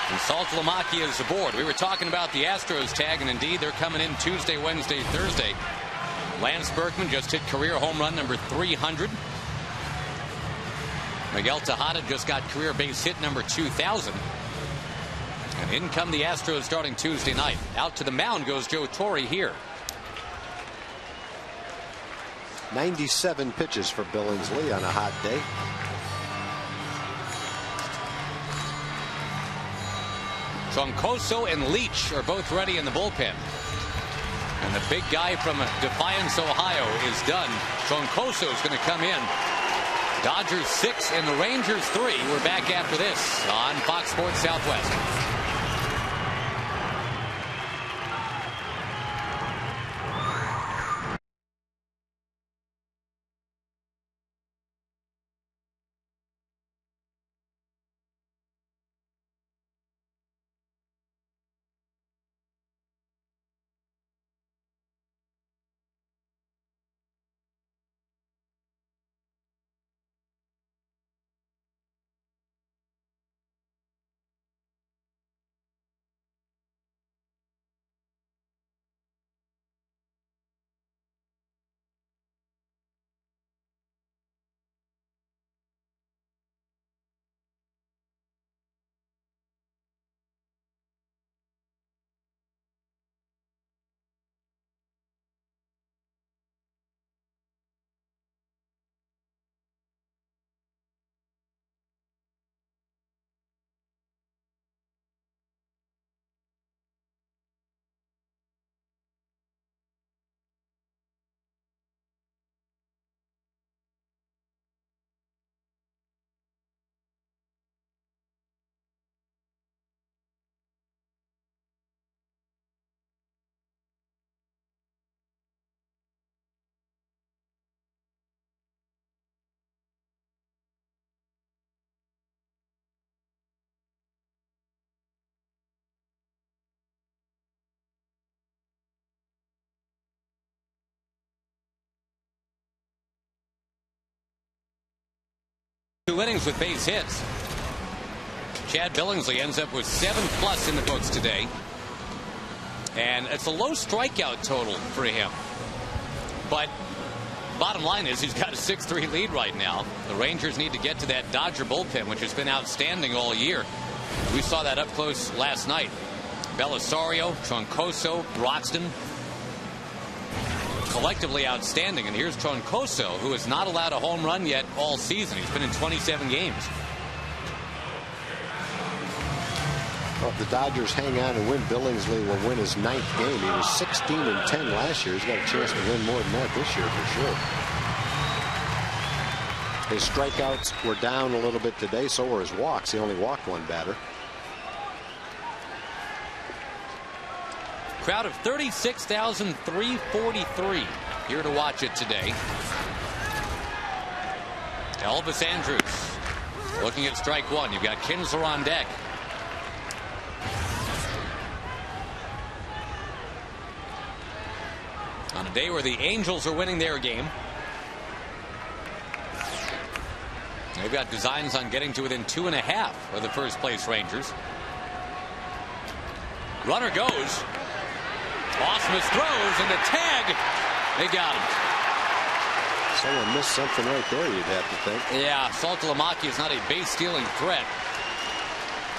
And Saltalamacchia is aboard. We were talking about the Astros tag, and indeed they're coming in Tuesday, Wednesday, Thursday. Lance Berkman just hit career home run number 300. Miguel Tejada just got career base hit number 2,000. And in come the Astros starting Tuesday night. Out to the mound goes Joe Torre here.
97 pitches for Billingsley on a hot day.
Troncoso and Leach are both ready in the bullpen. And the big guy from Defiance, Ohio is done. Troncoso is going to come in. Dodgers 6 and the Rangers 3. We're back after this on Fox Sports Southwest. 2 innings with base hits. Chad Billingsley ends up with 7+ in the books today. And it's a low strikeout total for him. But bottom line is he's got a 6-3 lead right now. The Rangers need to get to that Dodger bullpen, which has been outstanding all year. We saw that up close last night. Belisario, Troncoso, Broxton. Collectively outstanding. And here's Troncoso, who has not allowed a home run yet all season. He's been in 27 games.
Well, if the Dodgers hang on and win, Billingsley will win his 9th game. He was 16-10 last year. He's got a chance to win more than that this year for sure. His strikeouts were down a little bit today. So were his walks. He only walked 1 batter.
Crowd of 36,343 here to watch it today. Elvis Andrus looking at strike 1. You've got Kinsler on deck. On a day where the Angels are winning their game. They've got designs on getting to within 2.5 of the first place Rangers. Runner goes. Ausmus throws, and the tag. They got him.
Someone missed something right there, you'd have to think.
Yeah, Saltalamacchia is not a base-stealing threat.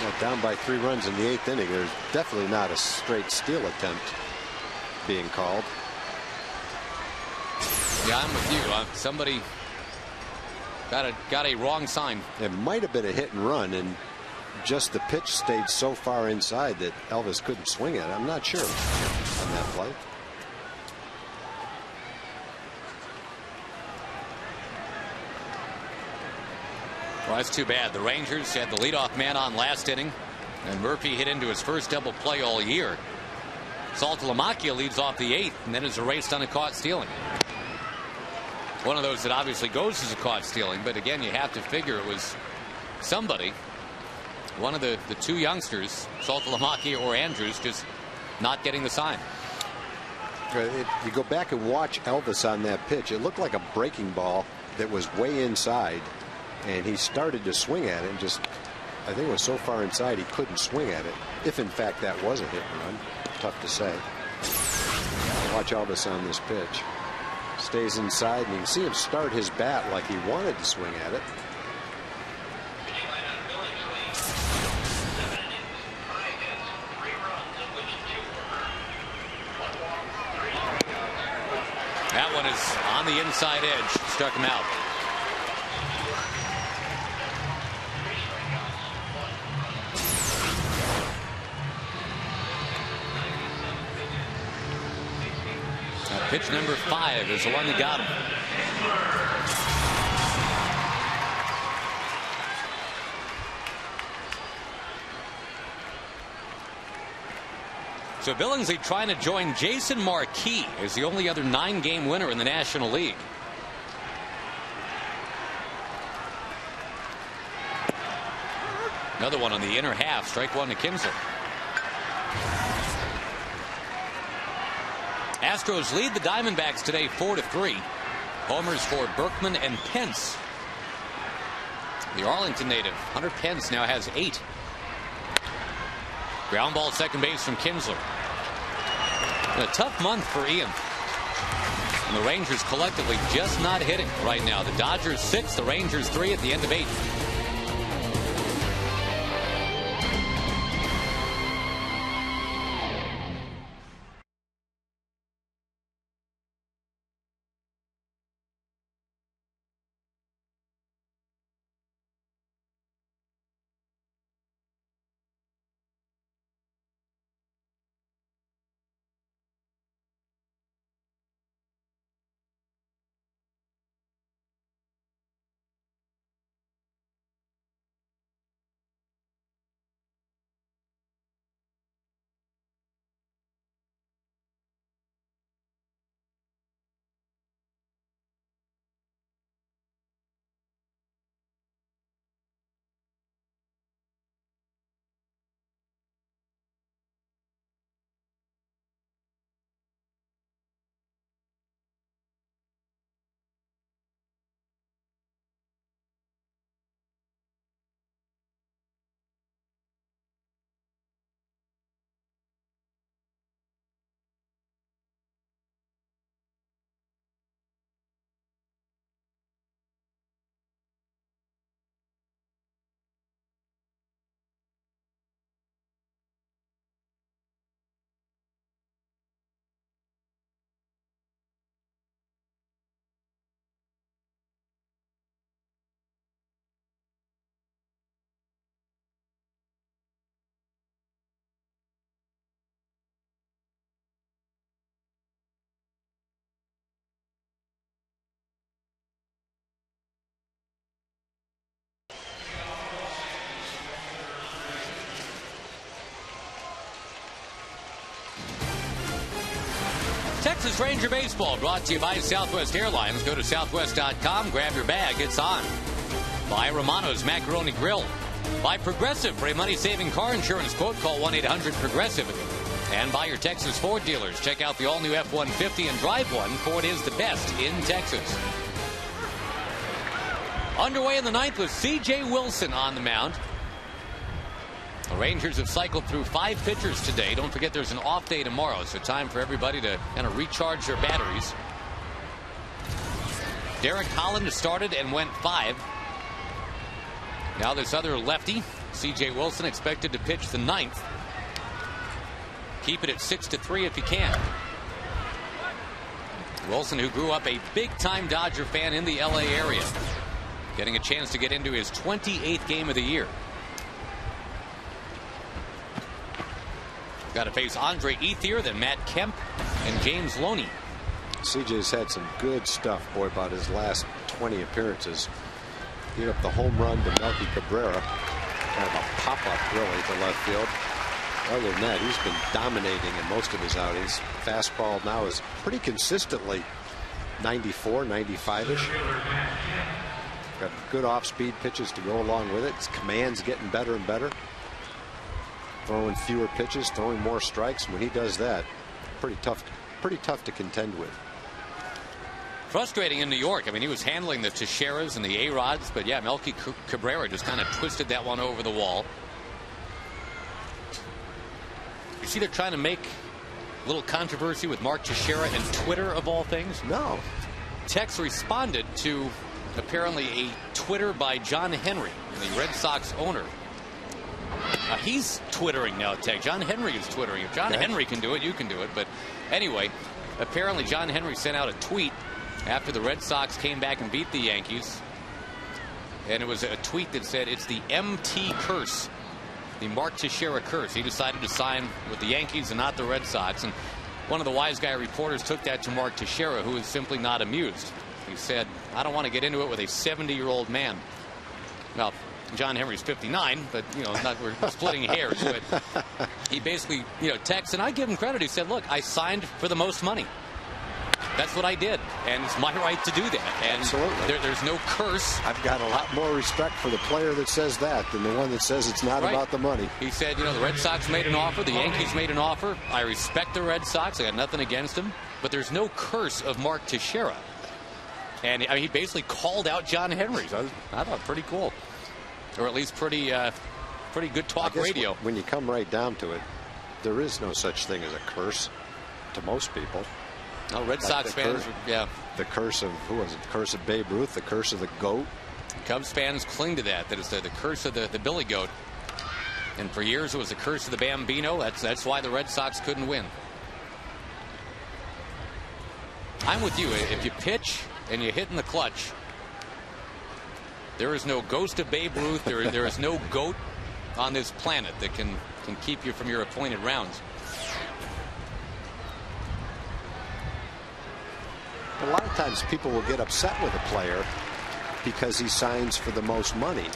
Well, down by 3 runs in the 8th inning. There's definitely not a straight steal attempt being called.
Yeah, I'm with you. Somebody got a wrong sign.
It might have been a hit and run, and just the pitch stayed so far inside that Elvis couldn't swing at it. I'm not sure on that play.
Well, that's too bad. The Rangers had the leadoff man on last inning, and Murphy hit into his first double play all year. Saltalamacchia leads off the 8th and then is erased on a caught stealing. One of those that obviously goes as a caught stealing, but again, you have to figure it was somebody, one of the 2 youngsters, Saltalamacchia or Andrews, just not getting the sign.
You go back and watch Elvis on that pitch. It looked like a breaking ball that was way inside, and he started to swing at it and just, I think it was so far inside he couldn't swing at it. If in fact that was a hit and run, tough to say. Watch Elvis on this pitch. Stays inside, and you can see him start his bat like he wanted to swing at it.
That one is on the inside edge. Struck him out. Pitch number 5 is the one that got him. So Billingsley trying to join Jason Marquis as the only other 9-game winner in the National League. Another one on the inner half. Strike 1 to Kinsler. Astros lead the Diamondbacks today 4-3. Homers for Berkman and Pence. The Arlington native Hunter Pence now has 8. Ground ball second base from Kinsler. A tough month for Ian. And the Rangers collectively just not hitting right now. The Dodgers 6, the Rangers 3 at the end of 8. Texas Ranger Baseball brought to you by Southwest Airlines. Go to southwest.com, grab your bag, it's on. By Romano's Macaroni Grill. By Progressive. For a money-saving car insurance quote, call 1-800-PROGRESSIVE. And by your Texas Ford dealers. Check out the all-new F-150 and drive one. Ford is the best in Texas. Underway in the ninth with C.J. Wilson on the mound. The Rangers have cycled through 5 pitchers today. Don't forget there's an off day tomorrow, so time for everybody to kind of recharge their batteries. Derek Holland started and went 5. Now this other lefty, C.J. Wilson, expected to pitch the 9th. Keep it at 6-3 if you can. Wilson, who grew up a big-time Dodger fan in the L.A. area, getting a chance to get into his 28th game of the year. Got to face Andre Ethier, then Matt Kemp, and James Loney.
CJ's had some good stuff, boy, about his last 20 appearances. He hit up the home run to Melky Cabrera. Kind of a pop-up, really, to left field. Other than that, he's been dominating in most of his outings. Fastball now is pretty consistently 94, 95-ish. Got good off-speed pitches to go along with it. His command's getting better and better. Throwing fewer pitches, throwing more strikes. When he does that, pretty tough to contend with.
Frustrating in New York. I mean, he was handling the Teixeiras and the A-Rods, but yeah, Melky Cabrera just kind of twisted that one over the wall. You see they're trying to make a little controversy with Mark Teixeira and Twitter, of all things?
No.
Tex responded to apparently a Twitter by John Henry, the Red Sox owner. He's twittering now, Tex. John Henry is twittering. If John Henry can do it, you can do it. But anyway, apparently John Henry sent out a tweet after the Red Sox came back and beat the Yankees. And it was a tweet that said it's the MT curse, the Mark Teixeira curse. He decided to sign with the Yankees and not the Red Sox. And one of the wise guy reporters took that to Mark Teixeira, who is simply not amused. He said, I don't want to get into it with a 70-year-old man. Well, John Henry's 59, but, you know, we're splitting hairs. But he basically, you know, texted, and I give him credit. He said, look, I signed for the most money. That's what I did, and it's my right to do that. And
absolutely.
There's no curse.
I've got a lot more respect for the player that says that than the one that says it's not about the money.
He said, you know, the Red Sox made an offer. The Yankees made an offer. I respect the Red Sox. I got nothing against them. But there's no curse of Mark Teixeira. And I mean, he basically called out John Henry. So I thought pretty cool. Or at least pretty good talk radio.
When you come right down to it, there is no such thing as a curse to most people.
No, Red Sox fans, yeah.
The curse of, who was it? The curse of Babe Ruth, the curse of the GOAT.
Cubs fans cling to that it's the curse of the Billy Goat. And for years it was the curse of the Bambino. That's why the Red Sox couldn't win. I'm with you. If you pitch and you hit in the clutch, there is no ghost of Babe Ruth. There is no GOAT on this planet that can keep you from your appointed rounds.
A lot of times people will get upset with a player because he signs for the most money.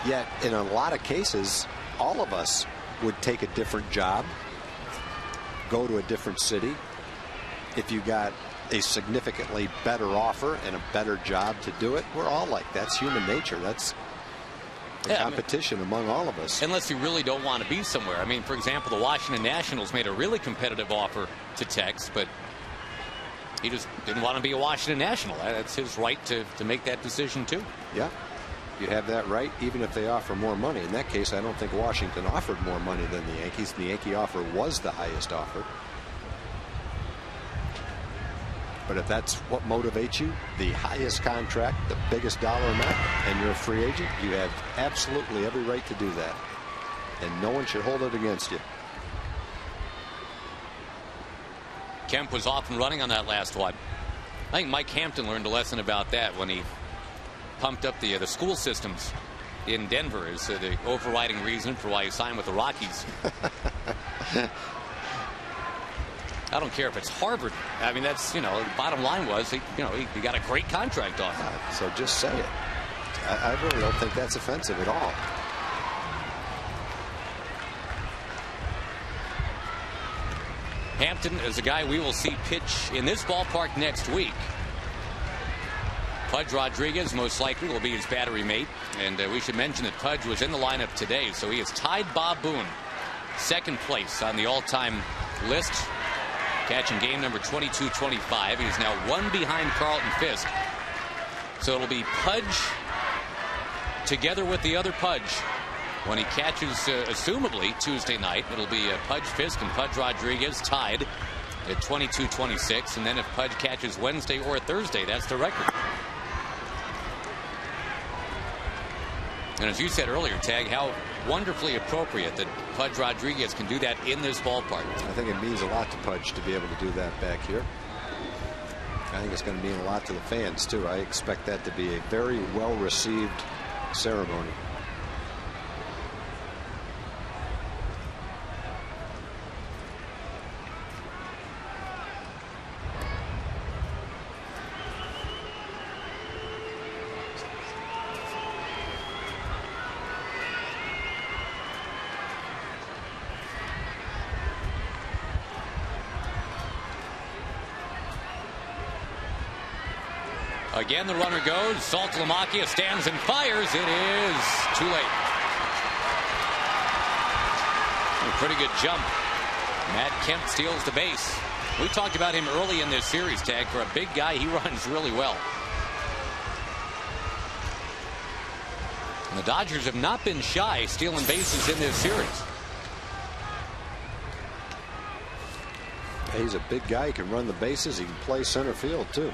Yet in a lot of cases, all of us would take a different job, go to a different city. If you got a significantly better offer and a better job to do it, we're all like that. That's human nature. That's the competition among all of us.
Unless you really don't want to be somewhere. I mean, for example, the Washington Nationals made a really competitive offer to Tex, but he just didn't want to be a Washington National. That's his right to make that decision, too.
Yeah, you have that right, even if they offer more money. In that case, I don't think Washington offered more money than the Yankees. The Yankee offer was the highest offer. But if that's what motivates you, the highest contract, the biggest dollar amount, and you're a free agent, you have absolutely every right to do that. And no one should hold it against you.
Kemp was off and running on that last one. I think Mike Hampton learned a lesson about that when he pumped up the school systems in Denver as the overriding reason for why he signed with the Rockies. I don't care if it's Harvard. I mean, that's, you know, the bottom line was, he got a great contract off it.
So just say it. I really don't think that's offensive at all.
Hampton is a guy we will see pitch in this ballpark next week. Pudge Rodriguez most likely will be his battery mate. And we should mention that Pudge was in the lineup today, so he has tied Bob Boone, second place on the all-time list, catching game number 22-25. He's now one behind Carlton Fisk. So it'll be Pudge together with the other Pudge when he catches, assumably, Tuesday night. It'll be Pudge Fisk and Pudge Rodriguez tied at 22-26. And then if Pudge catches Wednesday or Thursday, that's the record. And as you said earlier, Tag, how wonderfully appropriate that Pudge Rodriguez can do that in this ballpark.
I think it means a lot to Pudge to be able to do that back here. I think it's going to mean a lot to the fans, too. I expect that to be a very well-received ceremony.
Again, the runner goes. Saltalamacchia stands and fires. It is too late. A pretty good jump. Matt Kemp steals the base. We talked about him early in this series, Tag. For a big guy, he runs really well. And the Dodgers have not been shy stealing bases in this series.
He's a big guy. He can run the bases. He can play center field, too.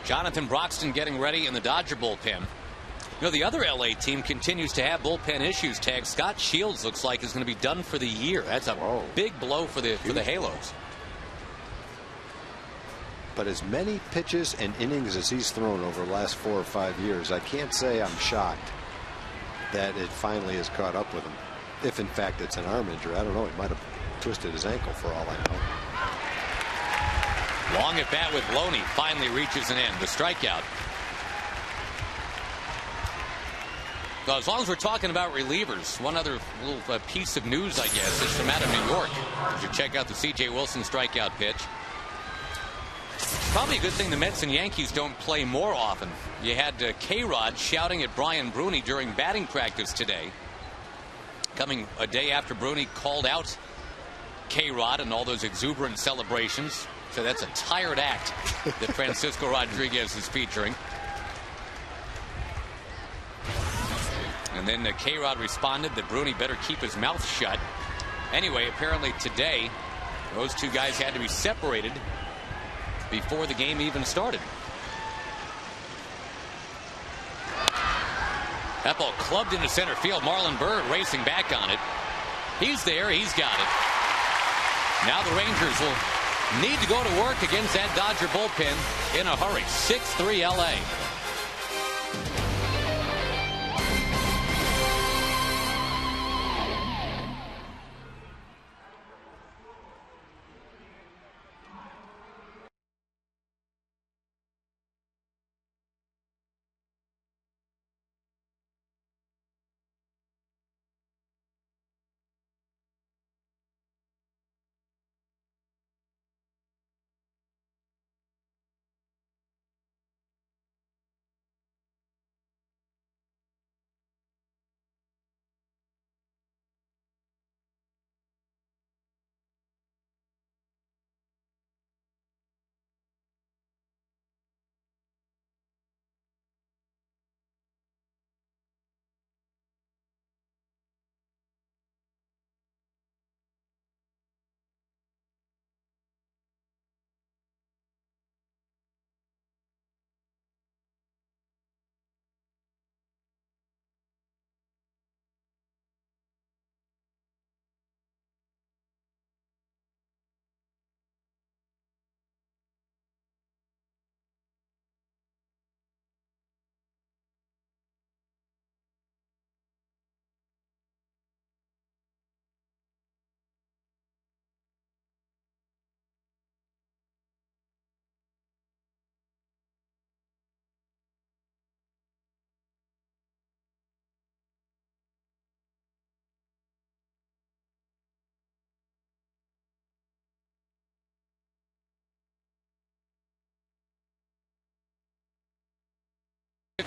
Jonathan Broxton getting ready in the Dodger bullpen. You know, the other LA team continues to have bullpen issues, Tag. Scott Shields looks like is going to be done for the year. That's a big blow for the Halos.
But as many pitches and innings as he's thrown over the last 4 or 5 years, I can't say I'm shocked that it finally has caught up with him. If in fact it's an arm injury, I don't know. He might have twisted his ankle for all I know.
Long at bat with Loney finally reaches an end. The strikeout. So as long as we're talking about relievers, one other little piece of news, I guess, is from out of New York. You should check out the C.J. Wilson strikeout pitch. Probably a good thing the Mets and Yankees don't play more often. You had K-Rod shouting at Brian Bruni during batting practice today, coming a day after Bruni called out K-Rod and all those exuberant celebrations. So that's a tired act that Francisco Rodriguez is featuring. And then K-Rod responded that Bruni better keep his mouth shut. Anyway, apparently today, those two guys had to be separated before the game even started. That ball clubbed into center field. Marlon Byrd racing back on it. He's there. He's got it. Now the Rangers will need to go to work against that Dodger bullpen in a hurry. 6-3 LA.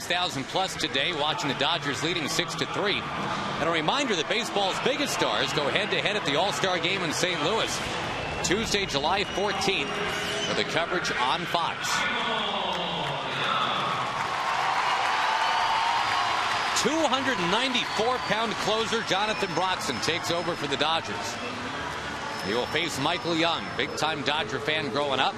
6,000 plus today watching the Dodgers leading 6-3. And a reminder that baseball's biggest stars go head-to-head at the All-Star Game in St. Louis Tuesday, July 14th for the coverage on Fox. 294-pound closer Jonathan Broxton takes over for the Dodgers. He will face Michael Young, big-time Dodger fan growing up.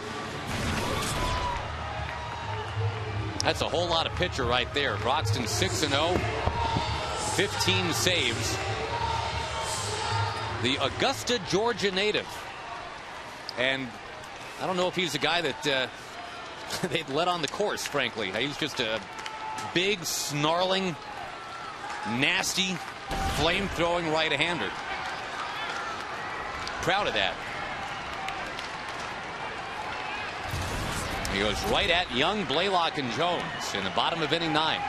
That's a whole lot of pitcher right there. Broxton 6-0, 15 saves. The Augusta, Georgia native. And I don't know if he's a guy that they'd let on the course, frankly. He's just a big, snarling, nasty, flame-throwing right-hander. Proud of that. He goes right at Young, Blaylock, and Jones in the bottom of inning 9.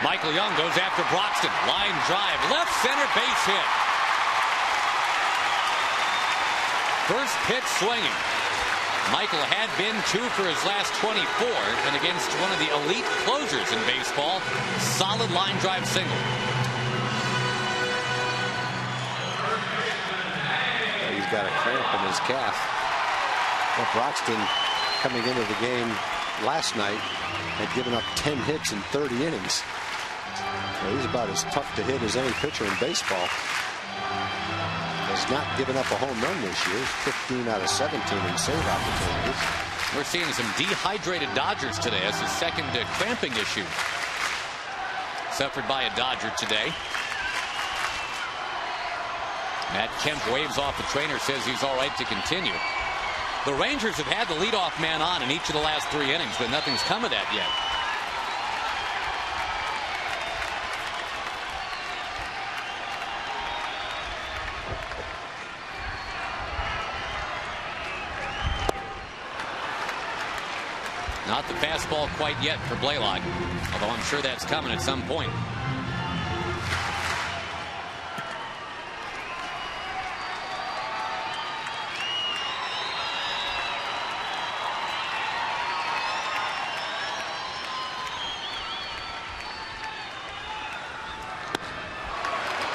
Michael Young goes after Broxton. Line drive, left center base hit. First pitch swinging. Michael had been 2 for his last 24, and against one of the elite closers in baseball, solid line drive single.
He's got a cramp in his calf. Well, Broxton, coming into the game last night, had given up 10 hits in 30 innings. So he's about as tough to hit as any pitcher in baseball. Has not given up a home run this year. 15 out of 17 in save opportunities.
We're seeing some dehydrated Dodgers today. That's his second cramping issue suffered by a Dodger today. Matt Kemp waves off the trainer, says he's all right to continue. The Rangers have had the leadoff man on in each of the last 3 innings, but nothing's come of that yet. Not the fastball quite yet for Blaylock, although I'm sure that's coming at some point.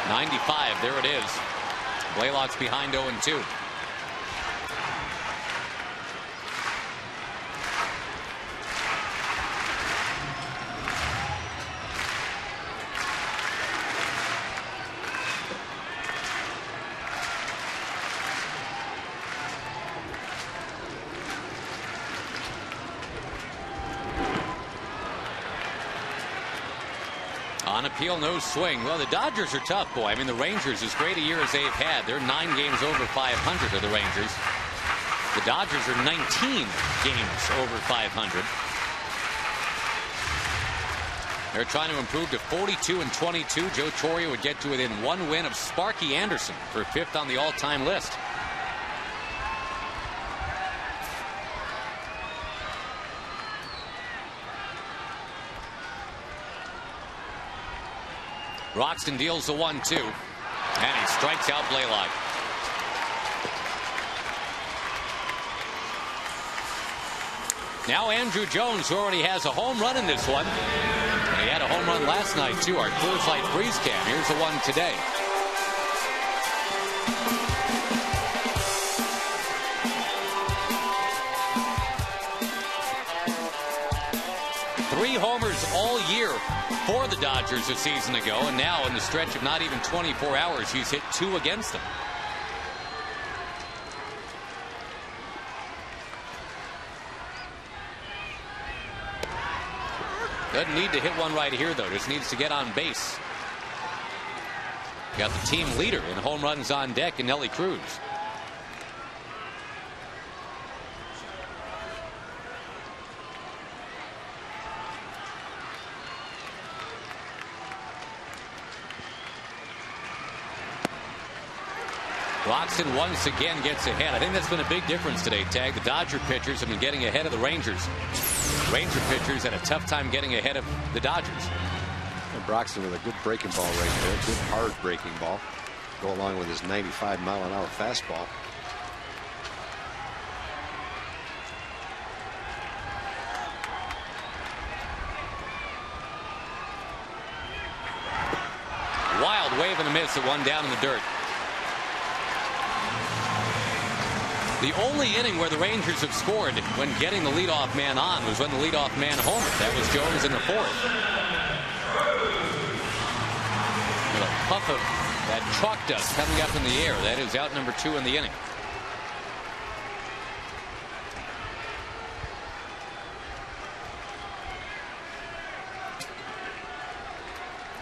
.95, there it is. Blaylock's behind 0-2. On appeal, no swing. Well, the Dodgers are tough, boy. I mean, the Rangers, as great a year as they've had, they're 9 games over 500 of the Rangers. The Dodgers are 19 games over 500. They're trying to improve to 42-22. Joe Torre would get to within 1 win of Sparky Anderson for 5th on the all-time list. Broxton deals the 1-2, and he strikes out Blaylock. Now Andrew Jones, who already has a home run in this one. And he had a home run last night, too. Our Coors Light Freeze Cam. Here's the one today. Three homers all year for the Dodgers a season ago, and now in the stretch of not even 24 hours, he's hit 2 against them. Doesn't need to hit one right here, though. Just needs to get on base. Got the team leader in home runs on deck in Nelly Cruz. Broxton once again gets ahead. I think that's been a big difference today, Tag. The Dodger pitchers have been getting ahead of the Rangers. Ranger pitchers had a tough time getting ahead of the Dodgers.
And Broxton with a good breaking ball right there. Good hard breaking ball. Go along with his 95-mile-an-hour fastball.
swave and a miss at one down in the dirt. The only inning where the Rangers have scored when getting the leadoff man on was when the leadoff man homered. That was Jones in the fourth. With a puff of that chalk dust coming up in the air. That is out number 2 in the inning.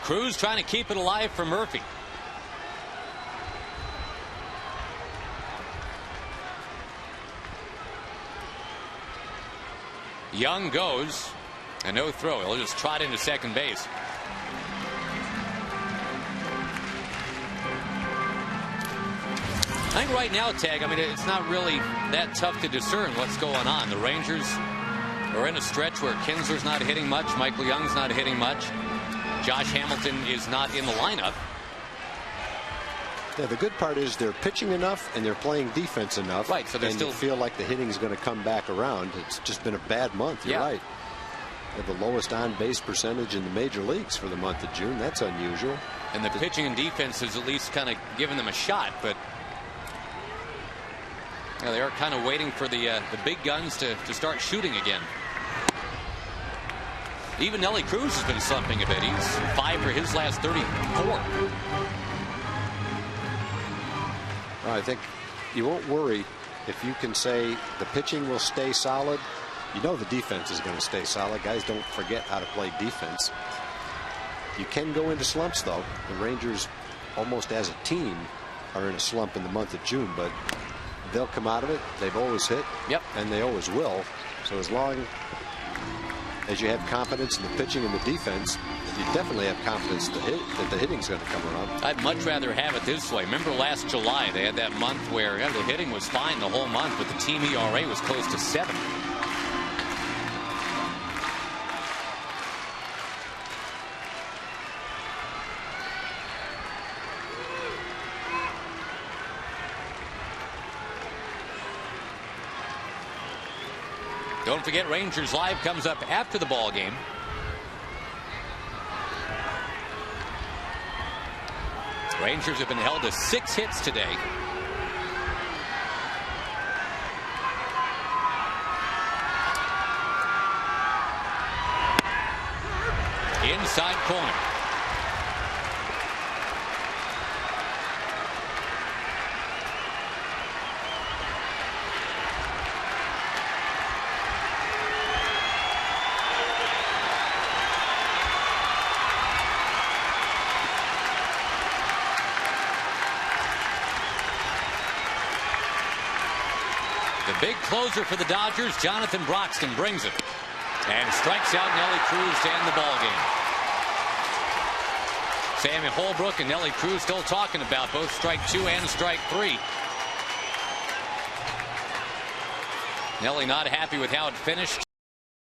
Cruz trying to keep it alive for Murphy. Young goes, and no throw. He'll just trot into second base. I think right now, Tag, I mean, it's not really that tough to discern what's going on. The Rangers are in a stretch where Kinsler's not hitting much. Michael Young's not hitting much. Josh Hamilton is not in the lineup.
Yeah, the good part is they're pitching enough and they're playing defense enough.
Right, so they still
feel like the hitting's going to come back around. It's just been a bad month. You're right. They have the lowest on-base percentage in the major leagues for the month of June. That's unusual.
And the pitching and defense has at least kind of given them a shot, but they are kind of waiting for the big guns to start shooting again. Even Nelly Cruz has been slumping a bit. He's 5 for his last 34.
I think you won't worry if you can say the pitching will stay solid. You know the defense is going to stay solid. Guys don't forget how to play defense. You can go into slumps, though. The Rangers, almost as a team, are in a slump in the month of June, but they'll come out of it. They've always hit, and they always will. So as long as you have confidence in the pitching and the defense, you definitely have confidence that the hitting's going to come around.
I'd much rather have it this way. Remember last July, they had that month where the hitting was fine the whole month, but the team ERA was close to 7. Don't forget, Rangers Live comes up after the ball game. Rangers have been held to 6 hits today. Inside corner. Big closer for the Dodgers, Jonathan Broxton brings it and strikes out Nelly Cruz to end the ball game. Sammy Holbrook and Nelly Cruz still talking about both strike 2 and strike 3. Nelly not happy with how it finished.